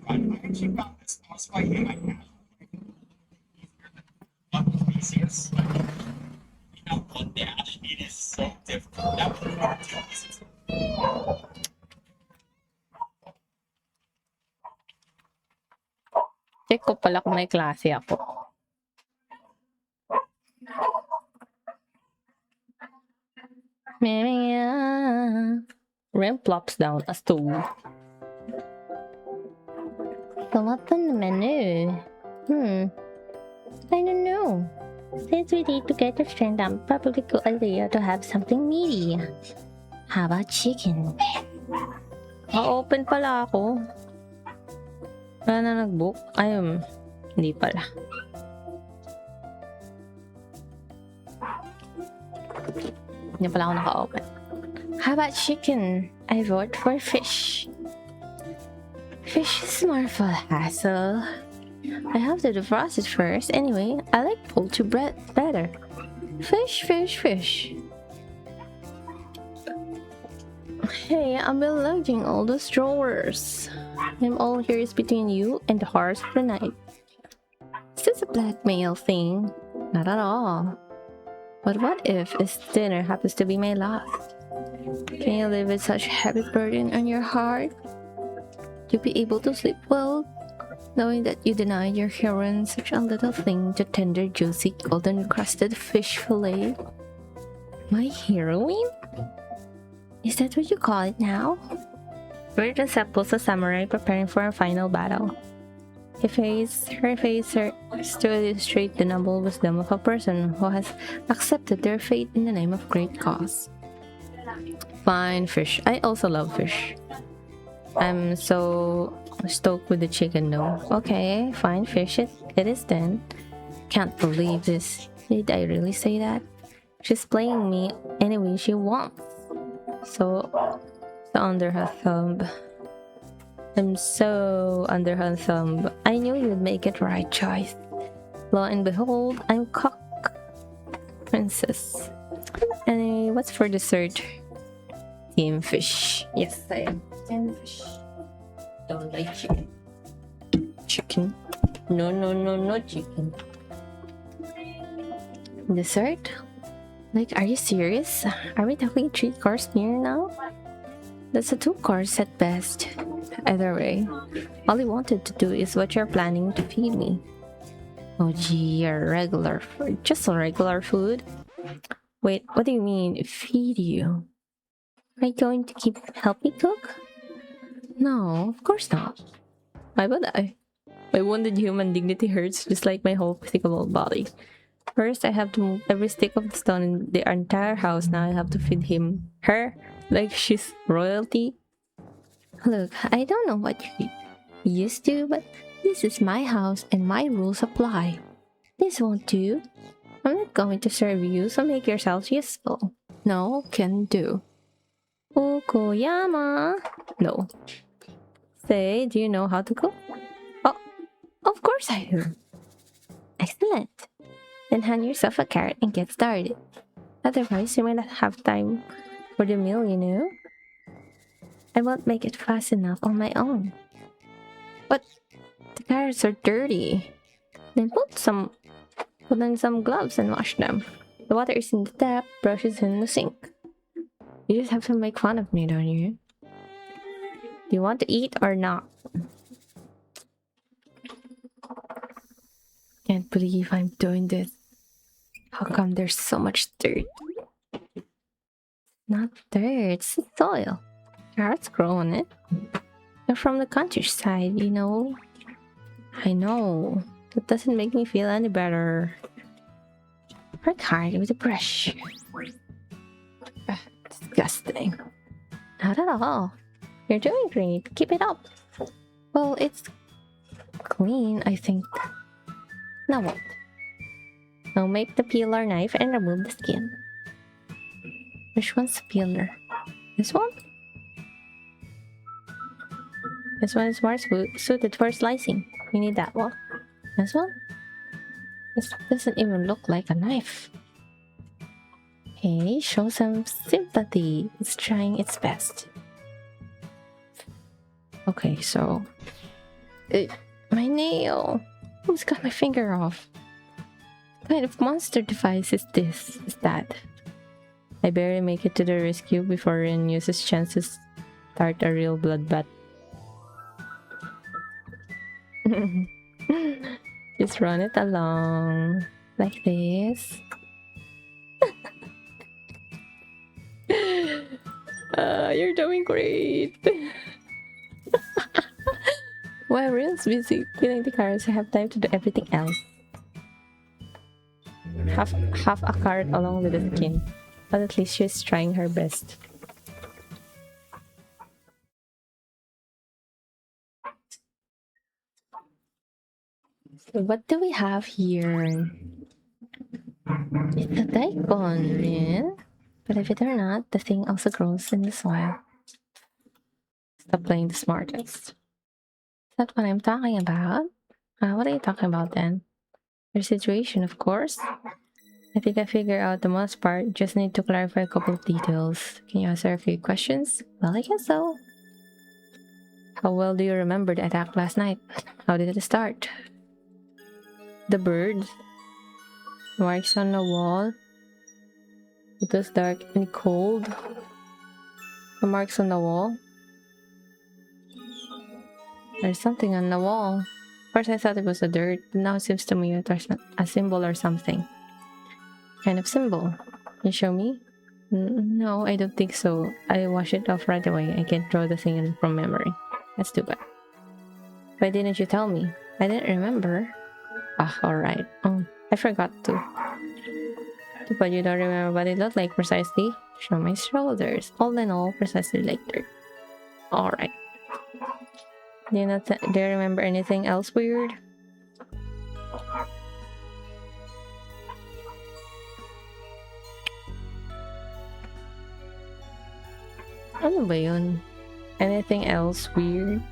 I actually found this boss fight in my head easiest. You know, one dash, it is so difficult. That was hard to. Check ko pala kung may klase ako. Ram plops down a stool. So what's on the menu? I don't know. Since we need to get your strength up, probably good idea to have something meaty. How about chicken? Open pala ako. Wala na nag-book? Ayun, hindi pala. Hindi pala ako naka-open. How about chicken? I vote for fish. Fish is more of a hassle. I have to defrost it first. Anyway, I like poultry bread better. Fish, fish, fish. Hey, I've been loading all those drawers. I'm all here is between you and the horrors of the night. Is this a blackmail thing? Not at all. But what if this dinner happens to be my last? Can you live with such a heavy burden on your heart? You be able to sleep well, knowing that you denied your heroine such a little thing to tender, juicy, golden crusted fish fillet? My heroine? Is that what you call it now? Bird resembles a samurai preparing for a final battle. Her face serves to illustrate the noble wisdom of a person who has accepted their fate in the name of great cause. Fine fish. I also love fish. I'm so stoked with the chicken though. Okay, fine fish it is then. Can't believe this. Did I really say that? She's playing me any way she wants. So under her thumb. I'm so under her thumb. I knew you'd make it right choice. Lo and behold, I'm cock princess. Anyway, what's for dessert? Steamed fish. Yes, I am. Steamed fish. Don't like chicken. Chicken? No, chicken. Dessert? Like, are you serious? Are we talking 3-course meal now? That's a 2-course at best. Either way, all you wanted to do is what you're planning to feed me. Oh gee, just a regular food? Wait, what do you mean, feed you? Are you going to help me cook? No, of course not. Why would I? My wounded human dignity hurts just like my whole physical body. First, I have to move every stick of the stone in the entire house. Now I have to feed her, like she's royalty. Look, I don't know what you used to, but this is my house and my rules apply. This won't do. I'm not going to serve you, so make yourselves useful. No, can do. Ukoyama. No. Say, do you know how to cook? Oh, of course I do. Excellent. Then hand yourself a carrot and get started. Otherwise, you might not have time for the meal, you know? I won't make it fast enough on my own. But the carrots are dirty. Then put on some gloves and wash them. The water is in the tap, brush is in the sink. You just have to make fun of me, don't you? Do you want to eat or not? Can't believe I'm doing this. How come there's so much dirt? Not dirt, it's soil. Carrots grow on it. They're from the countryside, you know. I know. That doesn't make me feel any better. Work hard with a brush. Disgusting. Not at all. You're doing great. Keep it up. Well, it's clean, I think. Now what? Now make the peeler knife and remove the skin. Which one's the peeler? This one? This one is more suited for slicing. We need that one. This one? This doesn't even look like a knife. Okay, show some sympathy. It's trying its best. Okay, so... my nail! Who's got my finger off? What kind of monster device is this? Is that? I barely make it to the rescue before Rin uses chance to start a real bloodbath. Just run it along. Like this. You're doing great. While Rin's busy peeling the carrots, I have time to do everything else. Half a carrot along with the skin. But at least she's trying her best. So what do we have here? It's a daikon, Rin. Believe it or not, the thing also grows in the soil. Stop playing the smartest. Is that what I'm talking about? What are you talking about then? Your situation, of course. I think I figured out the most part. Just need to clarify a couple of details. Can you answer a few questions? Well, I guess so. How well do you remember the attack last night? How did it start? The bird. Marks on the wall. It was dark and cold. The marks on the wall. There's something on the wall. First I thought it was the dirt, but now it seems to me that there's a symbol or something. Kind of symbol. You show me? No, I don't think so. I wash it off right away. I can't draw the thing in from memory. That's too bad. Why didn't you tell me? I didn't remember. Alright. Oh, I forgot to. But you don't remember what it looked like precisely? Show my shoulders. All in all, precisely like dirt. Alright. Do you remember anything else weird? Ano ba yun? Anything else weird?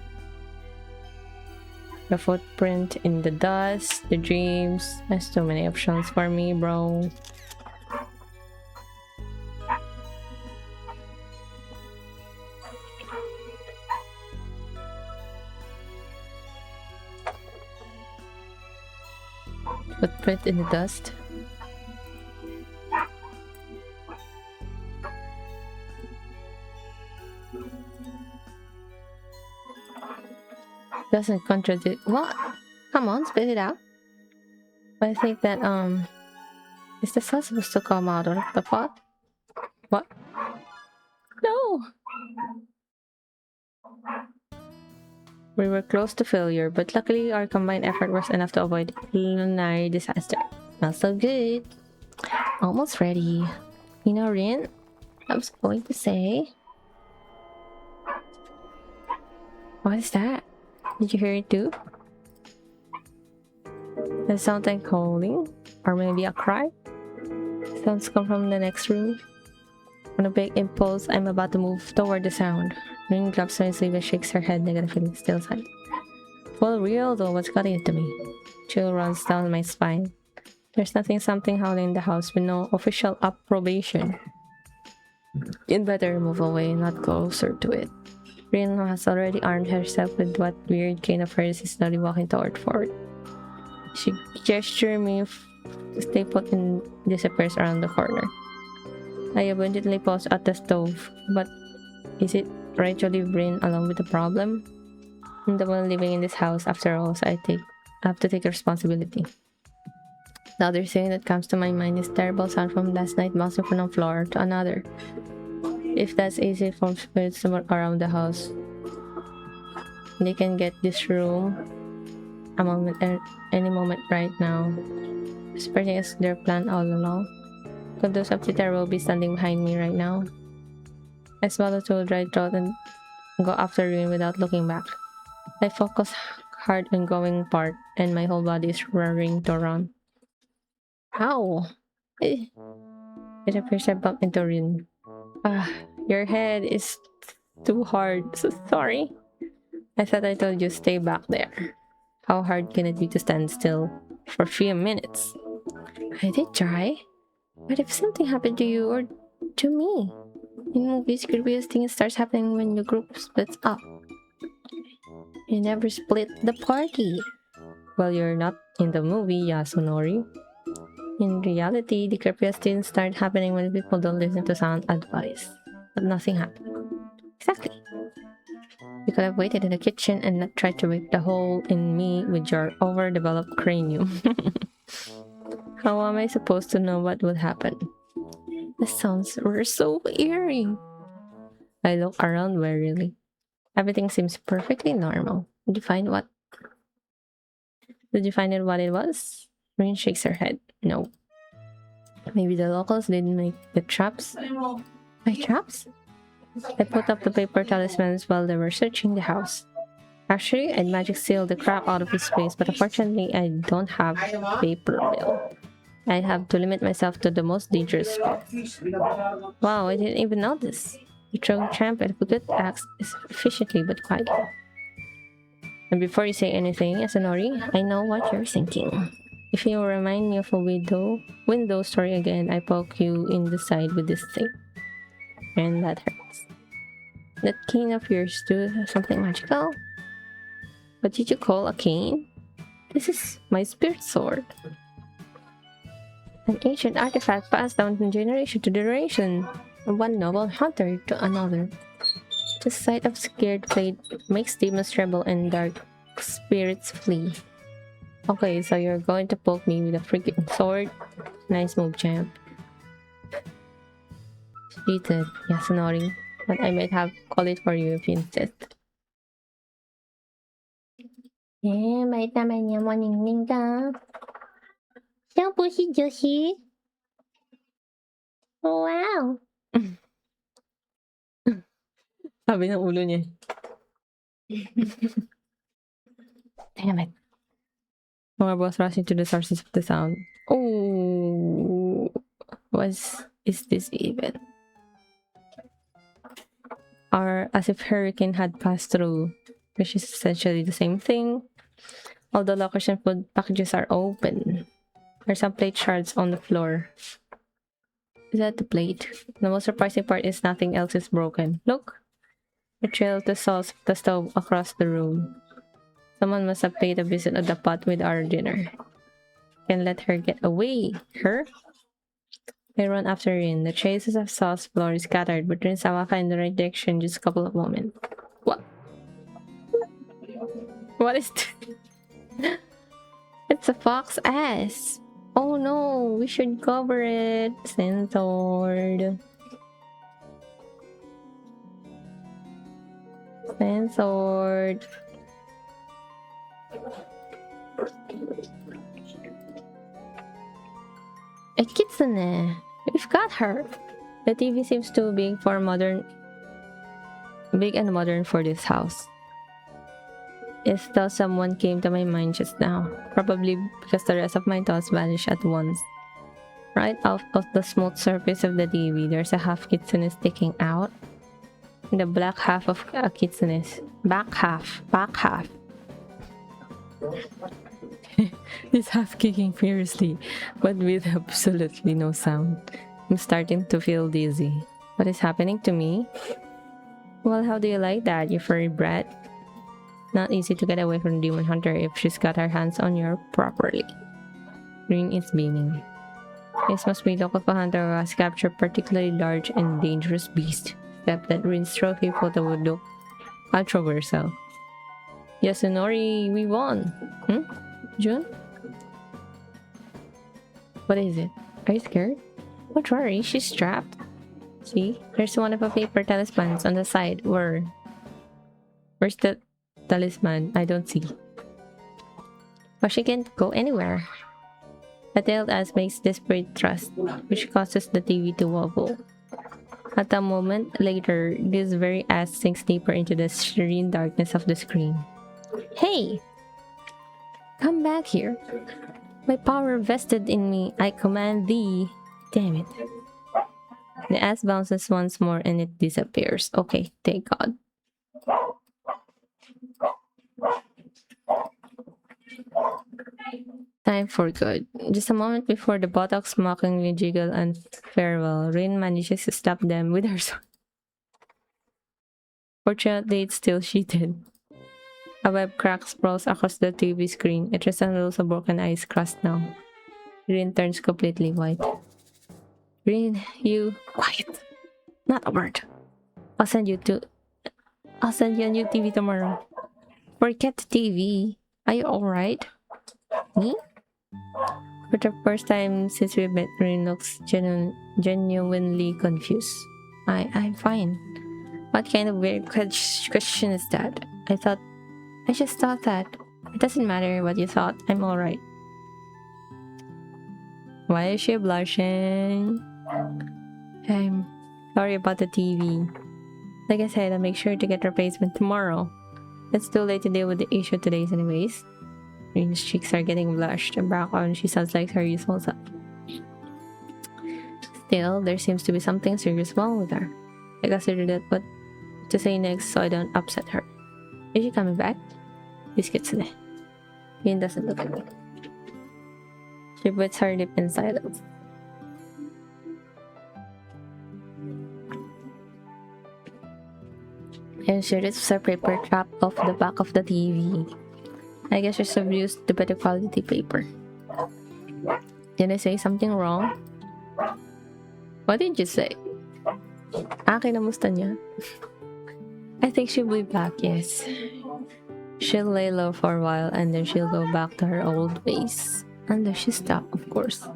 The footprint in the dust, the dreams. There's too many options for me, bro. Footprint in the dust. Doesn't contradict. What? Come on, spit it out. But I think that is the sauce supposed to come out of the pot? What? No. We were close to failure, but luckily our combined effort was enough to avoid culinary disaster. Not so good. Almost ready. You know, Rin, I was going to say. What is that? Did you hear it too? It sounds like calling, or maybe a cry. Sounds come from the next room. On a big impulse, I'm about to move toward the sound. Rin grabs my sleeve and shakes her head negatively, still silent. Well, real though, what's got into me? Chill runs down my spine. There's something howling in the house with no official approbation. You'd better move away, not closer to it. Rin has already armed herself with what weird kind of hers is slowly walking forward. She gestures me to stay put and disappears around the corner. I abundantly pause at the stove, but is it right to leave Rin along with the problem? I'm the one living in this house after all, so I have to take responsibility. The other thing that comes to my mind is terrible sound from last night bouncing from one floor to another. If that's easy from spirits around the house, they can get this room any moment right now. Spreading is their plan all along. Could those up there will be standing behind me right now? I swallow to a dry throat and go after Rin without looking back. I focus hard on going part, and my whole body is roaring to run. Ow! Eh, it appears I bumped into Rin. Ah, your head is too hard. So sorry. I thought I told you stay back there. How hard can it be to stand still for 3 minutes? I did try. But if something happened to you or to me? In movies, creepiest thing starts happening when your group splits up. You never split the party. Well, you're not in the movie, Yasunori. In reality, the creepiest things start happening when people don't listen to sound advice. But nothing happened. Exactly. You could have waited in the kitchen and not tried to break the hole in me with your overdeveloped cranium. How am I supposed to know what would happen? The sounds were so eerie. I look around warily. Everything seems perfectly normal. Did you find what? Did you find out what it was? Rin shakes her head. No. Maybe the locals didn't make the traps. My traps? I put up the paper talismans while they were searching the house. Actually, I'd magic seal the crap out of his face, but unfortunately, I don't have paper mill. I have to limit myself to the most dangerous spots. Wow, I didn't even notice. You throw tramp and good axe is efficiently but quietly. And before you say anything, Yasunori, I know what you're thinking. If you remind me of a window story again, I poke you in the side with this thing. And that hurts. That cane of yours do something magical? What did you call a cane? This is my spirit sword. An ancient artifact passed down from generation to generation, from one noble hunter to another. The sight of scared blade makes demons tremble and dark spirits flee. Okay, so you're going to poke me with a freaking sword? Nice move, champ. Cheated, Yasunori, but I might have call it for you if you insist. Eh, bait naman niya, maningning ka. Siya po si Josie. Wow! Sabi ng ulo niya. Damn it. Mga boss rushing to the sources of the sound. Oh, is this even? Or as if hurricane had passed through, which is essentially the same thing. All the lockers and food packages are open. There's some plate shards on the floor. Is that the plate? The most surprising part is nothing else is broken. Look! The trail of the sauce of the stove across the room. Someone must have paid a visit of the pot with our dinner. Can let her get away. Her? I run after Rin. The traces of sauce floor is scattered, but Rin Samaka in the right direction in just a couple of moments. What? What is this? It's a fox ass. Oh no, we should cover it. Censored. Censored. A kitsune. We've got her. The TV seems too big and modern for this house. It's though someone came to my mind just now. Probably because the rest of my thoughts vanished at once. Right out of the smooth surface of the TV, there's a half kitsune sticking out. The black half of a kitsune. Back half. It's half kicking furiously, but with absolutely no sound. I'm starting to feel dizzy. What is happening to me? Well, how do you like that, you furry brat? Not easy to get away from Demon Hunter if she's got her hands on you properly. Rin is beaming. This must be local hunter who has captured particularly large and dangerous beast, except that Rin's trophy photo would look controversial. Yasunori, we won! June? What is it? Are you scared? Don't worry, she's trapped. See? There's one of the paper talismans on the side. Where's the talisman? I don't see. But she can't go anywhere. A tailed ass makes desperate thrust, which causes the TV to wobble. At a moment later, this very ass sinks deeper into the serene darkness of the screen. Hey! Come back here. My power vested in me, I command thee. Damn it. The ass bounces once more and it disappears. Okay, thank God. Time for good. Just a moment before the buttocks mockingly jiggle and farewell, Rin manages to stop them with her sword. Fortunately, it's still sheeted. A web crack sprawls across the TV screen. It resembles a broken ice crust now. Rin turns completely white. Rin, you quiet. Not a word. I'll send you a new TV tomorrow. Forget the TV. Are you alright? Me? For the first time since we met, Rin looks genuinely confused. I'm fine. What kind of weird question is that? I just thought that. It doesn't matter what you thought. I'm alright. Why is she blushing? I'm sorry about the TV. Like I said, I'll make sure to get replacement tomorrow. It's too late to deal with the issue today anyways. Rin's cheeks are getting blushed and back on she sounds like her usual self. Still, there seems to be something serious wrong with her. I consider that what to say next so I don't upset her. Is she coming back? This gets today. Rin doesn't look at me. She puts her lip in silence. And she rips a paper trap off the back of the TV. I guess she's used to better quality paper. Did I say something wrong? What did you say? Kinamusta niya? I think she'll be back, yes. She'll lay low for a while and then she'll go back to her old ways. Unless she stops, of course.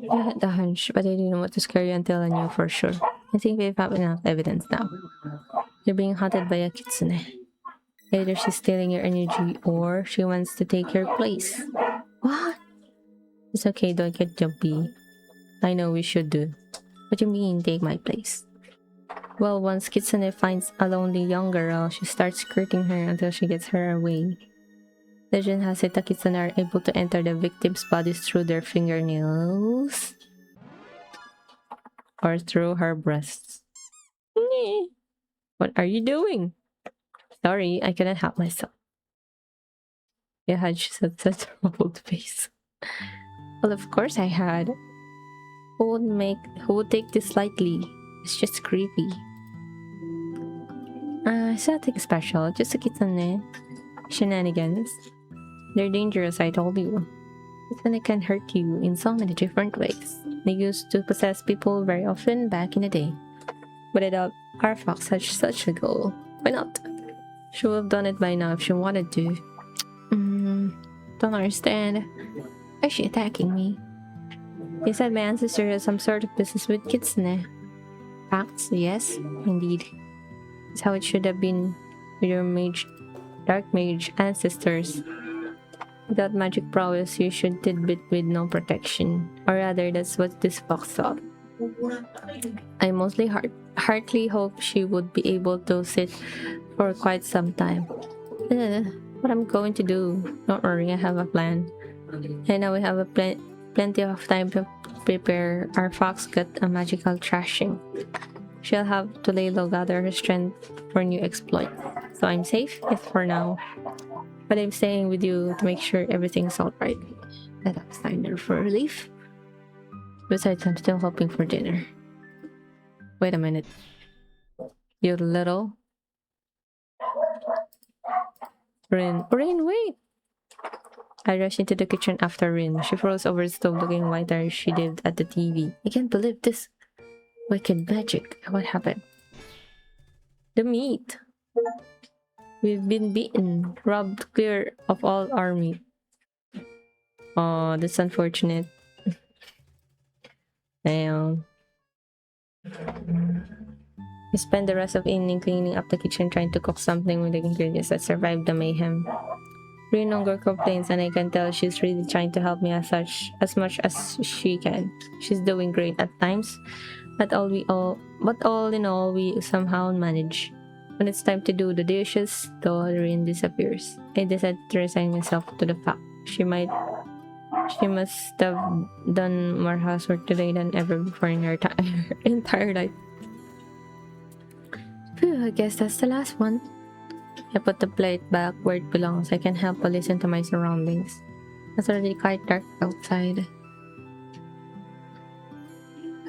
I had the hunch, but I didn't want to scare you until I knew for sure. I think we have enough evidence now. You're being hunted by a kitsune. Either she's stealing your energy or she wants to take your place. What? It's okay, don't get jumpy. I know we should do. What do you mean, take my place? Well, once Kitsune finds a lonely young girl, she starts skirting her until she gets her away. Legend has it that Kitsune are able to enter the victim's bodies through their fingernails or through her breasts. What are you doing? Sorry, I couldn't help myself. You had such a troubled face. Well, of course I had. Who would take this lightly? It's just creepy. It's nothing special, just a kitsune. Shenanigans. They're dangerous, I told you. Kitsune can hurt you in so many different ways. They used to possess people very often back in the day. But I doubt our fox had such a goal. Why not? She would have done it by now if she wanted to. Don't understand. Why is she attacking me? He said my ancestor has some sort of business with kitsune. Facts, yes, indeed. It's how it should have been with your dark mage ancestors. Without magic prowess, you should tidbit with no protection. Or rather, that's what this fox thought. I mostly heartily hope she would be able to sit for quite some time. What I'm going to do? Don't worry, I have a plan. And now we have plenty of time to prepare. Our fox got a magical thrashing. She'll have to lay low, gather her strength for new exploit. So I'm safe, yes, for now. But I'm staying with you to make sure everything's alright. Let us sign there for relief. Besides, I'm still hoping for dinner. Wait a minute. You little... Rin, wait! I rushed into the kitchen after Rin. She froze over the stove looking whiter as she did at the TV. I can't believe this. Wicked magic. What happened? The meat. We've been beaten, robbed clear of all our meat. Oh, that's unfortunate. Damn. We spent the rest of the evening cleaning up the kitchen trying to cook something with the ingredients that survived the mayhem. Rin no longer complains, and I can tell she's really trying to help me as much as she can. She's doing great at times, but all in all, we somehow manage. When it's time to do the dishes, though, Rin disappears. I decide to resign myself to the fact she must have done more housework today than ever before in her entire life. Phew, I guess that's the last one. I put the plate back where it belongs. I can help but listen to my surroundings. It's already quite dark outside.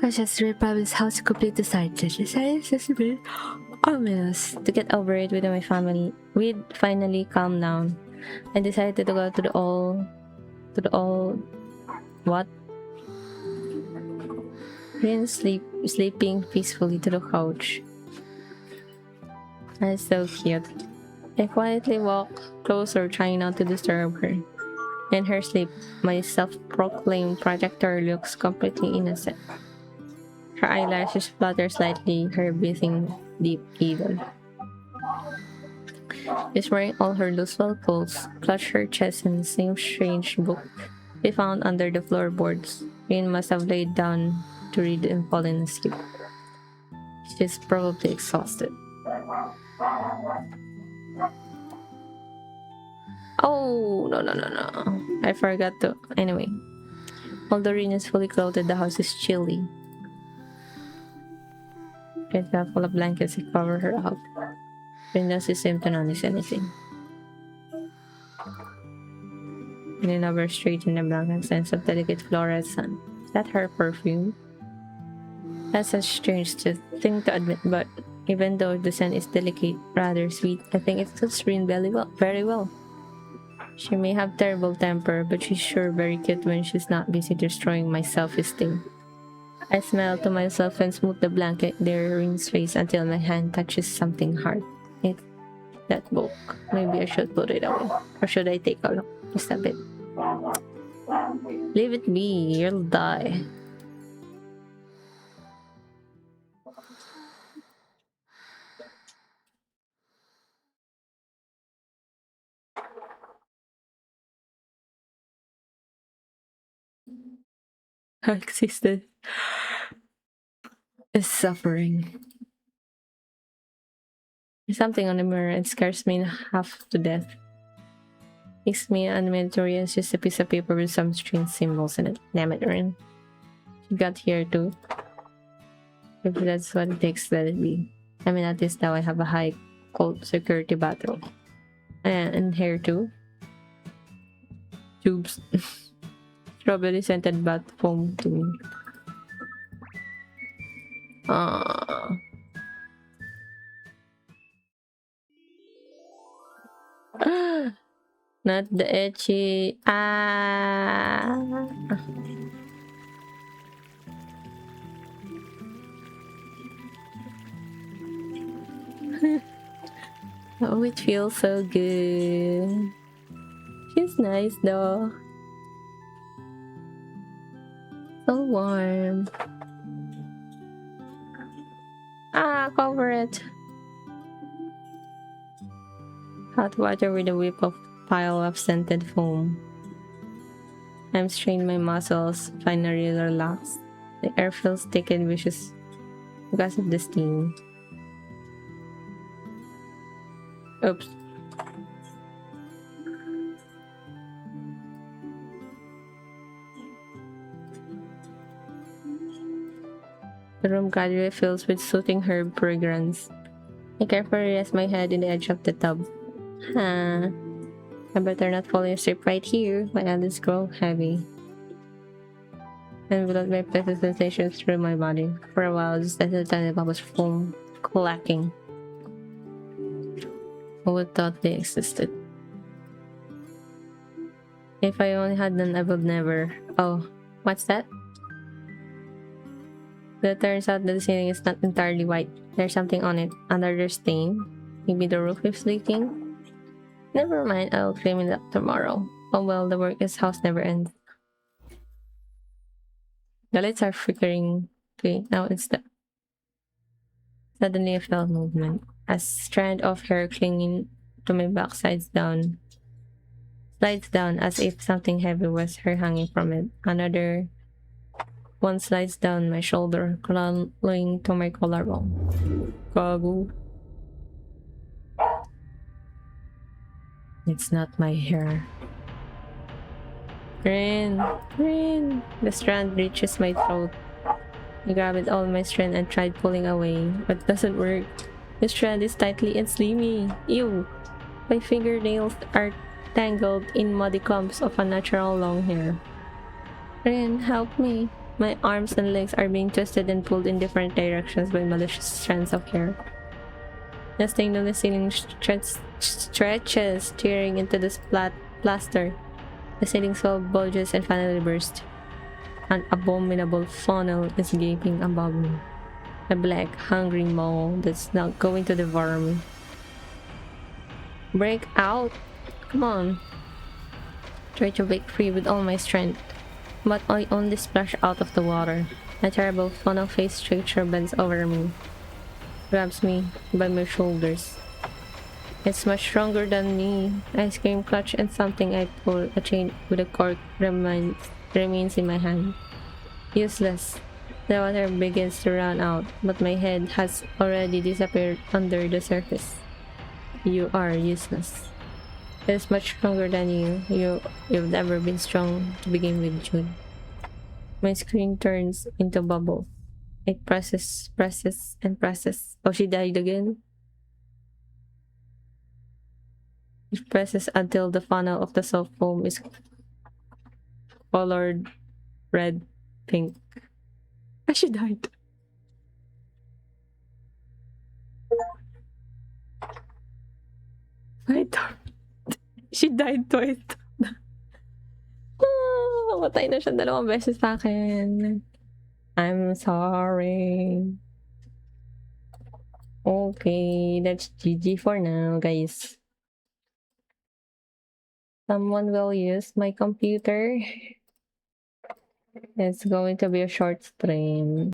I just read Pavel's house to complete the side dishes. I just been ominous. To get over it with my family, we'd finally calm down. I decided to go to the what? Rin sleeping peacefully to the couch. That's so cute. I quietly walk closer, trying not to disturb her. In her sleep, my self-proclaimed protector looks completely innocent. Her eyelashes flutter slightly, her breathing deep even. She's wearing all her usual clothes, clutched her chest in the same strange book we found under the floorboards. Rin must have laid down to read and fallen asleep. She's probably exhausted. Oh, no. I forgot to. Anyway, although Rin is fully clothed, the house is chilly. There's a full of blankets to cover her up. Rin doesn't seem to notice anything. Rin hovers straight in the blanket, sense of delicate floral sun. Is that her perfume? That's a strange thing to admit, but even though the scent is delicate, rather sweet, I think it suits Rin very well. She may have terrible temper, but she's sure very cute when she's not busy destroying my self-esteem. I smile to myself and smooth the blanket near Rin's face until my hand touches something hard. It's that book. Maybe I should put it away. Or should I take a look? Just a bit. Leave it be. You'll die. Existed is suffering. There's something on the mirror. It scares me half to death. Makes me unmediatory. It's just a piece of paper with some strange symbols in it. Damn it, Rin. You got here too. If that's what it takes, let it be. I mean, at least now I have a high cold security battle. And here too. Tubes. Strawberry scented bath foam to me. Not the etchy. Oh, it feels so good. She's nice though. So warm. Cover it. Hot water with a whip of pile of scented foam. I'm straining my muscles, finally relaxed. The air feels thick and vicious because of the steam. Oops. The room gradually fills with soothing herb fragrance. I carefully rest my head in the edge of the tub. I better not fall asleep right here. My eyelids grow heavy. And without my pleasant sensations through my body. For a while, just as the tiny bubbles foam clacking. Who would thought they existed? If I only had them, I would never. Oh, what's that? It turns out that the ceiling is not entirely white. There's something on it. Another stain. Maybe the roof is leaking? Never mind, I'll clean it up tomorrow. Oh well, the work is house never ends. The lights are flickering. Okay, now it's the... Suddenly I felt movement. A strand of hair clinging to my back sides down. slides down as if something heavy was her hanging from it. Another one slides down my shoulder, crawling to my collarbone. Gago. It's not my hair. Rin! Rin! The strand reaches my throat. I grab with all my strength and tried pulling away, but it doesn't work. The strand is tightly and slimy. Ew! My fingernails are tangled in muddy clumps of unnatural long hair. Rin, help me. My arms and legs are being twisted and pulled in different directions by malicious strands of hair. Nesting on the ceiling stretches, tearing into the plaster. The ceiling swell bulges and finally burst. An abominable funnel is gaping above me. A black, hungry maw that's not going to devour me. Break out! Come on! Try to break free with all my strength, but I only splash out of the water. A terrible funnel-faced creature bends over me, grabs me by my shoulders. It's much stronger than me. I scream, clutch, and something I pull. A chain with a cork remains in my hand. Useless. The water begins to run out, but my head has already disappeared under the surface. You are useless. It is much stronger than you. You've never been strong to begin with, June. My screen turns into bubble. It presses, and presses. Oh, she died again? It presses until the funnel of the soft foam is colored red, pink. Ah, she died. Wait. She died twice. Matay na siya 2 beses sa akin. I'm sorry. Okay, that's GG for now, guys. Someone will use my computer. It's going to be a short stream.